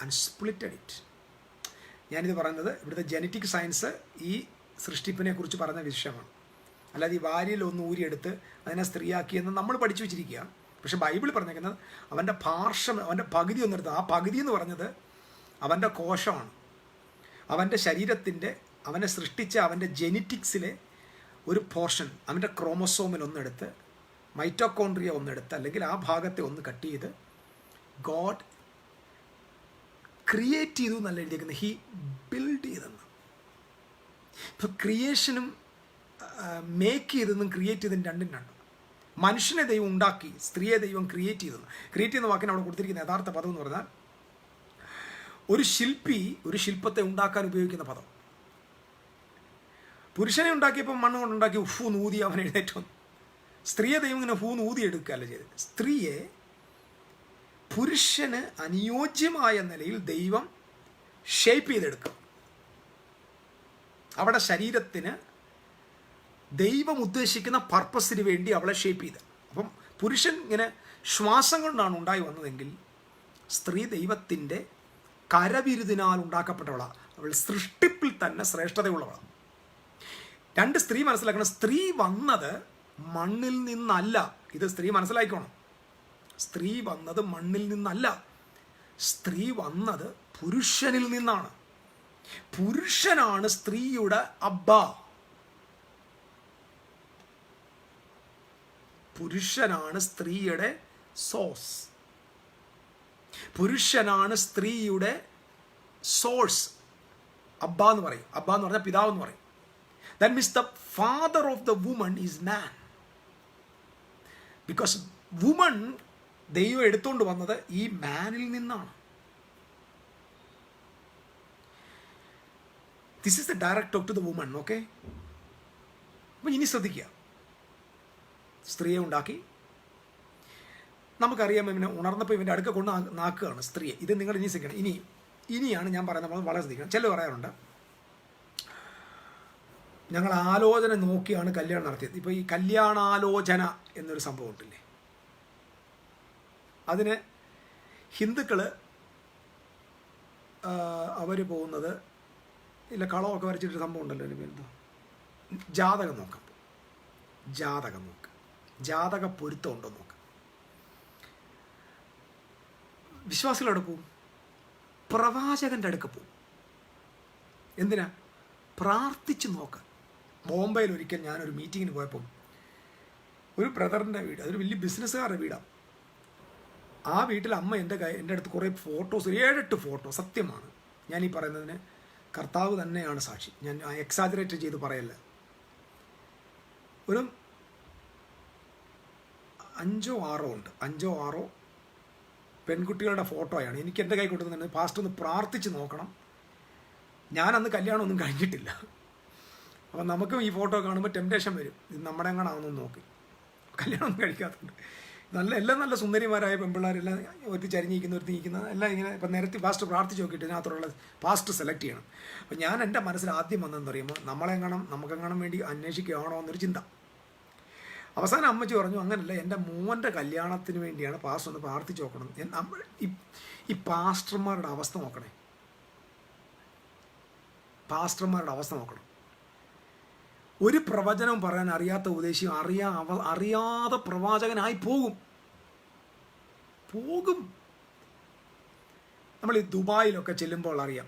and splitted it. ഞാനിത് പറയുന്നത് ഇവിടുത്തെ ജെനറ്റിക് സയൻസ് ഈ സൃഷ്ടിപ്പിനെ കുറിച്ച് പറഞ്ഞ വിഷയമാണ്. അല്ലാതെ ഈ വാരിയിൽ ഒന്ന് ഊരിയെടുത്ത് അതിനെ സ്ത്രീയാക്കിയെന്ന് നമ്മൾ പഠിച്ചു വെച്ചിരിക്കുക. പക്ഷെ ബൈബിൾ പറഞ്ഞേക്കുന്നത് അവൻ്റെ അവൻ്റെ പകുതി ഒന്നെടുത്ത്, ആ പകുതി എന്ന് പറഞ്ഞത് അവൻ്റെ കോശമാണ്. അവൻ്റെ ശരീരത്തിൻ്റെ, അവനെ സൃഷ്ടിച്ച അവൻ്റെ ജെനറ്റിക്സിലെ ഒരു പോർഷൻ അവൻ്റെ ക്രോമസോമിൽ ഒന്നെടുത്ത്, മൈറ്റോകോൺട്രിയ ഒന്നെടുത്ത്, അല്ലെങ്കിൽ ആ ഭാഗത്തെ ഒന്ന് കട്ട് ചെയ്ത് ഗോഡ് ക്രിയേറ്റ് ചെയ്തു എന്നല്ല എഴുതിയിരിക്കുന്നത്, ഹി ബിൽഡ് ചെയ്തെന്ന്. ഇപ്പോൾ ക്രിയേഷനും മേക്ക് ചെയ്തെന്നും ക്രിയേറ്റ് ചെയ്തതും രണ്ടും രണ്ടും. മനുഷ്യനെ ദൈവം ഉണ്ടാക്കി, സ്ത്രീയെ ദൈവം ക്രിയേറ്റ് ചെയ്തെന്ന്. ക്രിയേറ്റ് ചെയ്യുന്ന വാക്കിന് അവിടെ കൊടുത്തിരിക്കുന്ന യഥാർത്ഥ പദം എന്ന് പറഞ്ഞാൽ ഒരു ശില്പി ഒരു ശില്പത്തെ ഉണ്ടാക്കാൻ ഉപയോഗിക്കുന്ന പദം. പുരുഷനെ ഉണ്ടാക്കിയപ്പോൾ മണ്ണ് കൊണ്ടുണ്ടാക്കി ഉഫു നൂതി അവൻ എഴുന്നേറ്റ് വന്നു. സ്ത്രീയെ ദൈവം ഇങ്ങനെ ഹൂ നൂതി എടുക്കുകയല്ല ചെയ്തത്. സ്ത്രീയെ പുരുഷന് അനുയോജ്യമായ നിലയിൽ ദൈവം ഷേപ്പ് ചെയ്തെടുക്കും. അവിടെ ശരീരത്തിന് ദൈവം ഉദ്ദേശിക്കുന്ന പർപ്പസിന് വേണ്ടി അവളെ ഷേപ്പ് ചെയ്ത്. അപ്പം പുരുഷൻ ഇങ്ങനെ ശ്വാസം കൊണ്ടാണ് ഉണ്ടായി വന്നതെങ്കിൽ സ്ത്രീ ദൈവത്തിൻ്റെ കരവിരുതിനാൽ ഉണ്ടാക്കപ്പെട്ടവളാണ്. അവൾ സൃഷ്ടിപ്പിൽ തന്നെ ശ്രേഷ്ഠതയുള്ളവളാണ്. രണ്ട്, സ്ത്രീ മനസ്സിലാക്കണം, സ്ത്രീ വന്നത് മണ്ണിൽ നിന്നല്ല. ഇത് സ്ത്രീ മനസ്സിലാക്കണം. സ്ത്രീ വന്നത് മണ്ണിൽ നിന്നല്ല, സ്ത്രീ വന്നത് പുരുഷനിൽ നിന്നാണ്. പുരുഷനാണ് സ്ത്രീയുടെ അബ്ബ. പുരുഷനാണ് സ്ത്രീയുടെ സോഴ്സ്. പുരുഷനാണ് സ്ത്രീയുടെ സോഴ്സ്. അബ്ബ എന്ന് പറയും. അബ്ബ എന്ന് പറഞ്ഞാൽ പിതാവ് എന്ന് പറയും. That means the father of the woman is man. Because woman ദൈവം എടുത്തുകൊണ്ട് വന്നത് ഈ മാനിൽ നിന്നാണ്. This is the direct talk to the woman, okay? അപ്പോൾ ഇനി ശ്രദ്ധിക്കുക, സ്ത്രീയെ ഉണ്ടാക്കി. നമുക്കറിയാം, ഇവനെ ഉണർന്നപ്പോൾ ഇവൻ്റെ അടുക്ക കൊണ്ട് നാക്കുകയാണ് സ്ത്രീയെ. ഇത് നിങ്ങൾ ഇനി ശ്രദ്ധിക്കണം. ഇനിയാണ് ഞാൻ പറയുന്നത്, നമ്മൾ വളരെ ശ്രദ്ധിക്കണം. ചിലർ പറയാറുണ്ട്, ഞങ്ങൾ ആലോചന നോക്കിയാണ് കല്യാണം നടത്തിയത്. ഇപ്പോൾ ഈ കല്യാണാലോചന എന്നൊരു സംഭവം ഉണ്ടല്ലേ, അതിന് ഹിന്ദുക്കൾ അവർ പോകുന്നത്, ഇല്ല കളമൊക്കെ വരച്ചിട്ടൊരു സംഭവം ഉണ്ടല്ലോ, എൻ്റെ പേരെന്താ, ജാതകം നോക്കാം. ജാതകം നോക്കുക, ജാതക പൊരുത്തം ഉണ്ടോ നോക്കുക. വിശ്വാസികളുടെ പോവും, പ്രവാചകൻ്റെ അടുക്ക പോവും. എന്തിനാ? പ്രാർത്ഥിച്ച് നോക്കാൻ. ബോംബെയിൽ ഒരിക്കൽ ഞാനൊരു മീറ്റിങ്ങിന് പോയപ്പം ഒരു ബ്രദറിൻ്റെ വീട്, അതൊരു വലിയ ബിസിനസ്സുകാരുടെ വീടാണ്. ആ വീട്ടിൽ അമ്മ എൻ്റെ അടുത്ത് കുറേ ഫോട്ടോസ്, 7-8 ഫോട്ടോ, സത്യമാണ് ഞാൻ ഈ പറയുന്നതിന്, കർത്താവ് തന്നെയാണ് സാക്ഷി, ഞാൻ എക്സാജറേറ്റ് ചെയ്ത് പറയല്ല. ഒരു 5-6 ഉണ്ട്, 5-6 പെൺകുട്ടികളുടെ ഫോട്ടോയാണ് എനിക്ക് എൻ്റെ കൈ കൊടുക്കുന്നത്. പാസ്റ്റർ ഒന്ന് പ്രാർത്ഥിച്ച് നോക്കണം. ഞാനന്ന് കല്യാണമൊന്നും കഴിഞ്ഞിട്ടില്ല. അപ്പം നമുക്കും ഈ ഫോട്ടോ കാണുമ്പോൾ ടെംപ്റ്റേഷൻ വരും, ഇത് നമ്മുടെ എങ്ങനെയാണെന്ന് നോക്കി. കല്യാണമൊന്നും കഴിക്കാത്തതുണ്ട്. എല്ലാം നല്ല സുന്ദരിമാരായ പെൺപിള്ളേരെല്ലാം ഒരു ചരിഞ്ഞിരിക്കുന്ന, ഒരു നീക്കുന്ന എല്ലാം ഇങ്ങനെ ഇപ്പം നിരത്തി പാസ്റ്റ് പ്രാർത്ഥിച്ച് നോക്കിയിട്ട് ഇതിനകത്തുള്ള പാസ്റ്റ് സെലക്ട് ചെയ്യണം. അപ്പം ഞാൻ എൻ്റെ മനസ്സിൽ ആദ്യം വന്നതെന്ന് പറയുമ്പോൾ നമുക്കെങ്ങണം വേണ്ടി അന്വേഷിക്കുകയാണോ എന്നൊരു ചിന്ത. അവസാനം അമ്മച്ചി പറഞ്ഞു, അങ്ങനല്ല, എൻ്റെ മോൻ്റെ കല്യാണത്തിന് വേണ്ടിയാണ് പാസ്റ്റർ ഒന്ന് പ്രാർത്ഥിച്ച് നോക്കണം. ഈ പാസ്റ്റർമാരുടെ അവസ്ഥ നോക്കണേ, പാസ്റ്റർമാരുടെ അവസ്ഥ നോക്കണം. ഒരു പ്രവചനവും പറയാൻ അറിയാത്ത ഉപദേശി അറിയാതെ പ്രവാചകനായി പോകും. നമ്മൾ ഈ ദുബായിലൊക്കെ ചെല്ലുമ്പോൾ അറിയാം,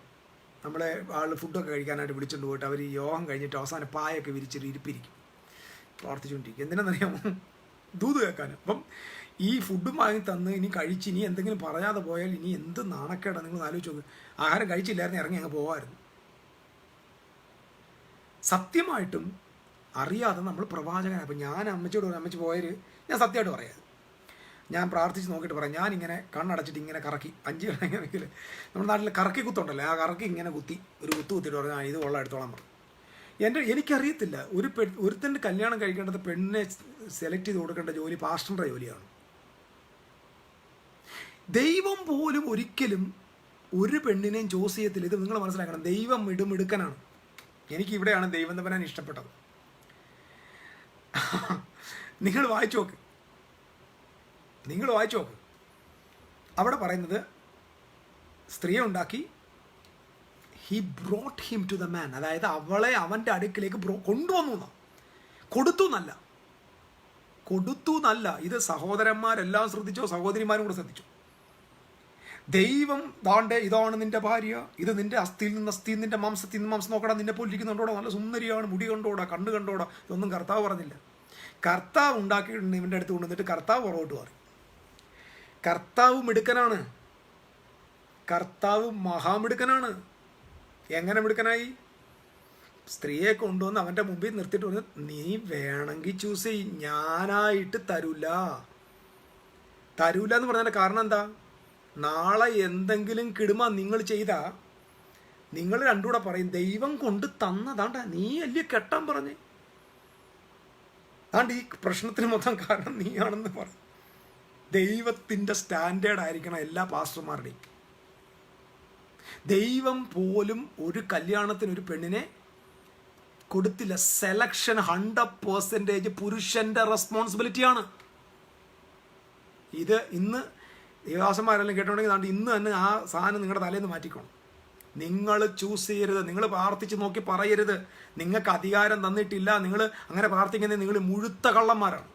നമ്മളെ ആൾ ഫുഡൊക്കെ കഴിക്കാനായിട്ട് വിളിച്ചുകൊണ്ട് പോയിട്ട് അവർ ഈ യോഗം കഴിഞ്ഞിട്ട് അവസാനം പായൊക്കെ വിരിച്ചിട്ട് ഇരിപ്പിരിക്കും, പ്രാർത്ഥിച്ചുകൊണ്ടിരിക്കും. എന്തിനാണെന്നറിയാമോ? ദൂത് കേൾക്കാൻ. അപ്പം ഈ ഫുഡും വാങ്ങി തന്ന് ഇനി കഴിച്ച് ഇനി എന്തെങ്കിലും പറയാതെ പോയാൽ ഇനി എന്ത് നാണക്കേടാണ്. നിങ്ങൾ ആലോചിച്ച് നോക്ക്. ആഹാരം കഴിച്ചില്ലായിരുന്നു, ഇറങ്ങി അങ്ങ് പോകാമായിരുന്നു. സത്യമായിട്ടും അറിയാതെ നമ്മൾ പ്രവാചകനാണ്. അപ്പം ഞാൻ അമ്മച്ചിയോട് പറഞ്ഞു, അമ്മച്ചി പോയത് ഞാൻ സത്യമായിട്ട് പറയാം, ഞാൻ പ്രാർത്ഥിച്ച് നോക്കിയിട്ട് പറയാം, ഞാനിങ്ങനെ കണ്ണടച്ചിട്ട് ഇങ്ങനെ കറക്കി 5 കണമെങ്കിൽ നമ്മുടെ നാട്ടിൽ കറക്കി കുത്തുണ്ടല്ലോ, ആ കറക്കി ഇങ്ങനെ കുത്തി ഒരു കുത്തിയിട്ട് പറഞ്ഞാൽ ഇത് കൊള്ളാം എടുത്തോളാൻ പറഞ്ഞു. എനിക്കറിയത്തില്ല, ഒരുത്തൻ്റെ കല്യാണം കഴിക്കേണ്ടത് പെണ്ണിനെ സെലക്ട് ചെയ്ത് കൊടുക്കേണ്ട ജോലി പാസ്റ്ററിൻ്റെ ജോലിയാണ്. ദൈവം പോലും ഒരിക്കലും ഒരു പെണ്ണിനെയും ചോസ് ചെയ്യത്തില്ല. ഇത് നിങ്ങൾ മനസ്സിലാക്കണം. ദൈവം ഇടുമിടുക്കനാണ്. എനിക്കിവിടെയാണ് ദൈവം തമ്പുരാൻ ഇഷ്ടപ്പെട്ടത്. നിങ്ങൾ വായിച്ചു നോക്ക്. അവിടെ പറയുന്നത് സ്ത്രീയെ ഉണ്ടാക്കി, he brought him to the man, അതായത് അവളെ അവൻ്റെ അടുക്കിലേക്ക് കൊണ്ടുവന്നു. കൊടുത്തു എന്നല്ല. ഇത് സഹോദരന്മാരെല്ലാം ശ്രദ്ധിച്ചോ, സഹോദരിമാരും കൂടെ ശ്രദ്ധിച്ചു. ദൈവം ദാണ്ടെ ഇതാണ് നിന്റെ ഭാര്യ, ഇത് നിന്റെ അസ്ഥിയിൽ നിന്ന് അസ്ഥി, നിന്റെ മാംസത്തിൽ നിന്ന് മാംസം, നോക്കടാ നിന്നെ പോലിരിക്കുന്നുണ്ടോടാ, നല്ല സുന്ദരിയാണ്, മുടി കണ്ടോടാ, കണ്ണ് കണ്ടോടാ. ഇതൊന്നും കർത്താവ് പറഞ്ഞില്ല. കർത്താവ് ഉണ്ടാക്കിയിട്ടുണ്ട് ഇവൻ്റെ അടുത്ത് കൊണ്ടുവന്നിട്ട് കർത്താവ് പുറകോട്ട് പറയും. കർത്താവ് മിടുക്കനാണ്, കർത്താവ് മഹാമിടുക്കനാണ്. എങ്ങനെ മിടുക്കനായി? സ്ത്രീയെ കൊണ്ടുവന്ന് അവൻ്റെ മുമ്പിൽ നിർത്തിയിട്ട് പറഞ്ഞു, നീ വേണമെങ്കിൽ ചൂസ് ചെയ്യും, ഞാനായിട്ട് തരൂല എന്ന് പറഞ്ഞതിൻ്റെ കാരണം എന്താ? നാളെ എന്തെങ്കിലും കിടുമ നിങ്ങൾ ചെയ്താൽ നിങ്ങൾ രണ്ടുകൂടെ പറയും, ദൈവം കൊണ്ട് തന്നതാണ്ട, നീ അല്ലേ കെട്ടാൻ പറഞ്ഞേ, അതാണ്ട് ഈ പ്രശ്നത്തിന് മൊത്തം കാരണം നീയാണെന്ന് പറയും. ദൈവത്തിൻ്റെ സ്റ്റാൻഡേർഡ് ആയിരിക്കണം എല്ലാ പാസ്റ്റർമാരുടെയും. ദൈവം പോലും ഒരു കല്യാണത്തിന് ഒരു പെണ്ണിനെ കൊടുത്തില്ല. സെലക്ഷൻ 100% പുരുഷന്റെ റെസ്പോൺസിബിലിറ്റിയാണ്. ഇത് ഇന്ന് ദേവാസന്മാരെല്ലാം കേട്ടോണ്ടെങ്കിൽ ഇന്ന് തന്നെ ആ സാധനം നിങ്ങളുടെ തലേന്ന് മാറ്റിക്കോണം. നിങ്ങൾ ചൂസ് ചെയ്യരുത്, നിങ്ങൾ പ്രാർത്ഥിച്ച് നോക്കി പറയരുത് നിങ്ങൾക്ക് അധികാരം തന്നിട്ടില്ല, നിങ്ങൾ അങ്ങനെ പ്രാർത്ഥിക്കുന്നത് നിങ്ങൾ മുഴുത്ത കള്ളന്മാരാണ്.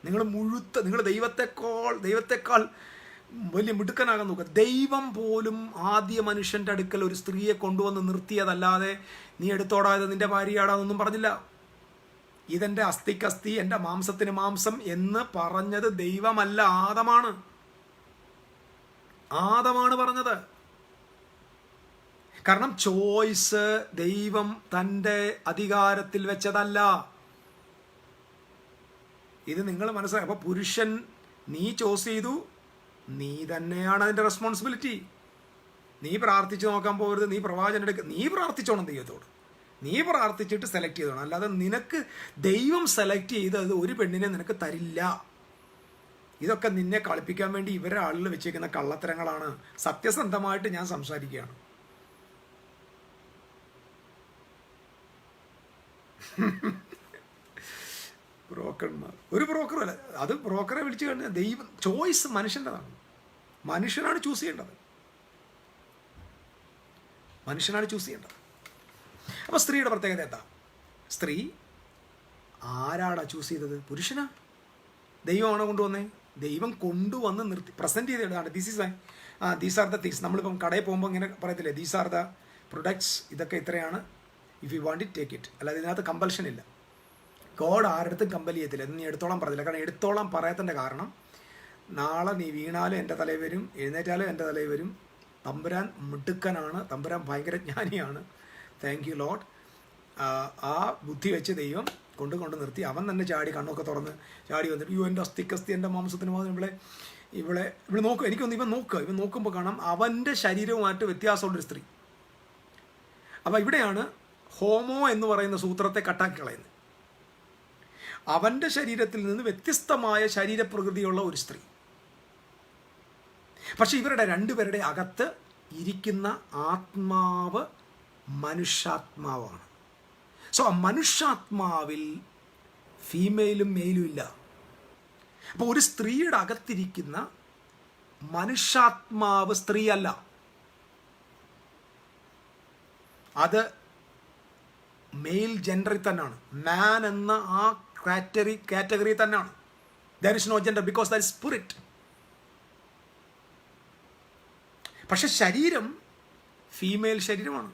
നിങ്ങൾ ദൈവത്തെക്കാൾ വലിയ മിടുക്കനാകാൻ നോക്കുക. ദൈവം പോലും ആദ്യ മനുഷ്യൻ്റെ അടുക്കൽ ഒരു സ്ത്രീയെ കൊണ്ടുവന്ന് നിർത്തിയതല്ലാതെ നീ എടുത്തോടാ ഇത് നിന്റെ ഭാര്യയാടാന്നൊന്നും പറഞ്ഞില്ല. ഇതെൻ്റെ അസ്ഥിക്ക് അസ്ഥി, എൻ്റെ മാംസത്തിന് മാംസം എന്ന് പറഞ്ഞത് ദൈവമല്ല, ആദമാണ് പറഞ്ഞത്. കാരണം ചോയ്സ് ദൈവം തൻ്റെ അധികാരത്തിൽ വെച്ചതല്ല. ഇത് നിങ്ങൾ മനസ്സിലായി. അപ്പോൾ പുരുഷൻ നീ ചോയ്സ് ചെയ്തു, നീ തന്നെയാണ് അതിൻ്റെ റെസ്പോൺസിബിലിറ്റി. നീ പ്രാർത്ഥിച്ച് നോക്കാൻ പോകരുത്, നീ പ്രവാചകൻ എടുക്കുക, നീ പ്രാർത്ഥിച്ചോണം ദൈവത്തോട്, നീ പ്രാർത്ഥിച്ചിട്ട് സെലക്ട് ചെയ്തോണം. അല്ലാതെ നിനക്ക് ദൈവം സെലക്ട് ചെയ്തത് ഒരു പെണ്ണിനെ നിനക്ക് തരില്ല. ഇതൊക്കെ നിന്നെ കളിപ്പിക്കാൻ വേണ്ടി ഇവരെ ആളിൽ വെച്ചേക്കുന്ന കള്ളത്തരങ്ങളാണ്. സത്യസന്ധമായിട്ട് ഞാൻ സംസാരിക്കുകയാണ്. ബ്രോക്കർമാർ ഒരു ബ്രോക്കറല്ല, അത് ബ്രോക്കറെ വിളിച്ചു കഴിഞ്ഞാൽ ദൈവം ചോയ്സ് മനുഷ്യൻ്റെതാണ്. മനുഷ്യനാണ് ചൂസ് ചെയ്യേണ്ടത്. അപ്പോൾ സ്ത്രീയുടെ പ്രത്യേകത എന്താ? സ്ത്രീ ആരാടാ ചൂസ് ചെയ്തത്? പുരുഷനാ. ദൈവമാണോ കൊണ്ടുവന്നേ? ദൈവം കൊണ്ടുവന്ന് നിർത്തി പ്രസൻറ്റ് ചെയ്തതാണ്. These are the things. നമ്മളിപ്പം കടയിൽ പോകുമ്പോൾ ഇങ്ങനെ പറയത്തില്ലേ, ദീസ് ആർ ദ പ്രൊഡക്ട്സ്, ഇതൊക്കെ ഇത്രയാണ്, if you want it take it. അല്ലാതെ ഇതിനകത്ത് കമ്പൽഷൻ ഇല്ല. ഗോഡ് ആരുടെ കമ്പൽ ചെയ്യത്തില്ല. നീ എടുത്തോളം പറഞ്ഞില്ല. കാരണം എടുത്തോളം പറയാത്തതിൻ്റെ കാരണം നാളെ നീ വീണാലും എൻ്റെ തലയിൽ വരും, എഴുന്നേറ്റാലും എൻ്റെ തലയിൽ വരും. തമ്പുരാൻ മിടുക്കനാണ്, തമ്പുരാൻ ഭയങ്കര ജ്ഞാനിയാണ്. Thank you Lord. ആ ബുദ്ധി വെച്ച് ദൈവം കൊണ്ട് നിർത്തി. അവൻ തന്നെ ചാടി, കണ്ണൊക്കെ തുറന്ന് ചാടി വന്നിട്ട്, എൻ്റെ അസ്ഥിക്കസ്ഥി, എൻ്റെ മാംസത്തിന് മാത്രം ഇവിടെ നോക്കുക. എനിക്കൊന്ന് ഇവൻ നോക്കുമ്പോൾ കാണാം അവൻ്റെ ശരീരവുമായിട്ട് വ്യത്യാസമുള്ളൊരു സ്ത്രീ. അപ്പം ഇവിടെയാണ് ഹോമോ എന്ന് പറയുന്ന സൂത്രത്തെ കട്ടാക്കി കളയുന്നത്. അവൻ്റെ ശരീരത്തിൽ നിന്ന് വ്യത്യസ്തമായ ശരീരപ്രകൃതിയുള്ള ഒരു സ്ത്രീ. പക്ഷെ ഇവരുടെ രണ്ടുപേരുടെ അകത്ത് ഇരിക്കുന്ന ആത്മാവ് മനുഷ്യാത്മാവാണ്. സോ ആ മനുഷ്യാത്മാവിൽ ഫീമെയിലും മെയിലും ഇല്ല. അപ്പോൾ ഒരു സ്ത്രീയുടെ അകത്തിരിക്കുന്ന മനുഷ്യാത്മാവ് സ്ത്രീയല്ല, അത് മെയിൽ ജെൻഡറിൽ തന്നെയാണ്. മാൻ എന്ന ആ കാറ്റഗറി തന്നെയാണ്. There is no gender because there is spirit. പക്ഷെ ശരീരം ഫീമെയിൽ ശരീരമാണ്.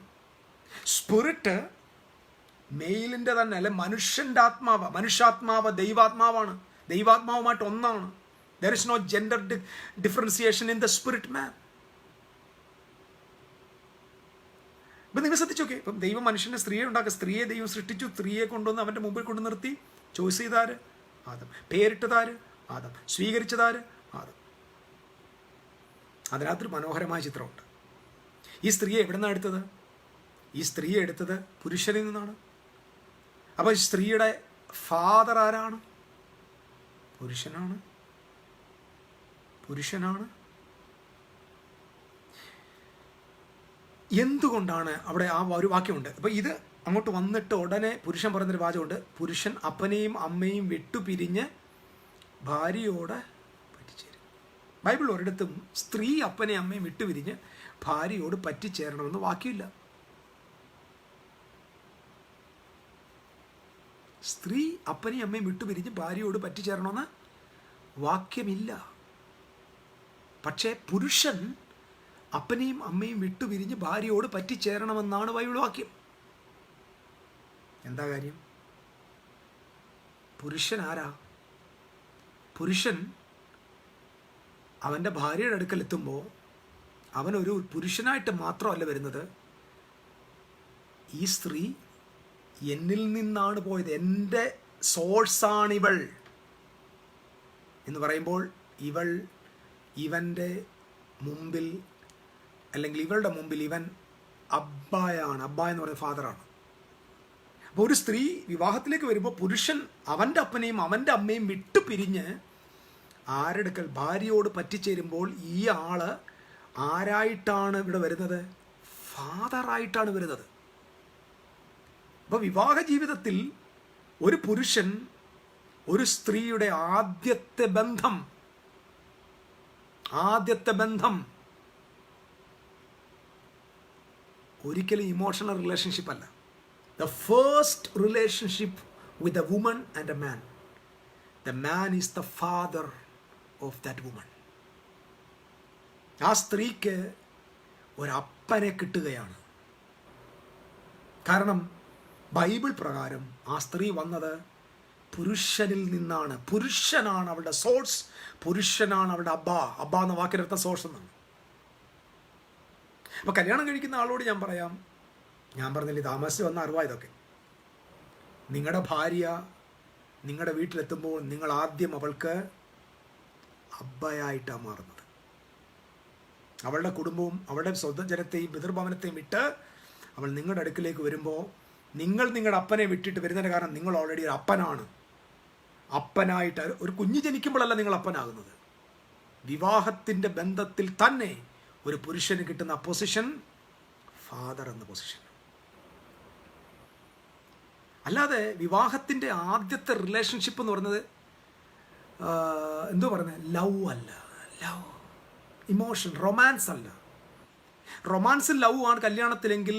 സ്പിരിറ്റ് മെയിലിൻ്റെ തന്നെ അല്ലെ, മനുഷ്യൻ്റെ ആത്മാവ്, മനുഷ്യാത്മാവ് ദൈവാത്മാവാണ്. ദൈവാത്മാവുമായിട്ട് ഒന്നാണ്. There is no gender differentiation in the spirit man. ഇപ്പം നിങ്ങൾ ശ്രദ്ധിച്ചോക്കെ, ഇപ്പം ദൈവം മനുഷ്യനെ സ്ത്രീയെ ഉണ്ടാക്കുക, സ്ത്രീയെ ദൈവം സൃഷ്ടിച്ചു, സ്ത്രീയെ കൊണ്ടുവന്ന് അവൻ്റെ മുമ്പിൽ കൊണ്ട് നിർത്തി. ചോയ്സ് ചെയ്താര്? ആദം. പേരിട്ടതാര്? ആദം. സ്വീകരിച്ചതാര്? ആദം. അതിനകത്തൊരു മനോഹരമായ ചിത്രമുണ്ട്. ഈ സ്ത്രീയെ എവിടെ നിന്നാണ് എടുത്തത്? ഈ സ്ത്രീയെ എടുത്തത് പുരുഷനിൽ നിന്നാണ്. അപ്പോൾ ഈ സ്ത്രീയുടെ ഫാദർ ആരാണ്? പുരുഷനാണ്. എന്തുകൊണ്ടാണ് അവിടെ ആ ഒരു വാക്യമുണ്ട്. അപ്പോൾ ഇത് അങ്ങോട്ട് വന്നിട്ട് ഉടനെ പുരുഷൻ പറയുന്നൊരു വാചകമുണ്ട്, പുരുഷൻ അപ്പനെയും അമ്മയും വിട്ടുപിരിഞ്ഞ് ഭാര്യയോട് പറ്റിച്ചേരും. ബൈബിൾ ഒരിടത്തും സ്ത്രീ അപ്പനെയും അമ്മയും വിട്ടുപിരിഞ്ഞ് ഭാര്യയോട് പറ്റിച്ചേരണമെന്ന് വാക്യമില്ല. സ്ത്രീ അപ്പനെയും അമ്മയും വിട്ടുപിരിഞ്ഞ് ഭാര്യയോട് പറ്റിച്ചേരണമെന്ന് വാക്യമില്ല. പക്ഷേ പുരുഷൻ അപ്പനെയും അമ്മയും വിട്ടുപിരിഞ്ഞ് ഭാര്യയോട് പറ്റിച്ചേരണമെന്നാണ് ബൈബിൾ വാക്യം. എന്താ കാര്യം? പുരുഷൻ ആരാ? പുരുഷൻ അവൻ്റെ ഭാര്യയുടെ അടുക്കലെത്തുമ്പോൾ അവനൊരു പുരുഷനായിട്ട് മാത്രമല്ല വരുന്നത്. ഈ സ്ത്രീ എന്നിൽ നിന്നാണ് പോയത്, എൻ്റെ സോഴ്സാണിവൾ എന്ന് പറയുമ്പോൾ ഇവൾ ഇവൻ്റെ മുമ്പിൽ, അല്ലെങ്കിൽ ഇവളുടെ മുമ്പിൽ ഇവൻ അബ്ബായാണ്. അബ്ബ എന്ന് പറയുന്നത് ഫാദറാണ്. അപ്പോൾ ഒരു സ്ത്രീ വിവാഹത്തിലേക്ക് വരുമ്പോൾ പുരുഷൻ അവൻ്റെ അപ്പനെയും അവൻ്റെ അമ്മയും വിട്ടു പിരിഞ്ഞ് ആരെടുക്കൽ ഭാര്യയോട് പറ്റിച്ചേരുമ്പോൾ ഈ ആള് ആരായിട്ടാണ് ഇവിടെ വരുന്നത്? ഫാദറായിട്ടാണ് വരുന്നത്. അപ്പോൾ വിവാഹ ജീവിതത്തിൽ ഒരു പുരുഷൻ ഒരു സ്ത്രീയുടെ ആദ്യത്തെ ബന്ധം ഒരിക്കലും ഇമോഷണൽ റിലേഷൻഷിപ്പ് അല്ല. The first relationship with a woman and a man, the man is the father of that woman. ആ സ്ത്രീക്ക് ഒരപ്പനെ കിട്ടുകയാണ്. കാരണം ബൈബിൾ പ്രകാരം ആ സ്ത്രീ വന്നത് പുരുഷനിൽ നിന്നാണ്. പുരുഷനാണ് അവളുടെ സോഴ്സ്, പുരുഷനാണ് അവളുടെ അബ്ബ എന്ന വാക്കിനർത്ഥം സോഴ്സ് എന്നാണ്. അപ്പൊ കല്യാണം കഴിക്കുന്ന ആളോട് ഞാൻ പറയാം, ഞാൻ പറഞ്ഞില്ലേ താമസിച്ച് വന്ന അറിവാ ഇതൊക്കെ. നിങ്ങളുടെ ഭാര്യ നിങ്ങളുടെ വീട്ടിലെത്തുമ്പോൾ നിങ്ങൾ ആദ്യം അവൾക്ക് അബ്ബയായിട്ടാണ് മാറുന്നത്. അവളുടെ കുടുംബവും അവളുടെ സ്വന്തം ജനത്തെയും പിതൃഭവനത്തെയും വിട്ട് അവൾ നിങ്ങളുടെ അടുക്കിലേക്ക് വരുമ്പോൾ നിങ്ങൾ നിങ്ങളുടെ അപ്പനെ വിട്ടിട്ട് വരുന്നതിന് കാരണം നിങ്ങൾ ഓൾറെഡി ഒരു അപ്പനാണ്. അപ്പനായിട്ട് ഒരു കുഞ്ഞ് ജനിക്കുമ്പോഴല്ല നിങ്ങൾ അപ്പനാകുന്നത്. വിവാഹത്തിൻ്റെ ബന്ധത്തിൽ തന്നെ ഒരു പുരുഷന് കിട്ടുന്ന പൊസിഷൻ ഫാദർ എന്ന പൊസിഷൻ. അല്ലാതെ വിവാഹത്തിൻ്റെ ആദ്യത്തെ റിലേഷൻഷിപ്പ് എന്ന് പറയുന്നത് എന്തോ പറയുന്നത്, ലവ് അല്ല. ലവ്, ഇമോഷൻ, റൊമാൻസ് അല്ല. റൊമാൻസും ലവും ആണ് കല്യാണത്തിലെങ്കിൽ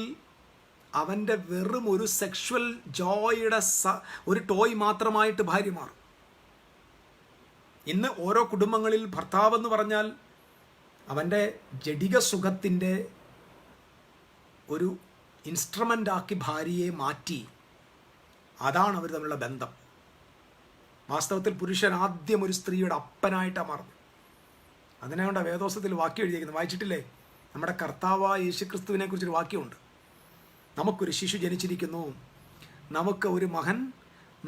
അവൻ്റെ വെറും ഒരു സെക്ഷുവൽ ജോയുടെ ഒരു ടോയ് മാത്രമായിട്ട് ഭാര്യ മാറും. ഇന്ന് ഓരോ കുടുംബങ്ങളിൽ ഭർത്താവെന്ന് പറഞ്ഞാൽ അവൻ്റെ ജഡിക സുഖത്തിൻ്റെ ഒരു ഇൻസ്ട്രുമെൻ്റാക്കി ഭാര്യയെ മാറ്റി. അതാണ് അവർ തമ്മിലുള്ള ബന്ധം. വാസ്തവത്തിൽ പുരുഷൻ ആദ്യം ഒരു സ്ത്രീയുടെ അപ്പനായിട്ടാണ് മാറുന്നത്. അതിനാണ് വേദോസത്തിൽ വാക്യം എഴുതിയിരിക്കുന്നത്, വായിച്ചിട്ടില്ലേ? നമ്മുടെ കർത്താവായ യേശുക്രിസ്തുവിനെ കുറിച്ചൊരു വാക്യമുണ്ട്. നമുക്കൊരു ശിശു ജനിച്ചിരിക്കുന്നു, നമുക്ക് ഒരു മകൻ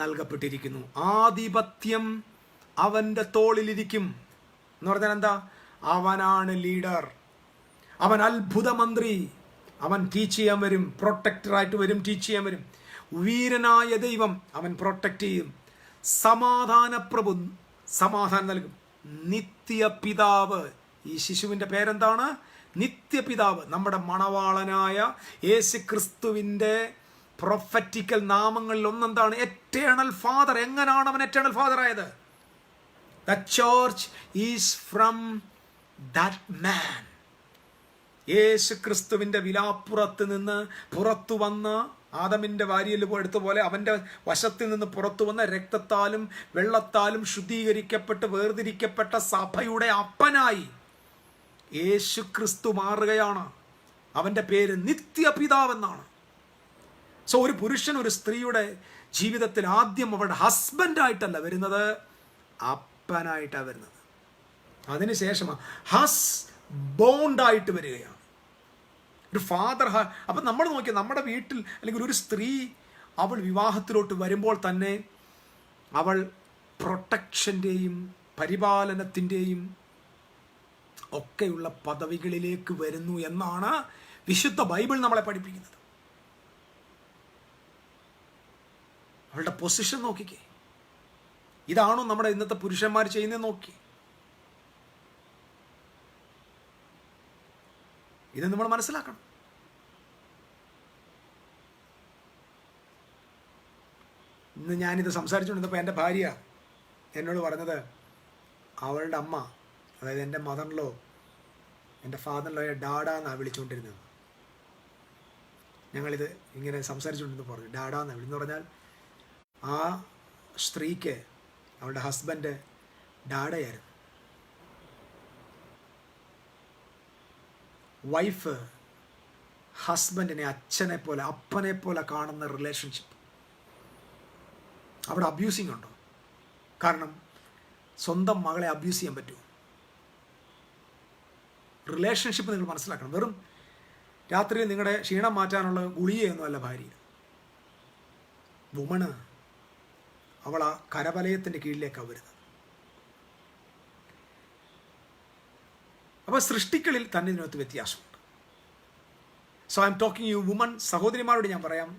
നൽകപ്പെട്ടിരിക്കുന്നു, ആധിപത്യം അവൻ്റെ തോളിലിരിക്കും എന്ന് പറഞ്ഞാൽ എന്താ? അവനാണ് ലീഡർ, അവൻ അത്ഭുത മന്ത്രി, അവൻ ടീച്ച് ചെയ്യാൻ വരും, പ്രൊട്ടക്ടറായിട്ട് വരും, ടീച്ച് ചെയ്യാൻ വരും. വീരനായ ദൈവം, അവൻ പ്രൊട്ടക്റ്റ് ചെയ്യും. സമാധാന പ്രഭു, സമാധാനം നൽകും. നിത്യപിതാവ്, ഈ ശിശുവിൻ്റെ പേരെന്താണ്? നിത്യപിതാവ്. നമ്മുടെ മണവാളനായ യേശു ക്രിസ്തുവിൻ്റെ പ്രൊഫറ്റിക്കൽ നാമങ്ങളിൽ ഒന്നെന്താണ്? Eternal father. എങ്ങനെയാണ് അവൻ എറ്റേണൽ ഫാദർ ആയത്? The church is from that man. യേശു ക്രിസ്തുവിൻ്റെ വിലാപ്പുറത്ത് നിന്ന് പുറത്തു വന്ന ആദമിൻ്റെ വാരിയിൽ എടുത്ത പോലെ അവൻ്റെ വശത്തിൽ നിന്ന് പുറത്തു വന്ന രക്തത്താലും വെള്ളത്താലും ശുദ്ധീകരിക്കപ്പെട്ട് വേർതിരിക്കപ്പെട്ട സഭയുടെ അപ്പനായി യേശു ക്രിസ്തു മാറുകയാണ്. അവൻ്റെ പേര് നിത്യപിതാവെന്നാണ്. സോ ഒരു പുരുഷൻ ഒരു സ്ത്രീയുടെ ജീവിതത്തിൽ ആദ്യം അവരുടെ ഹസ്ബൻഡായിട്ടല്ല വരുന്നത്, അപ്പനായിട്ടാണ് വരുന്നത്. അതിനുശേഷം ഹസ് ബോണ്ടായിട്ട് വരികയാണ് ഒരു ഫാദർ. അപ്പം നമ്മൾ നോക്കിയാൽ നമ്മുടെ വീട്ടിൽ അല്ലെങ്കിൽ ഒരു സ്ത്രീ അവൾ വിവാഹത്തിലോട്ട് വരുമ്പോൾ തന്നെ അവൾ പ്രൊട്ടക്ഷൻ്റെയും പരിപാലനത്തിൻ്റെയും ഒക്കെയുള്ള പദവികളിലേക്ക് വരുന്നു എന്നാണ് വിശുദ്ധ ബൈബിൾ നമ്മളെ പഠിപ്പിക്കുന്നത്. അവളുടെ പൊസിഷൻ നോക്കിക്കേ. ഇതാണോ നമ്മുടെ ഇന്നത്തെ പുരുഷന്മാർ ചെയ്യുന്നത്? നോക്കി, ഇത് നമ്മൾ മനസ്സിലാക്കണം. ഇന്ന് ഞാനിത് സംസാരിച്ചുകൊണ്ടിരുന്നപ്പോൾ എൻ്റെ ഭാര്യ എന്നോട് പറഞ്ഞത്, അവളുടെ അമ്മ, അതായത് എൻ്റെ മദറിലോ എൻ്റെ ഫാദറിലോയെ ഡാഡാന്നാണ് വിളിച്ചുകൊണ്ടിരുന്നത്. ഞങ്ങളിത് ഇങ്ങനെ സംസാരിച്ചുകൊണ്ടിരുന്ന് പറഞ്ഞു, ഡാഡാന്നാണ് വിളിന്ന് പറഞ്ഞാൽ ആ സ്ത്രീക്ക് അവളുടെ ഹസ്ബൻഡ് ഡാഡയായിരുന്നു. വൈഫ് ഹസ്ബൻഡിനെ അച്ഛനെ പോലെ അപ്പനെ പോലെ കാണുന്ന റിലേഷൻഷിപ്പ് അവിടെ അബ്യൂസിങ് ഉണ്ടോ? കാരണം സ്വന്തം മകളെ അബ്യൂസ് ചെയ്യാൻ പറ്റുമോ? റിലേഷൻഷിപ്പ് നിങ്ങൾ മനസ്സിലാക്കണം. വെറും രാത്രിയിൽ നിങ്ങളുടെ ക്ഷീണം മാറ്റാനുള്ള ഗുളികയൊന്നുമല്ല ഭാര്യ. വുമണ് അവൾ ആ കരവലയത്തിൻ്റെ കീഴിലേക്കാണ് വരുന്നത്. അപ്പോൾ സൃഷ്ടികളിൽ തന്നെ ഇതിനകത്ത് വ്യത്യാസമുണ്ട്. So I am talking you woman. സഹോദരിമാരോട് ഞാൻ പറയാം,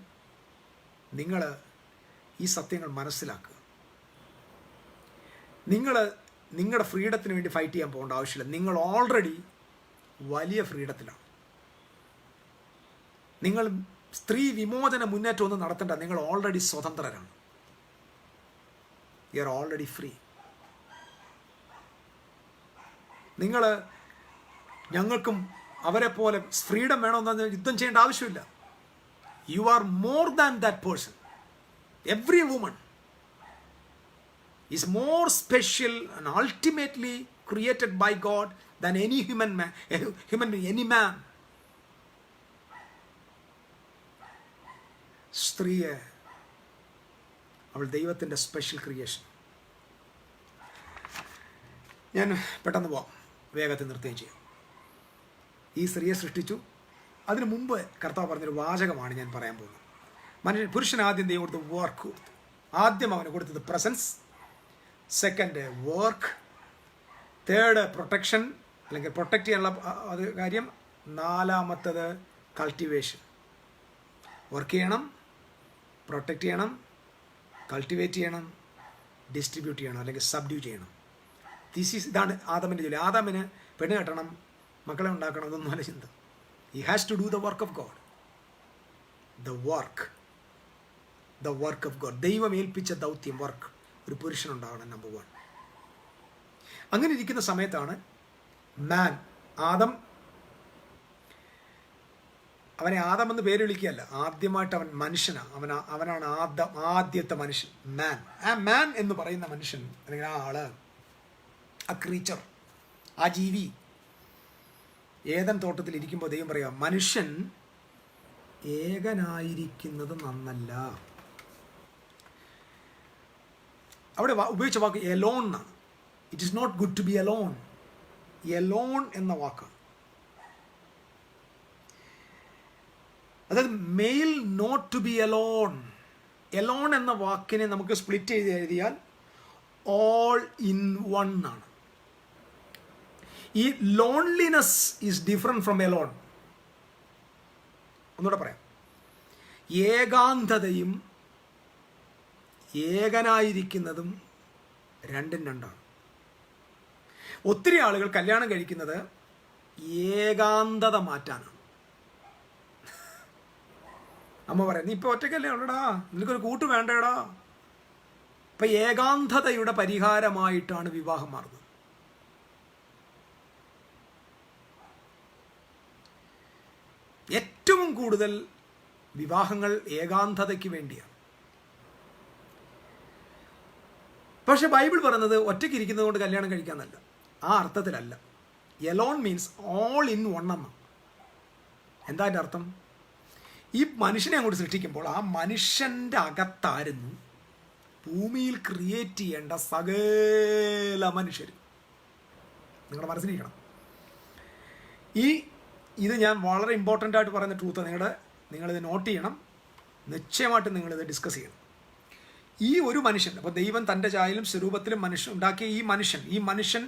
നിങ്ങൾ ഈ സത്യങ്ങൾ മനസ്സിലാക്കുക. നിങ്ങൾ നിങ്ങളുടെ ഫ്രീഡത്തിന് വേണ്ടി ഫൈറ്റ് ചെയ്യാൻ പോകേണ്ട ആവശ്യമില്ല. നിങ്ങൾ ഓൾറെഡി വലിയ ഫ്രീഡത്തിലാണ്. നിങ്ങൾ സ്ത്രീ വിമോചന മുന്നേറ്റം ഒന്നും നടത്തേണ്ട. നിങ്ങൾ ഓൾറെഡി സ്വതന്ത്രരാണ്. You are already free. നിങ്ങൾ ഞങ്ങൾക്കും അവരെ പോലെ ഫ്രീഡം വേണമെന്ന് യുദ്ധം ചെയ്യേണ്ട ആവശ്യമില്ല. You are more than that person. Every woman is more special and ultimately created by God than any human being, any man. സ്ത്രീയെ അവൾ ദൈവത്തിൻ്റെ സ്പെഷ്യൽ ക്രിയേഷൻ. ഞാൻ പെട്ടെന്ന് പോവാം, വേഗത്തിൽ നിർത്തുകയും ചെയ്യും. ഈ സ്ത്രീയെ സൃഷ്ടിച്ചു. അതിനു മുമ്പ് കർത്താവ് പറഞ്ഞൊരു വാചകമാണ് ഞാൻ പറയാൻ പോകുന്നത്. പുരുഷൻ ആദ്യം ദൈവം കൊടുത്ത് വർക്ക് കൊടുത്തു. ആദ്യം അവന് കൊടുത്തത് presence, second work, third protection അല്ലെങ്കിൽ പ്രൊട്ടക്റ്റ് ചെയ്യാനുള്ള അത് കാര്യം, നാലാമത്തത് കൾട്ടിവേഷൻ. വർക്ക് ചെയ്യണം, പ്രൊട്ടക്റ്റ് ചെയ്യണം, കൾട്ടിവേറ്റ് ചെയ്യണം, ഡിസ്ട്രിബ്യൂട്ട് ചെയ്യണം അല്ലെങ്കിൽ സബ്ഡ്യൂ ചെയ്യണം. ഇതാണ് ആദമിൻ്റെ ജോലി. ആദാമിന് പെണ്ണ് കെട്ടണം, മക്കളെ ഉണ്ടാക്കണം, അതൊന്നുമല്ല ചിന്ത. He has to do the work of God. The work of God. ദൈവം ഏൽപ്പിച്ച ദൗത്യം, വർക്ക് ഒരു പുരുഷനുണ്ടാവണം. നമ്പർ 1. അങ്ങനെ ഇരിക്കുന്ന സമയത്താണ് മാൻ, ആദം, അവനെ ആദം എന്ന് പേര് വിളിക്കുകയല്ല, ആദ്യമായിട്ട് അവൻ മനുഷ്യനാണ്. അവനാണ് ആദ്യത്തെ മനുഷ്യൻ, മാൻ. ആ മാൻ എന്ന് പറയുന്ന മനുഷ്യൻ അല്ലെങ്കിൽ ആ ആള്, ആ ക്രീച്ചർ, ആ ജീവി ഏദൻ തോട്ടത്തിൽ ഇരിക്കുമ്പോൾ ദൈവം പറയാം, മനുഷ്യൻ ഏകനായിരിക്കുന്നത് നന്നല്ല. അവിടെ ഉപയോഗിച്ച വാക്ക് എലോൺ എന്നാണ്. It is not good to be alone. Alone എന്ന വാക്കാണ്. അതായത് male not to be alone. Alone എന്ന വാക്കിനെ നമുക്ക് സ്പ്ലിറ്റ് ചെയ്ത് എഴുതിയാൽ ഓൾ ഇൻ വൺ ആണ്. ഈ loneliness is different from alone. ഒന്നുകൂടെ പറയാം. ഏകാന്തതയും ഏകനായിരിക്കുന്നതും രണ്ടും രണ്ടാണ്. ഒത്തിരി ആളുകൾ കല്യാണം കഴിക്കുന്നത് ഏകാന്തത മാറ്റാനാണ്. അമ്മ പറയാം, നീ ഇപ്പോൾ ഒറ്റയ്ക്കല്ലേ ഉള്ളടാ, നിനക്കൊരു കൂട്ട് വേണ്ടടാ. ഇപ്പം ഏകാന്തതയുടെ പരിഹാരമായിട്ടാണ് വിവാഹം മാറുന്നത്. ഏറ്റവും കൂടുതൽ വിവാഹങ്ങൾ ഏകാന്തതയ്ക്ക് വേണ്ടിയാണ്. പക്ഷെ ബൈബിൾ പറയുന്നത് ഒറ്റയ്ക്ക് ഇരിക്കുന്നത് കൊണ്ട് കല്യാണം കഴിക്കാന്നല്ല, ആ അർത്ഥത്തിലല്ല. Alone means all in one എന്ന. എന്താ അതിൻ്റെ അർത്ഥം? ഈ മനുഷ്യനെ അങ്ങോട്ട് സൃഷ്ടിക്കുമ്പോൾ ആ മനുഷ്യൻ്റെ അകത്തായിരുന്നു ഭൂമിയിൽ ക്രിയേറ്റ് ചെയ്യേണ്ട സകല മനുഷ്യർ. നിങ്ങളുടെ മനസ്സിലിരിക്കണം. ഇത് ഞാൻ വളരെ ഇമ്പോർട്ടൻ്റ് ആയിട്ട് പറയുന്ന ട്രൂത്ത്. നിങ്ങളിത് നോട്ട് ചെയ്യണം, നിശ്ചയമായിട്ടും നിങ്ങളിത് ഡിസ്കസ് ചെയ്യണം. ഈ ഒരു മനുഷ്യൻ, അപ്പോൾ ദൈവം തൻ്റെ ചായയിലും സ്വരൂപത്തിലും മനുഷ്യൻ ഉണ്ടാക്കിയ ഈ മനുഷ്യൻ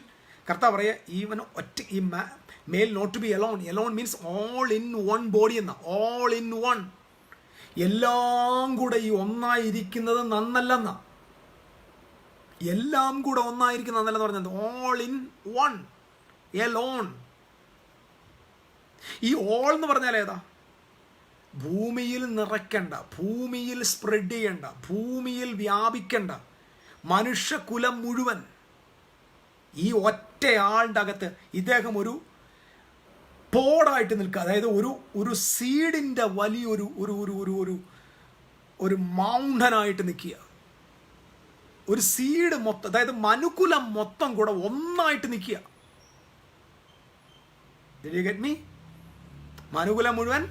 കർത്താവ് പറയുക, ഈവൻ ഒറ്റ ഈ male not to be alone. Alone means all in one body എന്ന. ഓൾ ഇൻ വൺ, എല്ലാം കൂടെ ഈ ഒന്നായിരിക്കുന്നത് നന്നല്ലെന്ന. എല്ലാം കൂടെ ഒന്നായിരിക്കുന്നത് നന്നല്ലെന്ന് പറഞ്ഞത് ഓൾ ഇൻ വൺ, എലോൺ. ഈ ഓൾ എന്ന് പറഞ്ഞാൽ ഏതാ? ഭൂമിയിൽ നിറയ്ക്കേണ്ട, ഭൂമിയിൽ സ്പ്രെഡ് ചെയ്യേണ്ട, ഭൂമിയിൽ മനുഷ്യകുലം മുഴുവൻ ഈ ഒറ്റയാളുടെ അകത്ത് ഇദ്ദേഹം ഒരു പോഡായിട്ട് നിൽക്കുക. അതായത് ഒരു സീഡിൻ്റെ വലിയൊരു ഒരു ഒരു ഒരു ഒരു ഒരു മൗണ്ടനായിട്ട് നിൽക്കുക. ഒരു സീഡ് മൊത്തം, അതായത് മനുകുലം മൊത്തം കൂടെ ഒന്നായിട്ട് നിൽക്കുക. Did you get me? മനുകുലം മുഴുവൻ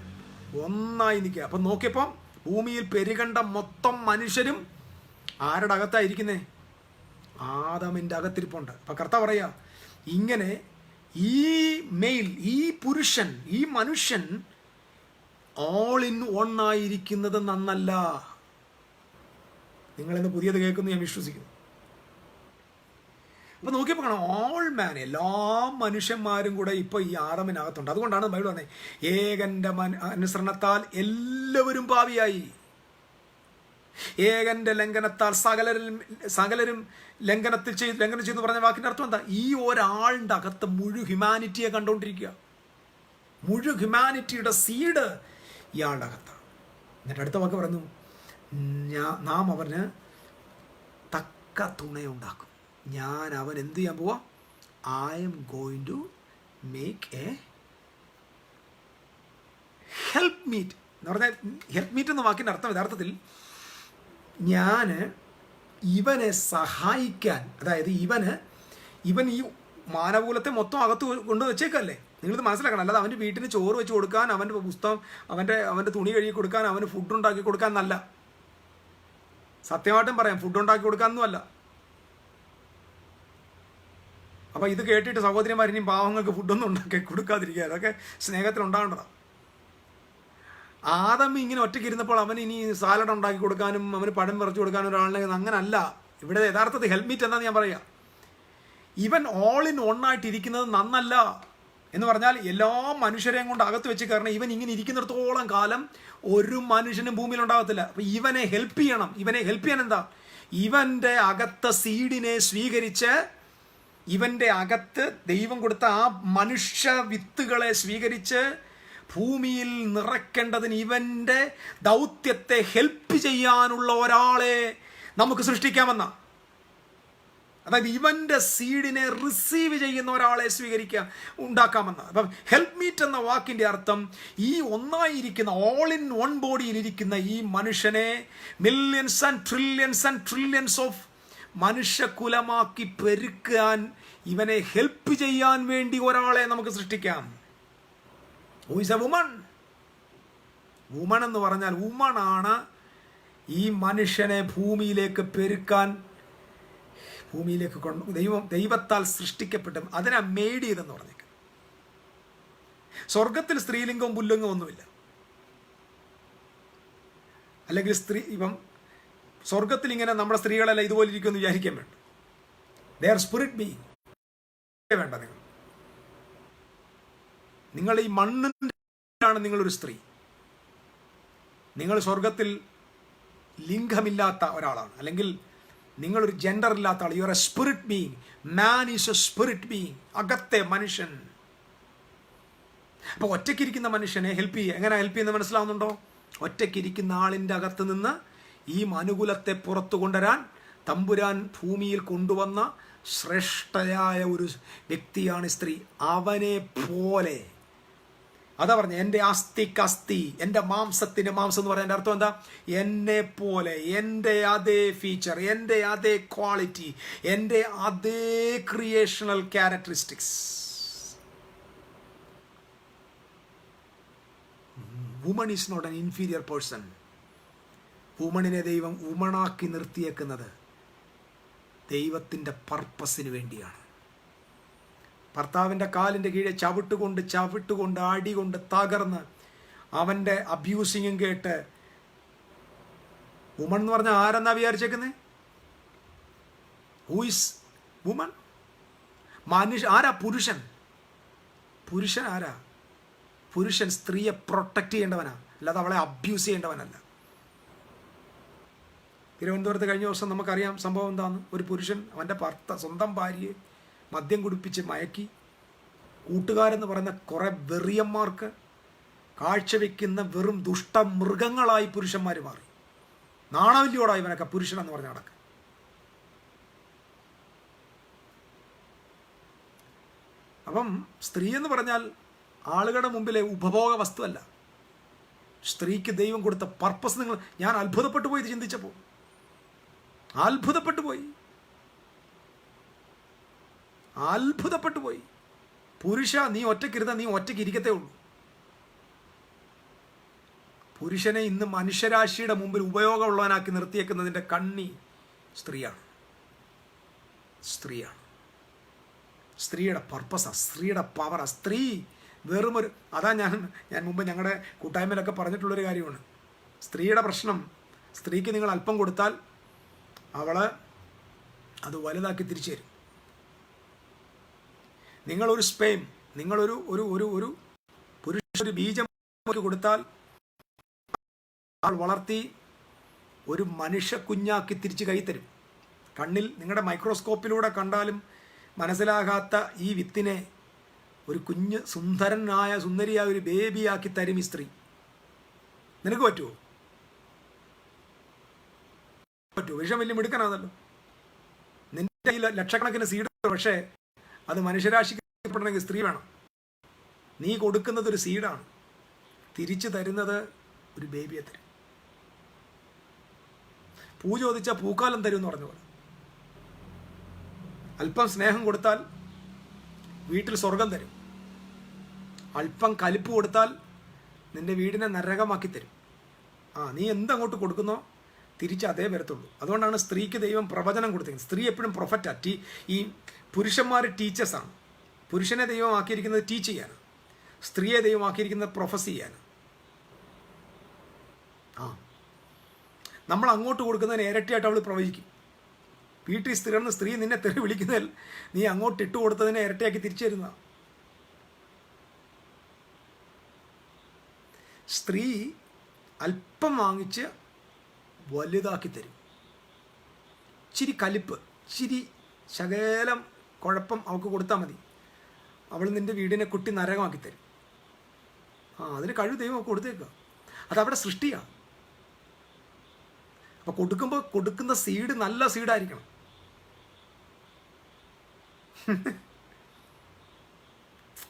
ഒന്നായി നിൽക്കുക. അപ്പം നോക്കിയപ്പോൾ ഭൂമിയിൽ പെരുകണ്ട മൊത്തം മനുഷ്യരും ആരുടെ അകത്തായിരിക്കുന്നേ? ആദമിൻ്റെ അകത്തിരിപ്പുണ്ട്. അപ്പം കർത്താവ് പറയുക, ഇങ്ങനെ ഈ മെയിൽ, ഈ പുരുഷൻ, ഈ മനുഷ്യൻ ഓൾ ഇൻ വൺ ആയിരിക്കുന്നത് നന്നല്ല. നിങ്ങളിന്ന് പുതിയത് കേൾക്കുന്നു ഞാൻ വിശ്വസിക്കുന്നു. അപ്പൊ നോക്കിയപ്പോൾ കാണാം, ഓൾ മാൻ, എല്ലാ മനുഷ്യന്മാരും കൂടെ ഇപ്പൊ ഈ ആദമിനകത്തുണ്ട്. അതുകൊണ്ടാണ് ബൈബിൾ പറഞ്ഞത്, ഏകന്റെ അനുസരണത്താൽ എല്ലാവരും പാപിയായി, ഏകന്റെ ലംഘനത്താൽ സകലരും ലംഘനം ചെയ്തു പറഞ്ഞ വാക്കിന്റെ അർത്ഥം എന്താ? ഈ ഒരാളുടെ അകത്ത് മുഴു ഹ്യൂമാനിറ്റിയെ കണ്ടുകൊണ്ടിരിക്കുക. മുഴു ഹ്യൂമാനിറ്റിയുടെ സീഡ് ഇയാളുടെ അകത്താണ്. എന്നിട്ട് അടുത്ത വാക്ക് പറഞ്ഞു, നാം അവന് തക്ക തുണയുണ്ടാക്കും. ഞാൻ അവൻ എന്ത് ചെയ്യാൻ പോവാ? I am going to make a help meet എന്ന് പറഞ്ഞാൽ, ഹെൽപ്പ് മീറ്റ് എന്ന വാക്കിൻ്റെ അർത്ഥം യഥാർത്ഥത്തിൽ ഞാൻ ഇവനെ സഹായിക്കാൻ, അതായത് ഇവൻ ഈ മാനവകുലത്തെ മൊത്തം അകത്ത് കൊണ്ട് വെച്ചേക്കല്ലേ. നിങ്ങളിത് മനസ്സിലാക്കണം. അല്ലാതെ അവൻ്റെ വീട്ടിന് ചോറ് വെച്ച് കൊടുക്കാൻ, അവൻ്റെ പുസ്തകം, അവൻ്റെ തുണി കഴുകി കൊടുക്കാൻ, അവന് ഫുഡ് ഉണ്ടാക്കി കൊടുക്കാൻ എന്നല്ല. സത്യമായിട്ടും പറയാം, ഫുഡ് ഉണ്ടാക്കി കൊടുക്കാനൊന്നുമല്ല. അപ്പം ഇത് കേട്ടിട്ട് സഹോദരിമാർ ഇനിയും പാവങ്ങൾക്ക് ഫുഡൊന്നും ഉണ്ടാക്കി കൊടുക്കാതിരിക്കുക. അതൊക്കെ സ്നേഹത്തിലുണ്ടാകേണ്ടതാണ്. ആദം ഇങ്ങനെ ഒറ്റയ്ക്ക് ഇരുന്നപ്പോൾ അവന് ഇനി സാലഡ് ഉണ്ടാക്കി കൊടുക്കാനും അവന് പഴം പറിച്ചു കൊടുക്കാനും ഒരാളിനെ അങ്ങനല്ല. ഇവിടെ യഥാർത്ഥത്തിൽ ഹെൽപ്പ് മീറ്റ് എന്താണെന്ന് ഞാൻ പറയാം. ഇവൻ ഓൾ ഇൻ വൺ ആയിട്ടിരിക്കുന്നത് നന്നല്ല എന്ന് പറഞ്ഞാൽ, എല്ലാ മനുഷ്യരെയും കൊണ്ട് അകത്ത് വെച്ച് കയറണം. ഇവൻ ഇങ്ങനെ ഇരിക്കുന്നിടത്തോളം കാലം ഒരു മനുഷ്യനും ഭൂമിയിൽ ഉണ്ടാകത്തില്ല. അപ്പം ഇവനെ ഹെൽപ്പ് ചെയ്യണം. ഇവനെ ഹെൽപ്പ് ചെയ്യാൻ എന്താ? ഇവൻ്റെ അകത്തെ സീഡിനെ സ്വീകരിച്ച്, ഇവൻ്റെ അകത്ത് ദൈവം കൊടുത്ത ആ മനുഷ്യ വിത്തുകളെ സ്വീകരിച്ച് ഭൂമിയിൽ നിറയ്ക്കേണ്ടതിന് ഇവൻ്റെ ദൗത്യത്തെ ഹെൽപ്പ് ചെയ്യാനുള്ള ഒരാളെ നമുക്ക് സൃഷ്ടിക്കാമെന്ന, അതായത് ഇവൻ്റെ സീഡിനെ റിസീവ് ചെയ്യുന്ന ഒരാളെ ഉണ്ടാക്കാമെന്ന. അപ്പം ഹെൽപ്പ് മീറ്റ് എന്ന വാക്കിൻ്റെ അർത്ഥം, ഈ ഒന്നായിരിക്കുന്ന ഓൾ ഇൻ വൺ ബോഡിയിലിരിക്കുന്ന ഈ മനുഷ്യനെ മില്യൺസ് ആൻഡ് ട്രില്യൺസ് ഓഫ് മനുഷ്യകുലമാക്കി പെരുക്കാൻ, ഇവനെ ഹെൽപ്പ് ചെയ്യാൻ വേണ്ടി ഒരാളെ നമുക്ക് സൃഷ്ടിക്കാം. Who is A woman? Woman എന്ന് പറഞ്ഞാൽ, വുമണാണ് ഈ മനുഷ്യനെ ഭൂമിയിലേക്ക് പെരുക്കാൻ, ഭൂമിയിലേക്ക് ദൈവത്താൽ സൃഷ്ടിക്കപ്പെട്ട, അതിനെ മെയ്ഡ് ചെയ്തെന്ന് പറഞ്ഞേക്കാം. സ്വർഗത്തിൽ സ്ത്രീലിംഗവും പുല്ലിംഗവും ഒന്നുമില്ല. അല്ലെങ്കിൽ സ്വർഗത്തിൽ ഇങ്ങനെ നമ്മുടെ സ്ത്രീകളെല്ലാം ഇതുപോലെ ഇരിക്കുമെന്ന് വിചാരിക്കാൻ വേണ്ട. They are spirit being. വേണ്ട, നിങ്ങൾ ഈ മണ്ണിലാണ് നിങ്ങളൊരു സ്ത്രീ. നിങ്ങൾ സ്വർഗത്തിൽ ലിംഗമില്ലാത്ത ഒരാളാണ്, അല്ലെങ്കിൽ നിങ്ങളൊരു ജെൻഡർ ഇല്ലാത്ത ആൾ. You are a spirit being. Man is a spirit being, അകത്തെ മനുഷ്യൻ. അപ്പോൾ ഒറ്റയ്ക്കിരിക്കുന്ന മനുഷ്യനെ ഹെൽപ്പ് ചെയ്യുക. എങ്ങനെ ഹെൽപ്പ് ചെയ്യുന്നത് മനസ്സിലാവുന്നുണ്ടോ? ഒറ്റയ്ക്കിരിക്കുന്ന ആളിൻ്റെ അകത്ത് നിന്ന് ഈ മനുകുലത്തെ പുറത്തു കൊണ്ടുവരാൻ തമ്പുരാൻ ഭൂമിയിൽ കൊണ്ടുവന്ന ശ്രേഷ്ഠയായ ഒരു വ്യക്തിയാണ് സ്ത്രീ. അവനെ പോലെ, അതാ പറഞ്ഞ, എൻ്റെ അസ്ഥിക്ക് അസ്ഥി, എൻ്റെ മാംസത്തിന് മാംസം എന്ന് പറയുന്നതിൻ്റെ അർത്ഥം എന്താ? എന്നെ പോലെ, എൻ്റെ അതേ ഫീച്ചർ, എൻ്റെ അതേ ക്വാളിറ്റി, എൻ്റെ അതേ creational characteristics. Woman is not an inferior person. വുമണിനെ ദൈവം വുമണാക്കി നിർത്തിയേക്കുന്നത് ദൈവത്തിൻ്റെ പർപ്പസിന് വേണ്ടിയാണ്. ഭർത്താവിൻ്റെ കാലിൻ്റെ കീഴെ ചവിട്ടുകൊണ്ട് അടികൊണ്ട് തകർന്ന് അവൻ്റെ അബ്യൂസിങ്ങും കേട്ട്, വുമൺ എന്ന് പറഞ്ഞാൽ ആരെന്നാ വിചാരിച്ചേക്കുന്നത്? Who is woman? ആരാ പുരുഷൻ? പുരുഷൻ ആരാ? പുരുഷൻ സ്ത്രീയെ പ്രൊട്ടക്റ്റ് ചെയ്യേണ്ടവനാ, അല്ലാതെ അവളെ അബ്യൂസ് ചെയ്യേണ്ടവനല്ല. തിരുവനന്തപുരത്ത് കഴിഞ്ഞ ദിവസം നമുക്കറിയാം സംഭവം എന്താണെന്ന്. ഒരു പുരുഷൻ അവൻ്റെ സ്വന്തം ഭാര്യയെ മദ്യം കുടിപ്പിച്ച് മയക്കി, കൂട്ടുകാരെന്ന് പറയുന്ന കുറേ വെറിയന്മാർക്ക് കാഴ്ചവെക്കുന്ന വെറും ദുഷ്ടമൃഗങ്ങളായി പുരുഷന്മാർ മാറി. നാണവല്യോടായി ഇവനൊക്കെ പുരുഷനെന്ന് പറഞ്ഞ നടക്ക്. അപ്പം സ്ത്രീ എന്ന് പറഞ്ഞാൽ ആളുകളുടെ മുമ്പിലെ ഉപഭോഗ വസ്തുവല്ല. സ്ത്രീക്ക് ദൈവം കൊടുത്ത പർപ്പസ് ഞാൻ അത്ഭുതപ്പെട്ടു പോയി. ഇത് ചിന്തിച്ചപ്പോൾ അത്ഭുതപ്പെട്ടു പോയി. പുരുഷ, നീ ഒറ്റയ്ക്കിരുന്ന നീ ഒറ്റയ്ക്ക് ഇരിക്കത്തേ ഉള്ളൂ. പുരുഷനെ ഇന്ന് മനുഷ്യരാശിയുടെ മുമ്പിൽ ഉപയോഗമുള്ളവനാക്കി നിർത്തിയേക്കുന്നതിൻ്റെ കണ്ണി സ്ത്രീയാണ്. സ്ത്രീയുടെ പർപ്പസാണ്, സ്ത്രീയുടെ പവറാണ്. സ്ത്രീ വെറുമൊരു അതാ ഞാൻ മുമ്പ് ഞങ്ങളുടെ കൂട്ടായ്മയിലൊക്കെ പറഞ്ഞിട്ടുള്ളൊരു കാര്യമാണ്. സ്ത്രീയുടെ പ്രശ്നം, സ്ത്രീക്ക് നിങ്ങൾ അല്പം കൊടുത്താൽ അവൾ അത് വലുതാക്കി തിരിച്ചു തരും. നിങ്ങളൊരു സ്പേം, നിങ്ങളൊരു ഒരു ഒരു ഒരു പുരുഷ ബീജം കൊടുത്താൽ ആൾ വളർത്തി ഒരു മനുഷ്യ കുഞ്ഞാക്കി തിരിച്ച് കൈ തരും. കണ്ണിൽ നിങ്ങളുടെ മൈക്രോസ്കോപ്പിലൂടെ കണ്ടാലും മനസ്സിലാകാത്ത ഈ വിത്തിനെ ഒരു കുഞ്ഞ് സുന്ദരിയായ ഒരു ബേബിയാക്കി തരും ഈ സ്ത്രീ. നിനക്ക് പറ്റുമോ? വിഷം വലിയ മിടുക്കനാണല്ലോ. നിന്റെ കയ്യിൽ ലക്ഷക്കണക്കിന് സീഡ്, പക്ഷേ അത് മനുഷ്യരാശിക്കപ്പെടണമെങ്കിൽ സ്ത്രീ വേണം. നീ കൊടുക്കുന്നത് ഒരു സീഡാണ്, തിരിച്ചു തരുന്നത് ഒരു ബേബിയെ തരും. പൂ ചോദിച്ചാൽ പൂക്കാലം തരും എന്ന് പറഞ്ഞ പോലെ, അല്പം സ്നേഹം കൊടുത്താൽ വീട്ടിൽ സ്വർഗം തരും. അല്പം കലിപ്പ് കൊടുത്താൽ നിന്റെ വീടിനെ നരകമാക്കി തരും. നീ എന്തങ്ങോട്ട് കൊടുക്കുന്നോ തിരിച്ച് അതേ വരത്തുള്ളൂ. അതുകൊണ്ടാണ് സ്ത്രീക്ക് ദൈവം പ്രവചനം കൊടുത്തിരിക്കുന്നത്. സ്ത്രീ എപ്പോഴും പ്രൊഫറ്റാ. ഈ പുരുഷന്മാർ ടീച്ചേഴ്സാണ്. പുരുഷനെ ദൈവം ആക്കിയിരിക്കുന്നത് ടീച്ച് ചെയ്യാനാണ്, സ്ത്രീയെ ദൈവം ആക്കിയിരിക്കുന്നത് പ്രൊഫസ് ചെയ്യാനാണ്. നമ്മൾ അങ്ങോട്ട് കൊടുക്കുന്നതിന് ഇരട്ടിയായിട്ട് അവൾ പ്രവചിക്കും. വീട്ടിൽ സ്ഥിരം സ്ത്രീ നിന്നെ തെറി വിളിക്കുന്നതിൽ നീ അങ്ങോട്ട് ഇട്ട് കൊടുത്തതിനെ ഇരട്ടിയാക്കി തിരിച്ചു തരുന്നതാണ്. സ്ത്രീ അല്പം വാങ്ങിച്ച് വലുതാക്കി തരും. ഇച്ചിരി കലിപ്പ്, ഇച്ചിരി ശകലം കുഴപ്പം അവൾക്ക് കൊടുത്താൽ മതി, അവൾ നിൻ്റെ വീടിനെ കുട്ടി നരകമാക്കി തരും. അതിന് കഴിവ് ദൈവം അവൾക്ക് കൊടുത്തേക്കുക. അതവിടെ സൃഷ്ടിയാണ്. അപ്പോൾ കൊടുക്കുന്ന സീഡ് നല്ല സീഡായിരിക്കണം.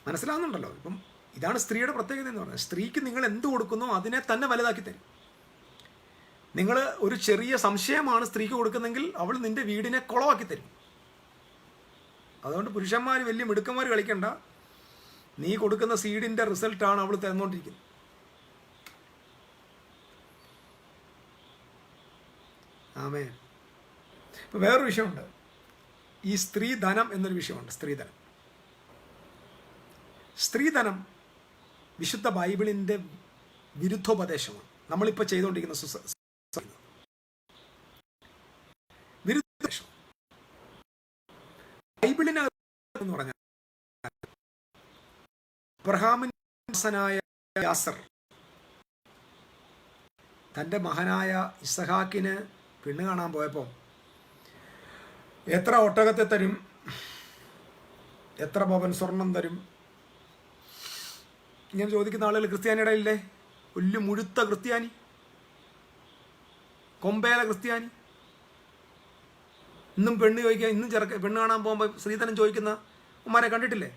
മനസ്സിലാവുന്നുണ്ടല്ലോ? ഇപ്പം ഇതാണ് സ്ത്രീയുടെ പ്രത്യേകത എന്ന് പറയുന്നത്. സ്ത്രീക്ക് നിങ്ങൾ എന്ത് കൊടുക്കുന്നോ അതിനെ തന്നെ വലുതാക്കി തരും. നിങ്ങൾ ഒരു ചെറിയ സംശയമാണ് സ്ത്രീക്ക് കൊടുക്കുന്നെങ്കിൽ അവൾ നിന്റെ വീടിനെ കുളമാക്കി തരും. അതുകൊണ്ട് പുരുഷന്മാർ വലിയ മിടുക്കന്മാർ കളിക്കണ്ട. നീ കൊടുക്കുന്ന സീഡിൻ്റെ റിസൾട്ടാണ് അവൾ തന്നുകൊണ്ടിരിക്കുന്നത്. ആമേൻ. ഇപ്പം വേറൊരു വിഷയമുണ്ട്, ഈ സ്ത്രീധനം എന്നൊരു വിഷയമുണ്ട്. സ്ത്രീധനം വിശുദ്ധ ബൈബിളിൻ്റെ വിരുദ്ധോപദേശമാണ്. നമ്മളിപ്പോൾ ചെയ്തുകൊണ്ടിരിക്കുന്ന വിരുദ്ധോപദേശം. ബൈബിളിനകത്ത് എന്ന് പറഞ്ഞാൽ അബ്രഹാമിനായ യാസർ തൻ്റെ മകനായ ഇസഹാക്കിന് പെണ്ണ് കാണാൻ പോയപ്പോൾ എത്ര ഒട്ടകത്തെ തരും, എത്ര പവൻ സ്വർണം തരും, ഇങ്ങനെ ചോദിക്കുന്ന ആളുകൾ ക്രിസ്ത്യാനിയുടെ ഇല്ലേ? വലിയ മുഴുത്ത ക്രിസ്ത്യാനി, കൊമ്പേല ക്രിസ്ത്യാനി. ഇന്നും പെണ്ണ് ചോദിക്കുക, ഇന്നും പെണ്ണ് കാണാൻ പോകുമ്പോൾ സ്ത്രീധനം ചോദിക്കുന്ന ഉമ്മാരെ കണ്ടിട്ടില്ലേ?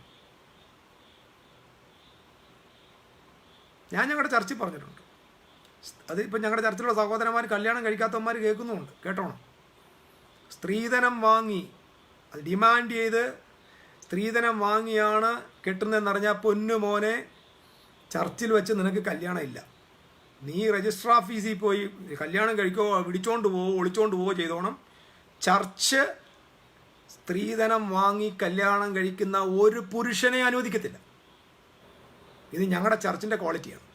ഞാൻ ഞങ്ങളുടെ ചർച്ചിൽ പറഞ്ഞിട്ടുണ്ട്. അത് ഇപ്പം ഞങ്ങളുടെ ചർച്ചിലുള്ള സഹോദരന്മാർ കല്യാണം കഴിക്കാത്തവന്മാർ കേൾക്കുന്നുമുണ്ട്, കേട്ടോണം. സ്ത്രീധനം വാങ്ങി, അത് ഡിമാൻഡ് ചെയ്ത് സ്ത്രീധനം വാങ്ങിയാണ് കെട്ടുന്നതെന്നറിഞ്ഞാൽ പൊന്നു മോനെ, ചർച്ചിൽ വെച്ച് നിനക്ക് കല്യാണം ഇല്ല. നീ രജിസ്റ്റർ ഓഫീസിൽ പോയി കല്യാണം കഴിക്കോ, വിളിച്ചോണ്ട് പോവോ, ഒളിച്ചോണ്ട് പോവോ ചെയ്തോണം. ചർച്ച് സ്ത്രീധനം വാങ്ങി കല്യാണം കഴിക്കുന്ന ഒരു പുരുഷനെ അനുവദിക്കത്തില്ല. ഇത് ഞങ്ങളുടെ ചർച്ചിൻ്റെ ക്വാളിറ്റിയാണ്.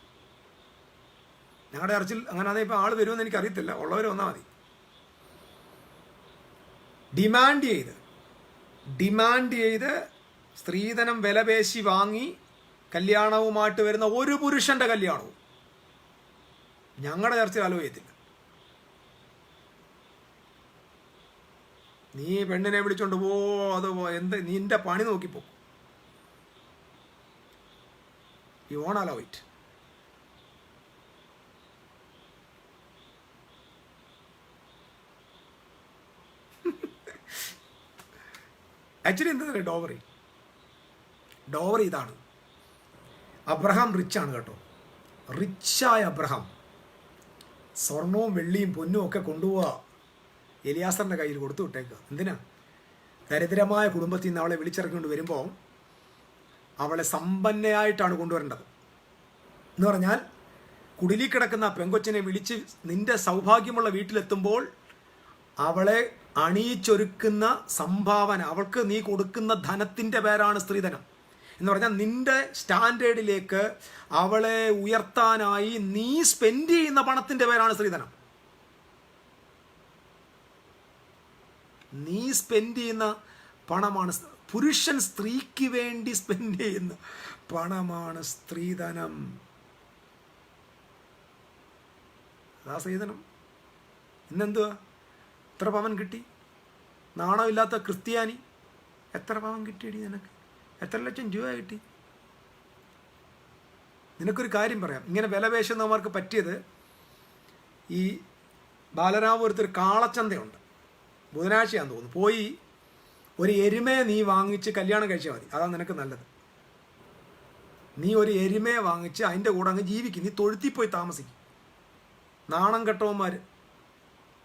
ഞങ്ങളുടെ ചർച്ചിൽ അങ്ങനെ അതേ ഇപ്പോൾ ആൾ വരുമെന്ന് എനിക്കറിയത്തില്ല, ഉള്ളവർ വന്നാൽ മതി. ഡിമാൻഡ് ചെയ്ത് സ്ത്രീധനം വിലപേശി വാങ്ങി കല്യാണവുമായിട്ട് വരുന്ന ഒരു പുരുഷന്റെ കല്യാണവും ഞങ്ങളുടെ ചർച്ചയിൽ അലോ ചെയ്യത്തില്ല. നീ പെണ്ണിനെ വിളിച്ചോണ്ട് പോ, അത് നിന്റെ പണി നോക്കിപ്പോ. You won't allow it. Actually എന്താ ഡോവറി ഇതാണ്. അബ്രഹാം റിച്ചാണ് കേട്ടോ. റിച്ചായ അബ്രഹാം സ്വർണവും വെള്ളിയും പൊന്നും ഒക്കെ കൊണ്ടുപോവുക എലിയാസറിൻ്റെ കയ്യിൽ കൊടുത്തു വിട്ടേക്കുക. എന്തിനാ? ദരിദ്രമായ കുടുംബത്തിൽ നിന്ന് അവളെ വിളിച്ചിറക്കിക്കൊണ്ട് വരുമ്പോൾ അവളെ സമ്പന്നയായിട്ടാണ് കൊണ്ടുവരേണ്ടത്. എന്ന് പറഞ്ഞാൽ കുടിലിൽ കിടക്കുന്ന പെങ്കൊച്ചിനെ വിളിച്ച് നിന്റെ സൗഭാഗ്യമുള്ള വീട്ടിലെത്തുമ്പോൾ അവളെ അണിയിച്ചൊരുക്കുന്ന സംഭാവന, അവൾക്ക് നീ കൊടുക്കുന്ന ധനത്തിൻ്റെ പേരാണ് സ്ത്രീധനം എന്ന് പറഞ്ഞാൽ നിന്റെ സ്റ്റാൻഡേർഡിലേക്ക് അവളെ ഉയർത്താനായി നീ സ്പെൻഡ് ചെയ്യുന്ന പണത്തിൻ്റെ പേരാണ് സ്ത്രീധനം. നീ സ്പെൻഡ് ചെയ്യുന്ന പണമാണ് പുരുഷൻ സ്ത്രീക്ക് വേണ്ടി സ്പെൻഡ് ചെയ്യുന്ന പണമാണ് സ്ത്രീധനം. അതാ സ്ത്രീധനം. ഇന്നെന്തുവാ? എത്ര പവൻ കിട്ടി? നാണമില്ലാത്ത ക്രിസ്ത്യാനി, എത്ര പവൻ കിട്ടിയടി നിനക്ക്? എത്ര ലക്ഷം രൂപ കിട്ടി? നിനക്കൊരു കാര്യം പറയാം, ഇങ്ങനെ വിലപേശുന്നവർക്ക് പറ്റിയത് ഈ ബാലരാമപുരത്തൊരു കാളച്ചന്തയുണ്ട്, ബുധനാഴ്ചയാന്ന് തോന്നുന്നു. പോയി ഒരു എരുമയെ നീ വാങ്ങിച്ച് കല്യാണം കഴിച്ചാൽ മതി, അതാണ് നിനക്ക് നല്ലത്. നീ ഒരു എരുമയെ വാങ്ങിച്ച് അതിൻ്റെ കൂടെ അങ്ങ് ജീവിക്കും, നീ തൊഴുത്തിൽ പോയി താമസിക്കും. നാണം കെട്ടവന്മാർ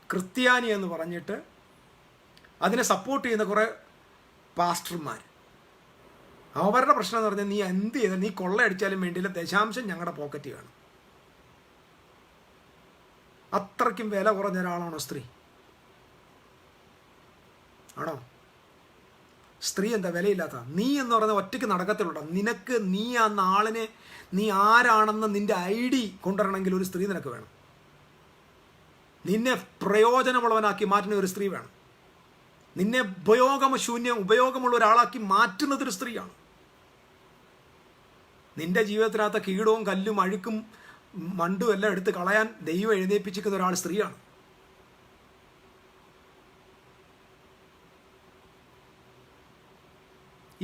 ക്രിസ്ത്യാനി എന്ന് പറഞ്ഞിട്ട് അതിനെ സപ്പോർട്ട് ചെയ്യുന്ന കുറേ പാസ്റ്റർമാർ, അവരുടെ പ്രശ്നം എന്ന് പറഞ്ഞാൽ നീ എന്ത് ചെയ്താൽ, നീ കൊള്ളയടിച്ചാലും വേണ്ടിയില്ല, ദശാംശം ഞങ്ങളുടെ പോക്കറ്റ് കാണും. അത്രയ്ക്കും വില കുറഞ്ഞ ഒരാളാണോ സ്ത്രീ? ആണോ? സ്ത്രീ എന്താ വിലയില്ലാത്ത? നീ എന്ന് പറയുന്നത് ഒറ്റയ്ക്ക് നടക്കത്തിലുള്ള നിനക്ക്, നീ ആ നാളിനെ നീ ആരാണെന്ന് നിന്റെ ID കൊണ്ടുവരണമെങ്കിൽ ഒരു സ്ത്രീ നിനക്ക് വേണം. നിന്നെ പ്രയോജനമുള്ളവനാക്കി മാറ്റുന്ന ഒരു സ്ത്രീ വേണം. നിന്നെ ഉപയോഗമുള്ള ഒരാളാക്കി മാറ്റുന്നത് ഒരു സ്ത്രീയാണ്. നിന്റെ ജീവിതത്തിനകത്ത് കീടവും കല്ലും അഴുക്കും മണ്ടും എല്ലാം എടുത്ത് കളയാൻ ദൈവം എഴുന്നേൽപ്പിച്ചിരിക്കുന്ന ഒരാൾ സ്ത്രീയാണ്.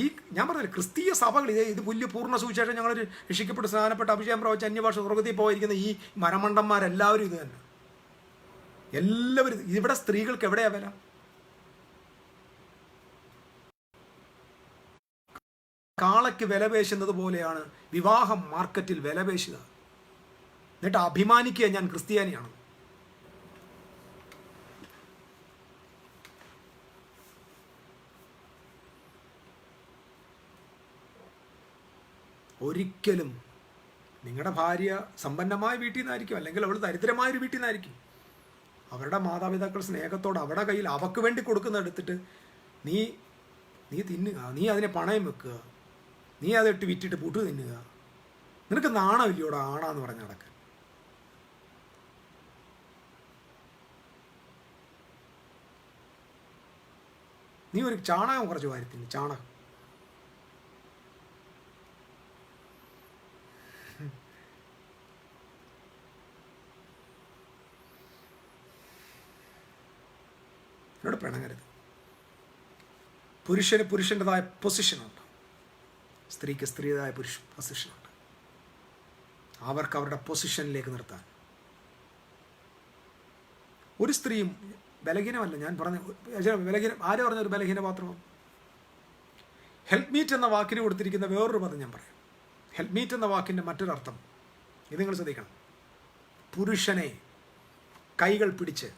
ഈ ഞാൻ പറഞ്ഞില്ല, ക്രിസ്തീയ സഭകൾ ഇത് വലിയ പൂർണ്ണ സുവിശേഷം ഞങ്ങൾ രക്ഷിക്കപ്പെട്ട് സ്നാനപ്പെട്ട അഭിഷേകം പ്രവചിച്ച് അന്യഭാഷ സ്വർഗത്തിൽ പോയിരിക്കുന്ന ഈ മരമണ്ടന്മാരെല്ലാവരും ഇത് തന്നെ. എല്ലാവരും ഇവിടെ സ്ത്രീകൾക്ക് എവിടെയാ വില? കാളയ്ക്ക് വിലപേശുന്നത് പോലെയാണ് വിവാഹം മാർക്കറ്റിൽ വിലപേശുക. എന്നിട്ട് അഭിമാനിക്കുക ഞാൻ ക്രിസ്ത്യാനിയാണ്. ഒരിക്കലും നിങ്ങളുടെ ഭാര്യ സമ്പന്നമായ വീട്ടിൽ നിന്നായിരിക്കും, അല്ലെങ്കിൽ അവൾ ദരിദ്രമായൊരു വീട്ടിൽ നിന്നായിരിക്കും. അവരുടെ മാതാപിതാക്കൾ സ്നേഹത്തോടെ അവരുടെ കയ്യിൽ അവർക്ക് വേണ്ടി കൊടുക്കുന്ന എടുത്തിട്ട് നീ തിന്നുക, നീ അതിനെ പണയം വെക്കുക, നീ അതിട്ട് വിറ്റിട്ട് പുട്ട് തിന്നുക. നിനക്ക് നാണമില്ലയോടെ ആണാന്ന് പറഞ്ഞ് നടക്കാൻ? നീ ഒരു ചാണകം കുറച്ച് വാരത്തില്ല, ചാണകം. എന്നോട് പിണങ്ങരുത്. പുരുഷന് പുരുഷൻ്റെതായ പൊസിഷനുണ്ട്, സ്ത്രീക്ക് സ്ത്രീയുടേതായ പൊസിഷനുണ്ട്. അവർക്ക് അവരുടെ പൊസിഷനിലേക്ക് നിർത്താൻ ഒരു സ്ത്രീയും ബലഹീനമല്ല. ഞാൻ പറഞ്ഞ ബലഹീനം ആര് പറഞ്ഞ ഒരു ബലഹീന പാത്രമാണ്? ഹെൽപ്പ് മീറ്റ് എന്ന വാക്കിന് കൊടുത്തിരിക്കുന്ന വേറൊരു പദം ഞാൻ പറയാം. ഹെൽപ്പ് മീറ്റ് എന്ന വാക്കിൻ്റെ മറ്റൊരർത്ഥം ഇത് നിങ്ങൾ ശ്രദ്ധിക്കണം. പുരുഷനെ കൈകൾ പിടിച്ച്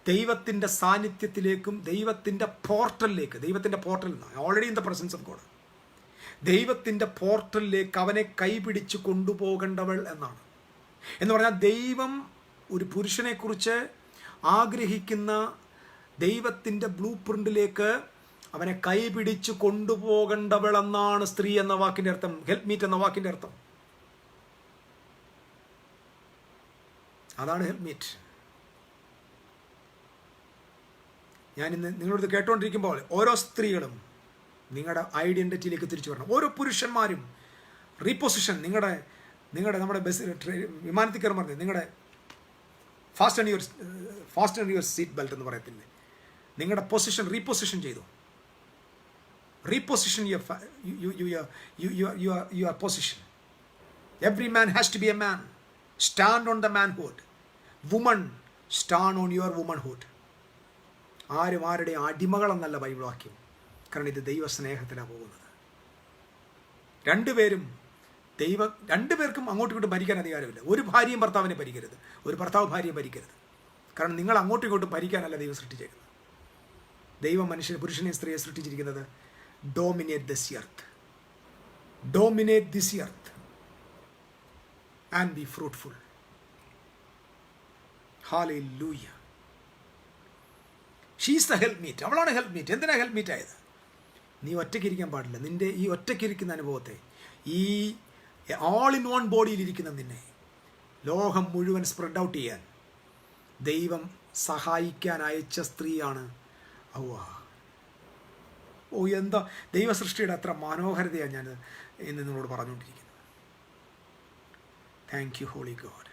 ദൈവത്തിൻ്റെ സാന്നിധ്യത്തിലേക്കും ദൈവത്തിൻ്റെ പോർട്ടലിലേക്ക്, ദൈവത്തിൻ്റെ portal already in the presence of God, ദൈവത്തിൻ്റെ പോർട്ടലിലേക്ക് അവനെ കൈപിടിച്ച് കൊണ്ടുപോകേണ്ടവൾ എന്നാണ്. എന്ന് പറഞ്ഞാൽ ദൈവം ഒരു പുരുഷനെക്കുറിച്ച് ആഗ്രഹിക്കുന്ന ദൈവത്തിൻ്റെ ബ്ലൂ പ്രിന്റിലേക്ക് അവനെ കൈപിടിച്ച് കൊണ്ടുപോകേണ്ടവൾ എന്നാണ് സ്ത്രീ എന്ന വാക്കിൻ്റെ അർത്ഥം, ഹെൽപ്പ് മീറ്റ് എന്ന വാക്കിൻ്റെ അർത്ഥം. അതാണ് ഹെൽപ്പ് മീറ്റ്. ഞാനിന്ന് നിങ്ങളോട് കേട്ടുകൊണ്ടിരിക്കുമ്പോൾ ഓരോ സ്ത്രീകളും നിങ്ങളുടെ ഐഡൻറ്റിറ്റിയിലേക്ക് തിരിച്ചു വരണം. ഓരോ പുരുഷന്മാരും റീപൊസിഷൻ, നമ്മുടെ ബസ് വിമാനത്തിൽ കയറി പറഞ്ഞത് നിങ്ങളുടെ fast and your seat belt എന്ന് പറയത്തില്ലേ, നിങ്ങളുടെ പൊസിഷൻ റീപൊസിഷൻ ചെയ്തു. Reposition your position. Every man has to be a man. Stand on the manhood. Woman stand on your womanhood. ആരും ആരുടെയും അടിമകളെന്നല്ല ബൈബിൾ വാക്യം. കാരണം ഇത് ദൈവസ്നേഹത്തിലാണ് പോകുന്നത്. രണ്ടുപേർക്കും അങ്ങോട്ടും ഇങ്ങോട്ടും ഭരിക്കാൻ അധികാരമില്ല. ഒരു ഭാര്യയും ഭർത്താവിനെ ഭരിക്കരുത്, ഒരു ഭർത്താവ് ഭാര്യയെ ഭരിക്കരുത്. കാരണം നിങ്ങൾ അങ്ങോട്ടും ഇങ്ങോട്ടും ഭരിക്കാനല്ല ദൈവം സൃഷ്ടിച്ചേക്കുന്നത്. ദൈവം പുരുഷനെയും സ്ത്രീയെ സൃഷ്ടിച്ചിരിക്കുന്നത് dominate this earth. and be fruitful. Hallelujah. She is the helpmeet. അവളാണ് ഹെൽപ്മീറ്റ്. എന്തിനാണ് ഹെൽപ്മീറ്റ് ആയത്? നീ ഒറ്റയ്ക്കിരിക്കാൻ പാടില്ല. നിൻ്റെ ഈ ഒറ്റയ്ക്കിരിക്കുന്ന അനുഭവത്തെ, ഈ ഓൾ ഇൻ വൺ ബോഡിയിലിരിക്കുന്ന നിന്നെ ലോകം മുഴുവൻ സ്പ്രെഡ് ഔട്ട് ചെയ്യാൻ ദൈവം സഹായിക്കാൻ അയച്ച സ്ത്രീയാണ് ഹവ്വ. ഓ, എന്താ ദൈവസൃഷ്ടിയുടെ അത്ര മനോഹരതയാണ് ഞാൻ ഇന്ന് നിങ്ങളോട് പറഞ്ഞുകൊണ്ടിരിക്കുന്നത്. Thank you holy God.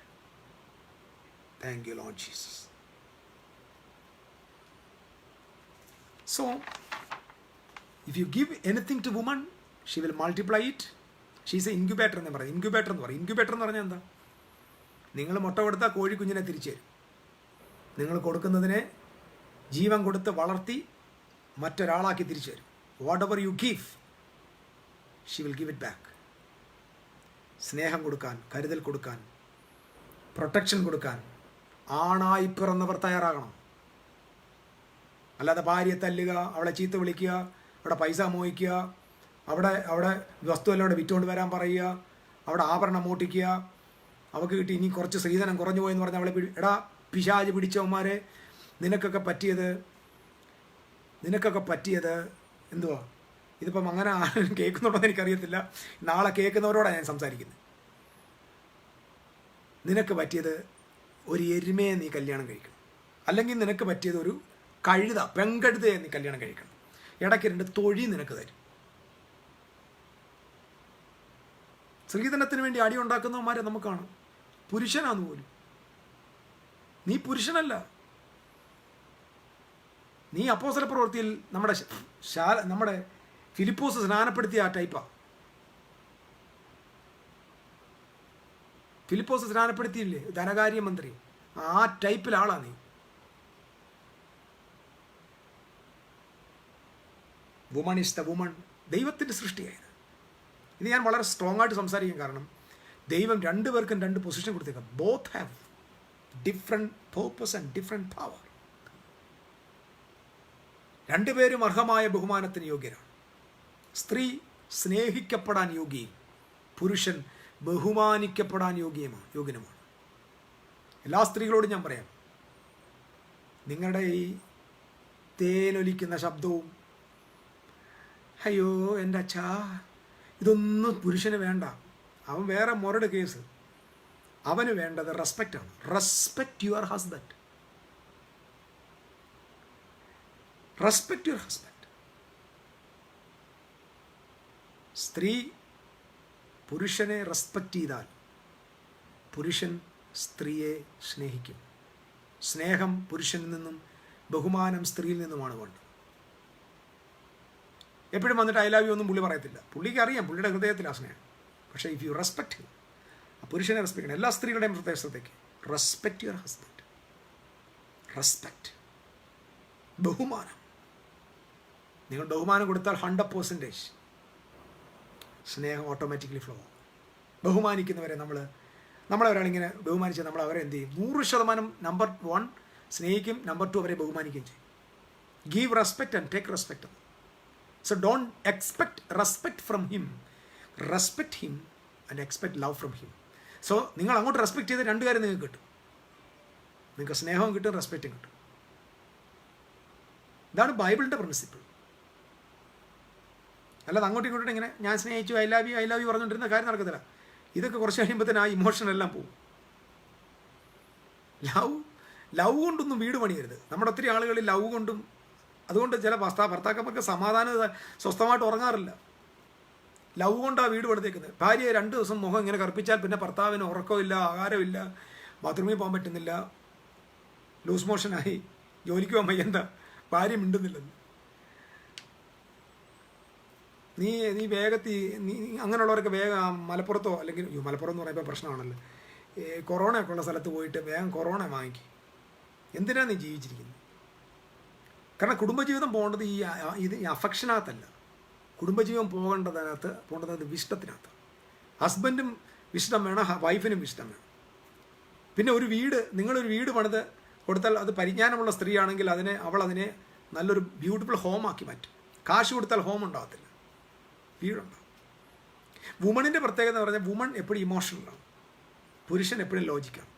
Thank you Lord Jesus. So if you give anything to woman, she will multiply it. She is an incubator എന്ന് പറയും. ഇൻക്യുബേറ്റർ എന്ന് പറയും. ഇൻക്യുബേറ്റർ എന്ന് പറഞ്ഞാൽ എന്താ? നിങ്ങൾ മുട്ട കൊടുത്താൽ കോഴി കുഞ്ഞിനെ തിരിച്ചു തരും. നിങ്ങൾ കൊടുക്കുന്നതിനെ ജീവൻ കൊടുത്ത് വളർത്തി മറ്റൊരാളാക്കി തിരിച്ചു തരും. What ever you give, she will give it back. സ്നേഹം കൊടുക്കാൻ, കരുതൽ കൊടുക്കാൻ, പ്രൊട്ടക്ഷൻ കൊടുക്കാൻ ആണായി പിറന്നവർ തയ്യാറാകണം. അല്ലാതെ ഭാര്യയെ തല്ലുക, അവളെ ചീത്ത വിളിക്കുക, അവിടെ പൈസ മോഹിക്കുക, അവിടെ വസ്തുവെല്ലാം അവിടെ വിറ്റുകൊണ്ട് വരാൻ പറയുക, അവിടെ ആഭരണം മൂട്ടിക്കുക, അവൾക്ക് കിട്ടി ഇനി കുറച്ച് സ്ത്രീധനം കുറഞ്ഞു പോയെന്ന് പറഞ്ഞാൽ അവളെ എടാ പിശാച് പിടിച്ചവന്മാരെ, നിനക്കൊക്കെ പറ്റിയത് എന്തുവാ? ഇതിപ്പം അങ്ങനെ കേൾക്കുന്നുണ്ടോ എന്ന് എനിക്കറിയത്തില്ല. നാളെ കേൾക്കുന്നവരോടാണ് ഞാൻ സംസാരിക്കുന്നത്. നിനക്ക് പറ്റിയത് ഒരു എരുമയെ നീ കല്യാണം കഴിക്കണം, അല്ലെങ്കിൽ നിനക്ക് പറ്റിയത് ഒരു പെങ്കഴുതയെ നീ കല്യാണം കഴിക്കണം. ഇടയ്ക്ക് 2 തൊഴി നിനക്ക് തരും. സ്ത്രീധനത്തിന് വേണ്ടി അടി ഉണ്ടാക്കുന്നവന്മാരെ നമുക്ക് കാണാം. പുരുഷനാന്ന് പോലും. നീ പുരുഷനല്ല. നീ അപ്പോസ്തല പ്രവൃത്തിയിൽ നമ്മുടെ ഫിലിപ്പോസ് സ്നാനപ്പെടുത്തിയ ആ ടൈപ്പാ. ഫിലിപ്പോസ് സ്നാനപ്പെടുത്തിയില്ലേ ധനകാര്യമന്ത്രി? ആ ടൈപ്പിലാളാ നീ. Woman is the woman. ദൈവത്തിൻ്റെ സൃഷ്ടിയായത്. ഇത് ഞാൻ വളരെ സ്ട്രോങ് ആയിട്ട് സംസാരിക്കും. കാരണം ദൈവം 2 പേർക്കും 2 പൊസിഷൻ കൊടുത്തേക്കാം. Both have different purpose and different power. 2 പേരും അർഹമായ ബഹുമാനത്തിന് യോഗ്യരാണ്. സ്ത്രീ സ്നേഹിക്കപ്പെടാൻ യോഗ്യയും പുരുഷൻ ബഹുമാനിക്കപ്പെടാൻ യോഗ്യനുമാണ്. എല്ലാ സ്ത്രീകളോടും ഞാൻ പറയാം, നിങ്ങളുടെ ഈ തേനൊലിക്കുന്ന ശബ്ദവും അയ്യോ എൻ്റെ അച്ഛാ ഇതൊന്നും പുരുഷന് വേണ്ട. അവൻ വേറെ മുരട് കേസ്. അവന് വേണ്ടത് റെസ്പെക്റ്റാണ്. Respect your husband. Respect your husband. സ്ത്രീ പുരുഷനെ റെസ്പെക്റ്റ് ചെയ്താൽ പുരുഷൻ സ്ത്രീയെ സ്നേഹിക്കും. സ്നേഹം പുരുഷനിൽ നിന്നും ബഹുമാനം സ്ത്രീയിൽ നിന്നുമാണ് വേണ്ടത്. എപ്പോഴും വന്നിട്ട് ഐ ലവ് യു ഒന്നും പുള്ളി പറയത്തില്ല. പുള്ളിക്ക് അറിയാം പുള്ളിയുടെ ഹൃദയത്തിൽ ആ സ്നേഹം. പക്ഷേ ഇഫ് യു റെസ്പെക്റ്റ് ഹിം, ആ പുരുഷനെ റെസ്പെക്ട് ചെയ്യണം. എല്ലാ സ്ത്രീകളുടെയും പ്രദേശത്തേക്ക് റെസ്പെക്റ്റ് യുവർ ഹസ്ബൻഡ്. റെസ്പെക്റ്റ്, ബഹുമാനം. നിങ്ങൾ ബഹുമാനം കൊടുത്താൽ 100% സ്നേഹം ഓട്ടോമാറ്റിക്കലി ഫ്ലോ ആവും. ബഹുമാനിക്കുന്നവരെ നമ്മളെ ഒരാളിങ്ങനെ ബഹുമാനിച്ചാൽ നമ്മൾ അവരെ എന്ത് ചെയ്യും? 100% നമ്പർ 1 സ്നേഹിക്കും, നമ്പർ 2 അവരെ ബഹുമാനിക്കുകയും ചെയ്യും. Give respect and take respect. So don't expect respect from him. Respect him and expect love from him. So നിങ്ങൾ അങ്ങോട്ട് റെസ്പെക്ട് ചെയ്ത് 2 കാര്യം നിങ്ങൾക്ക് കിട്ടും. നിങ്ങൾക്ക് സ്നേഹവും കിട്ടും, റെസ്പെക്റ്റും കിട്ടും. ഇതാണ് ബൈബിളിൻ്റെ പ്രിൻസിപ്പിൾ. അല്ലാതെ അങ്ങോട്ടും ഇങ്ങോട്ടും ഇങ്ങനെ ഞാൻ സ്നേഹിച്ചു ഐ ലവ് യു പറഞ്ഞുകൊണ്ടിരുന്ന കാര്യം നടക്കത്തില്ല. ഇതൊക്കെ കുറച്ച് കഴിയുമ്പോഴത്തേന് ആ ഇമോഷൻ എല്ലാം പോകും. ലവ് കൊണ്ടൊന്നും വീട് പണിയരുത്. നമ്മുടെ ഒത്തിരി ആളുകളിൽ ലവ് കൊണ്ടും, അതുകൊണ്ട് ചില ഭർത്താക്കന്മാർക്ക് സമാധാനം സ്വസ്ഥമായിട്ട് ഉറങ്ങാറില്ല. ലവ് കൊണ്ടാണ് വീട് പണിതേക്കുന്നത്. ഭാര്യയെ 2 ദിവസം മുഖം ഇങ്ങനെ കറുപ്പിച്ചാൽ പിന്നെ ഭർത്താവിന് ഉറക്കമില്ല, ആഹാരമില്ല, ബാത്റൂമിൽ പോകാൻ പറ്റുന്നില്ല, ലൂസ് മോഷനായി, ജോലിക്ക് പോകാൻ വയ്യ. എന്താ ഭാര്യ മിണ്ടുന്നില്ലെന്ന്. നീ വേഗത്തിൽ അങ്ങനെയുള്ളവരൊക്കെ വേഗം മലപ്പുറത്തോ, അല്ലെങ്കിൽ മലപ്പുറം എന്ന് പറയുമ്പോൾ പ്രശ്നമാണല്ലോ, കൊറോണയൊക്കെ ഉള്ള സ്ഥലത്ത് പോയിട്ട് വേഗം കൊറോണ വാങ്ങിക്കും. എന്തിനാണ് നീ ജീവിച്ചിരിക്കുന്നത്? കാരണം കുടുംബജീവിതം പോകേണ്ടത് ഈ അഫക്ഷനകത്തല്ല. കുടുംബജീവിതം പോകേണ്ടത് വിഷ്ടത്തിനകത്ത്. ഹസ്ബൻഡും വിഷ്ടം വേണം, വൈഫിനും വിഷ്ടം വേണം. പിന്നെ നിങ്ങളൊരു വീട് പണിത് കൊടുത്താൽ അത് പരിജ്ഞാനമുള്ള സ്ത്രീയാണെങ്കിൽ അവളതിനെ നല്ലൊരു ബ്യൂട്ടിഫുൾ ഹോമാക്കി മാറ്റും. കാശ് കൊടുത്താൽ ഹോം ഉണ്ടാകത്തില്ല, വീടുണ്ടാവും. വുമണിൻ്റെ പ്രത്യേകത എന്ന് പറഞ്ഞാൽ വുമൺ എപ്പോഴും ഇമോഷണലാണ്. പുരുഷൻ എപ്പോഴും ലോജിക്കാണ്.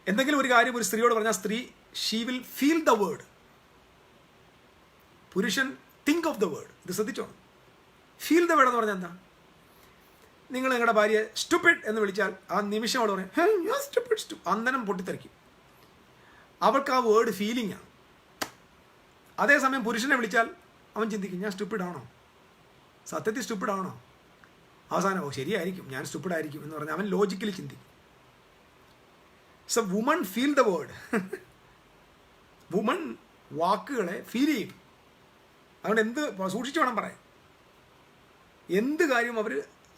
എന്തെങ്കിലും ഒരു കാര്യം ഒരു സ്ത്രീയോട് പറഞ്ഞാൽ സ്ത്രീ she will feel the word. പുരുഷൻ തിങ്ക് ഓഫ് ദ വേർഡ്. ഇത് ശ്രദ്ധിച്ചോണം. ഫീൽ ദ വേർഡ് എന്ന് പറഞ്ഞാൽ എന്താ? നിങ്ങൾ നിങ്ങളുടെ ഭാര്യയെ സ്റ്റുപ്പിഡ് എന്ന് വിളിച്ചാൽ ആ നിമിഷം അവൾ പറയും ഞാൻ സ്റ്റുപ്പിഡ് അന്നേരം പൊട്ടിത്തെറിക്കും. അവൾക്ക് ആ വേർഡ് ഫീലിംഗ് ആണ്. അതേസമയം പുരുഷനെ വിളിച്ചാൽ അവൻ ചിന്തിക്കും ഞാൻ സ്റ്റുപ്പിഡ് ആണോ, സത്യത്തിൽ സ്റ്റുപ്പിഡ് ആണോ? അവസാനം ശരിയായിരിക്കും, ഞാൻ സ്റ്റുപ്പിഡ് ആയിരിക്കും എന്ന് പറഞ്ഞാൽ അവൻ ലോജിക്കലി ചിന്തിക്കും. So woman feel the word. Woman വാക്കുകളെ ഫീൽ ചെയ്യും. അതുകൊണ്ട് എന്ത് സൂക്ഷിച്ചു വേണം പറയാൻ. എന്ത് കാര്യം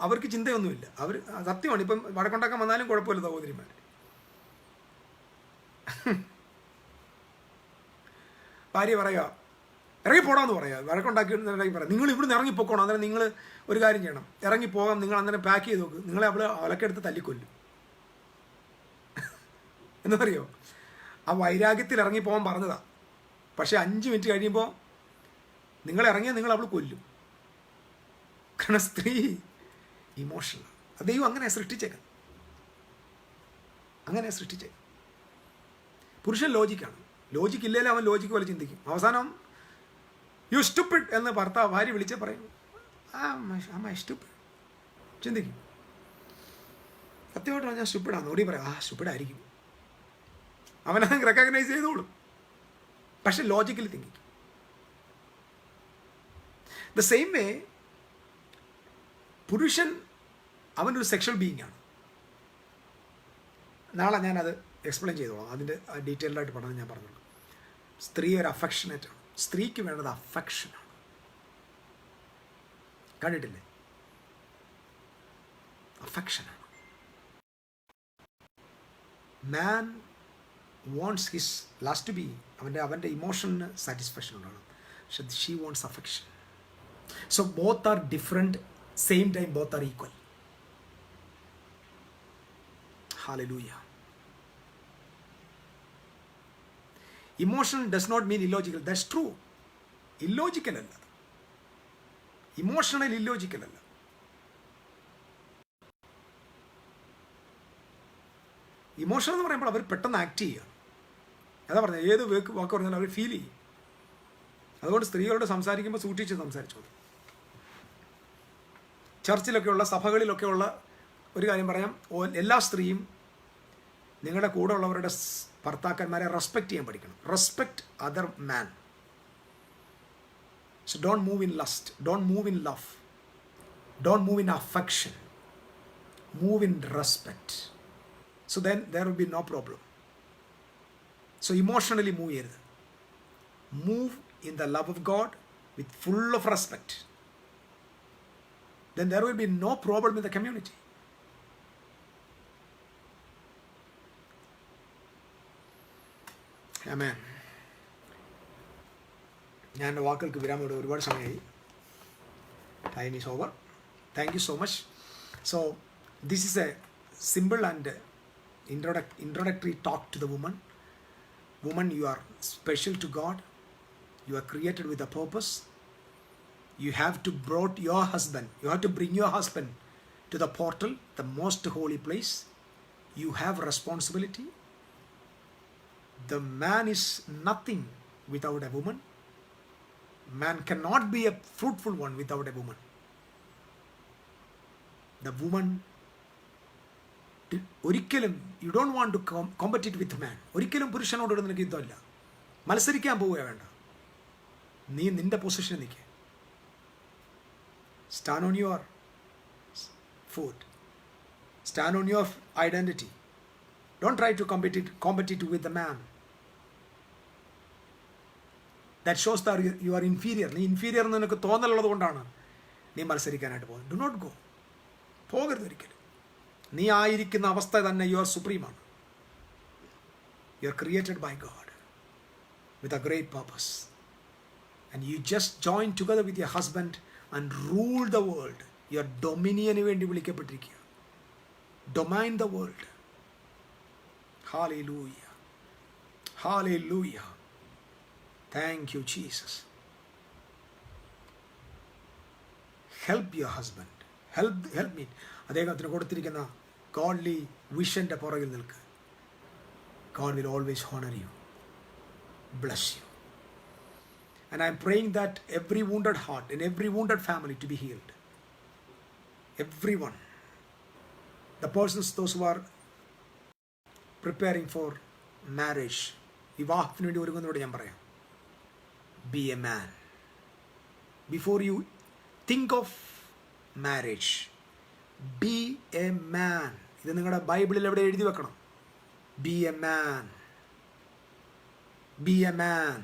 അവർക്ക് ചിന്തയൊന്നുമില്ല. അവർ സത്യമാണ്. ഇപ്പം വഴക്കുണ്ടാക്കാൻ വന്നാലും കുഴപ്പമില്ല സഹോദരിമാർ. ഭാര്യ പറയുക ഇറങ്ങിപ്പോടാന്ന് പറയുക, വഴക്കുണ്ടാക്കി പറയാം നിങ്ങൾ ഇവിടുന്ന് ഇറങ്ങിപ്പോക്കണം. അന്നേരം നിങ്ങൾ ഒരു കാര്യം ചെയ്യണം, ഇറങ്ങിപ്പോകാം, നിങ്ങൾ അന്നേരം പാക്ക് ചെയ്ത് നോക്ക്, നിങ്ങളെ അവൾ അലക്കെടുത്ത് തല്ലിക്കൊല്ലും എന്ന് പറയോ. ആ വൈരാഗ്യത്തിൽ ഇറങ്ങിപ്പോകാൻ പറഞ്ഞതാ. പക്ഷെ 5 മിനിറ്റ് കഴിയുമ്പോൾ നിങ്ങൾ ഇറങ്ങിയാൽ നിങ്ങൾ അവൾ കൊല്ലും. കാരണം സ്ത്രീ ഇമോഷണൽ. ദൈവം അങ്ങനെ സൃഷ്ടിച്ചേക്കാം, അങ്ങനെ സൃഷ്ടിച്ചേക്കാം. പുരുഷൻ ലോജിക്കാണ്. ലോജിക്ക് ഇല്ലെങ്കിൽ അവൻ ലോജിക്ക് പോലെ ചിന്തിക്കും. അവസാനം യു സ്റ്റുപ്പിഡ് എന്ന് ഭാര്യ വിളിച്ചേ പറയും സ്റ്റുപ്പിഡ് ചിന്തിക്കും. സത്യമായിട്ട് ഞാൻ സ്റ്റുപ്പിഡാന്ന് ഓടി പറയാം സ്റ്റുപ്പിഡായിരിക്കും. അവനത് റെക്കഗ്നൈസ് ചെയ്തോളും. പക്ഷെ ലോജിക്കലി തിങ്കിക്കും. ദ സെയിം വേ പുരുഷൻ അവനൊരു സെക്ഷൽ ബീയിങ് ആണ്. നാളെ ഞാനത് എക്സ്പ്ലെയിൻ ചെയ്തോളാം. അതിൻ്റെ ഡീറ്റെയിൽഡായിട്ട് പഠനം ഞാൻ പറഞ്ഞോളാം. സ്ത്രീ ഒരു അഫെക്ഷനേറ്റ് ആണ്. സ്ത്രീക്ക് വേണ്ടത് അഫെക്ഷനാണ്. കണ്ടിട്ടില്ലേ? അഫെക്ഷനാണ്. മാൻ wants his last to be അവൻ്റെ ഇമോഷന് സാറ്റിസ്ഫാക്ഷൻ ഉണ്ടാകണം. പക്ഷെ she wants affection. So both are different, same time both are equal. Hallelujah. Emotion does not mean illogical. That's true. Illogical അല്ല, ഇമോഷണൽ ഇല്ലോജിക്കൽ അല്ല. ഇമോഷൻ എന്ന് പറയുമ്പോൾ അവർ പെട്ടെന്ന് ആക്ട് ചെയ്യുക. അതാ പറഞ്ഞത്, ഏത് വാക്ക് പറഞ്ഞാലും അവർ ഫീൽ ചെയ്യും. അതുകൊണ്ട് സ്ത്രീകളോട് സംസാരിക്കുമ്പോൾ സൂക്ഷിച്ച് സംസാരിച്ചോളൂ. ചർച്ചിലൊക്കെയുള്ള സഭകളിലൊക്കെയുള്ള ഒരു കാര്യം പറയാം, എല്ലാ സ്ത്രീയും നിങ്ങളുടെ കൂടെ ഉള്ളവരുടെ ഭർത്താക്കന്മാരെ റെസ്പെക്റ്റ് ചെയ്യാൻ പഠിക്കണം. Respect other man. So don't move in lust, don't move in love, don't move in affection, move in respect. So then there will be no problem. So emotionally move here. Move in the love of God with full of respect. Then there will be no problem in the community. Amen. ഞാൻ എൻ്റെ വാക്കുകൾക്ക് വിരാമം ഇവിടെ ഒരുപാട് സമയമായി. Time is over. Thank you so much. So this is a simple and introductory talk to the woman. Woman, you are special to God. You are created with a purpose. You have to brought your husband. You have to bring your husband to the portal, the most holy place. You have responsibility. The man is nothing without a woman. Man cannot be a fruitful one without a woman. The woman, ഒരിക്കലും you don't want to compete with man. ഒരിക്കലും പുരുഷനോട് നിനക്ക് യുദ്ധമില്ല. മത്സരിക്കാൻ പോവുക വേണ്ട. നീ നിന്റെ position നിൽക്കുക. Stand on your foot, stand on your identity. Don't try to compete with the man. That shows that you are inferior. നീ ഇൻഫീരിയർ എന്ന് നിനക്ക് തോന്നലുള്ളത് കൊണ്ടാണ് നീ മത്സരിക്കാനായിട്ട് പോകുന്നത്. Do not go. പോകരുത് ഒരിക്കലും. നീ ആയിരിക്കുന്ന അവസ്ഥ തന്നെ യു ആർ സുപ്രീമാണ്. You are created by God with a great purpose. And you just join together with your husband and rule the world. You are ഡൊമിനിയന് വേണ്ടി വിളിക്കപ്പെട്ടിരിക്കുക. Domain the world. Hallelujah, hallelujah. Thank you Jesus. Help your husband. Help me. അദ്ദേഹത്തിന് കൊടുത്തിരിക്കുന്ന godly വിഷൻ്റെ പുറകിൽ നിൽക്ക്. God will always honor you, bless you. And I'm praying that every wounded heart and every wounded family to be healed. Everyone. The persons, those who are preparing for marriage, വിവാഹത്തിന് വേണ്ടി ഒരുങ്ങുന്നവരോട് ഞാൻ പറയാം, be a man. Before you think of marriage, be a man. ഇത് നിങ്ങളുടെ ബൈബിളിൽ എവിടെ എഴുതി വെക്കണം. Be a man. Be a man.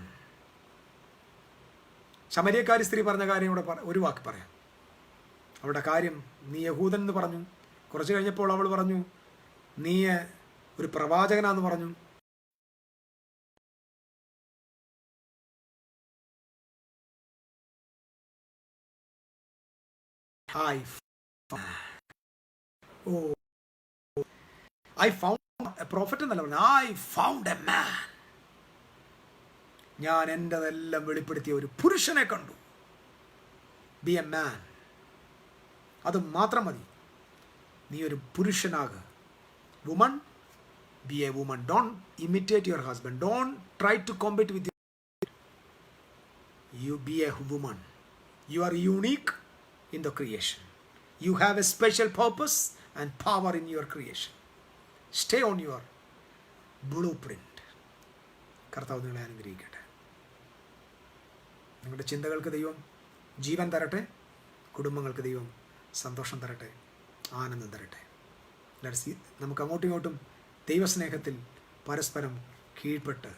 ശമരിയക്കാരി സ്ത്രീ പറഞ്ഞ കാര്യം ഇവിടെ ഒരു വാക്ക് പറയാം. അവളുടെ കാര്യം, നീ യഹൂദൻ എന്ന് പറഞ്ഞു. കുറച്ച് കഴിഞ്ഞപ്പോൾ അവൾ പറഞ്ഞു, നീ ഒരു പ്രവാചകനാന്ന് പറഞ്ഞു. I found a prophet എന്നല്ല പറഞ്ഞു, I found a man. ഞാൻ എൻ്റെതെല്ലാം വെളിപ്പെടുത്തിയ ഒരു പുരുഷനെ കണ്ടു. Be a man. അത് മാത്രം മതി. നീ ഒരു പുരുഷനാകുക. Woman, be a woman. Don't imitate your husband. Don't try to compete with you. Be a woman. You are unique in the creation. You have a special purpose and power in your creation. Stay on your blue print. കർത്താവ് നിങ്ങളെ അനുഗ്രഹിക്കട്ടെ. നിങ്ങളുടെ ചിന്തകൾക്ക് ദൈവം ജീവൻ തരട്ടെ. കുടുംബങ്ങൾക്ക് ദൈവം സന്തോഷം തരട്ടെ, ആനന്ദം തരട്ടെ. നമുക്ക് അങ്ങോട്ടും ഇങ്ങോട്ടും ദൈവസ്നേഹത്തിൽ പരസ്പരം കീഴ്പ്പെട്ട്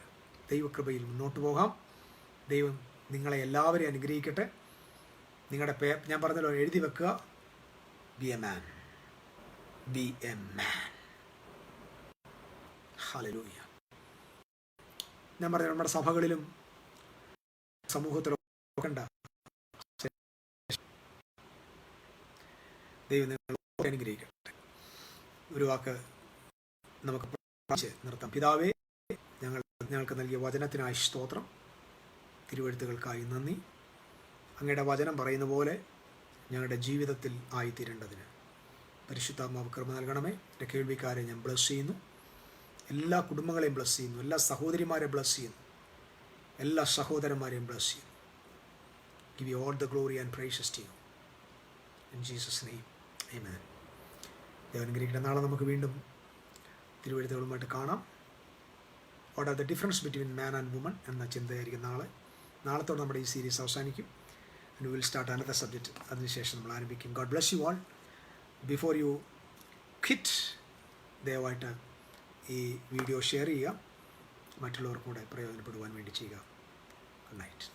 ദൈവകൃപയിൽ മുന്നോട്ട് പോകാം. ദൈവം നിങ്ങളെ എല്ലാവരെയും അനുഗ്രഹിക്കട്ടെ. നിങ്ങളുടെ ഞാൻ പറഞ്ഞല്ലോ, എഴുതി വെക്കുക. B a man. B a man. Hallelujah. ഞാൻ പറഞ്ഞു, നമ്മുടെ സഭകളിലും സമൂഹത്തിലും കണ്ട ദൈവം നിങ്ങളെ അനുഗ്രഹിക്കട്ടെ. ഒരു വാക്ക് നമുക്ക് നിർത്താം. പിതാവേ, ഞങ്ങൾക്ക് നൽകിയ വചനത്തിനായി സ്തോത്രം. തിരുവെഴുത്തുകൾക്കായി നന്ദി. അങ്ങയുടെ വചനം പറയുന്ന പോലെ ഞങ്ങളുടെ ജീവിതത്തിൽ ആയിത്തീരേണ്ടതിന് പരിശുദ്ധാത്മാവ് കൃപ നൽകണമേ. എൻ്റെ കേൾവിക്കാരെ ഞാൻ ബ്ലസ് ചെയ്യുന്നു. എല്ലാ കുടുംബങ്ങളെയും ബ്ലസ് ചെയ്യുന്നു. എല്ലാ സഹോദരിമാരെയും ബ്ലസ് ചെയ്യുന്നു. എല്ലാ സഹോദരന്മാരെയും ബ്ലസ് ചെയ്യുന്നു. Give you all the glory and praises to you in Jesus name. Amen. ദൈവം അനുഗ്രഹിക്കട്ടെ. നാളെ നമുക്ക് വീണ്ടും തിരുവെഴുത്തുകളുമായിട്ട് കാണാം. What are the difference between man and woman എന്ന ചിന്തയായിരിക്കും നാളത്തോടെ നമ്മുടെ ഈ സീരീസ് അവസാനിക്കും. And will start another subject. അതിനുശേഷം നമ്മൾ ആരംഭിക്കും. God bless you all. Before you quit, ദയവായിട്ട് ഈ വീഡിയോ ഷെയർ ചെയ്യുക. മറ്റുള്ളവർക്കും കൂടെ പ്രയോജനപ്പെടുവാൻ വേണ്ടി ചെയ്യുക. Good night.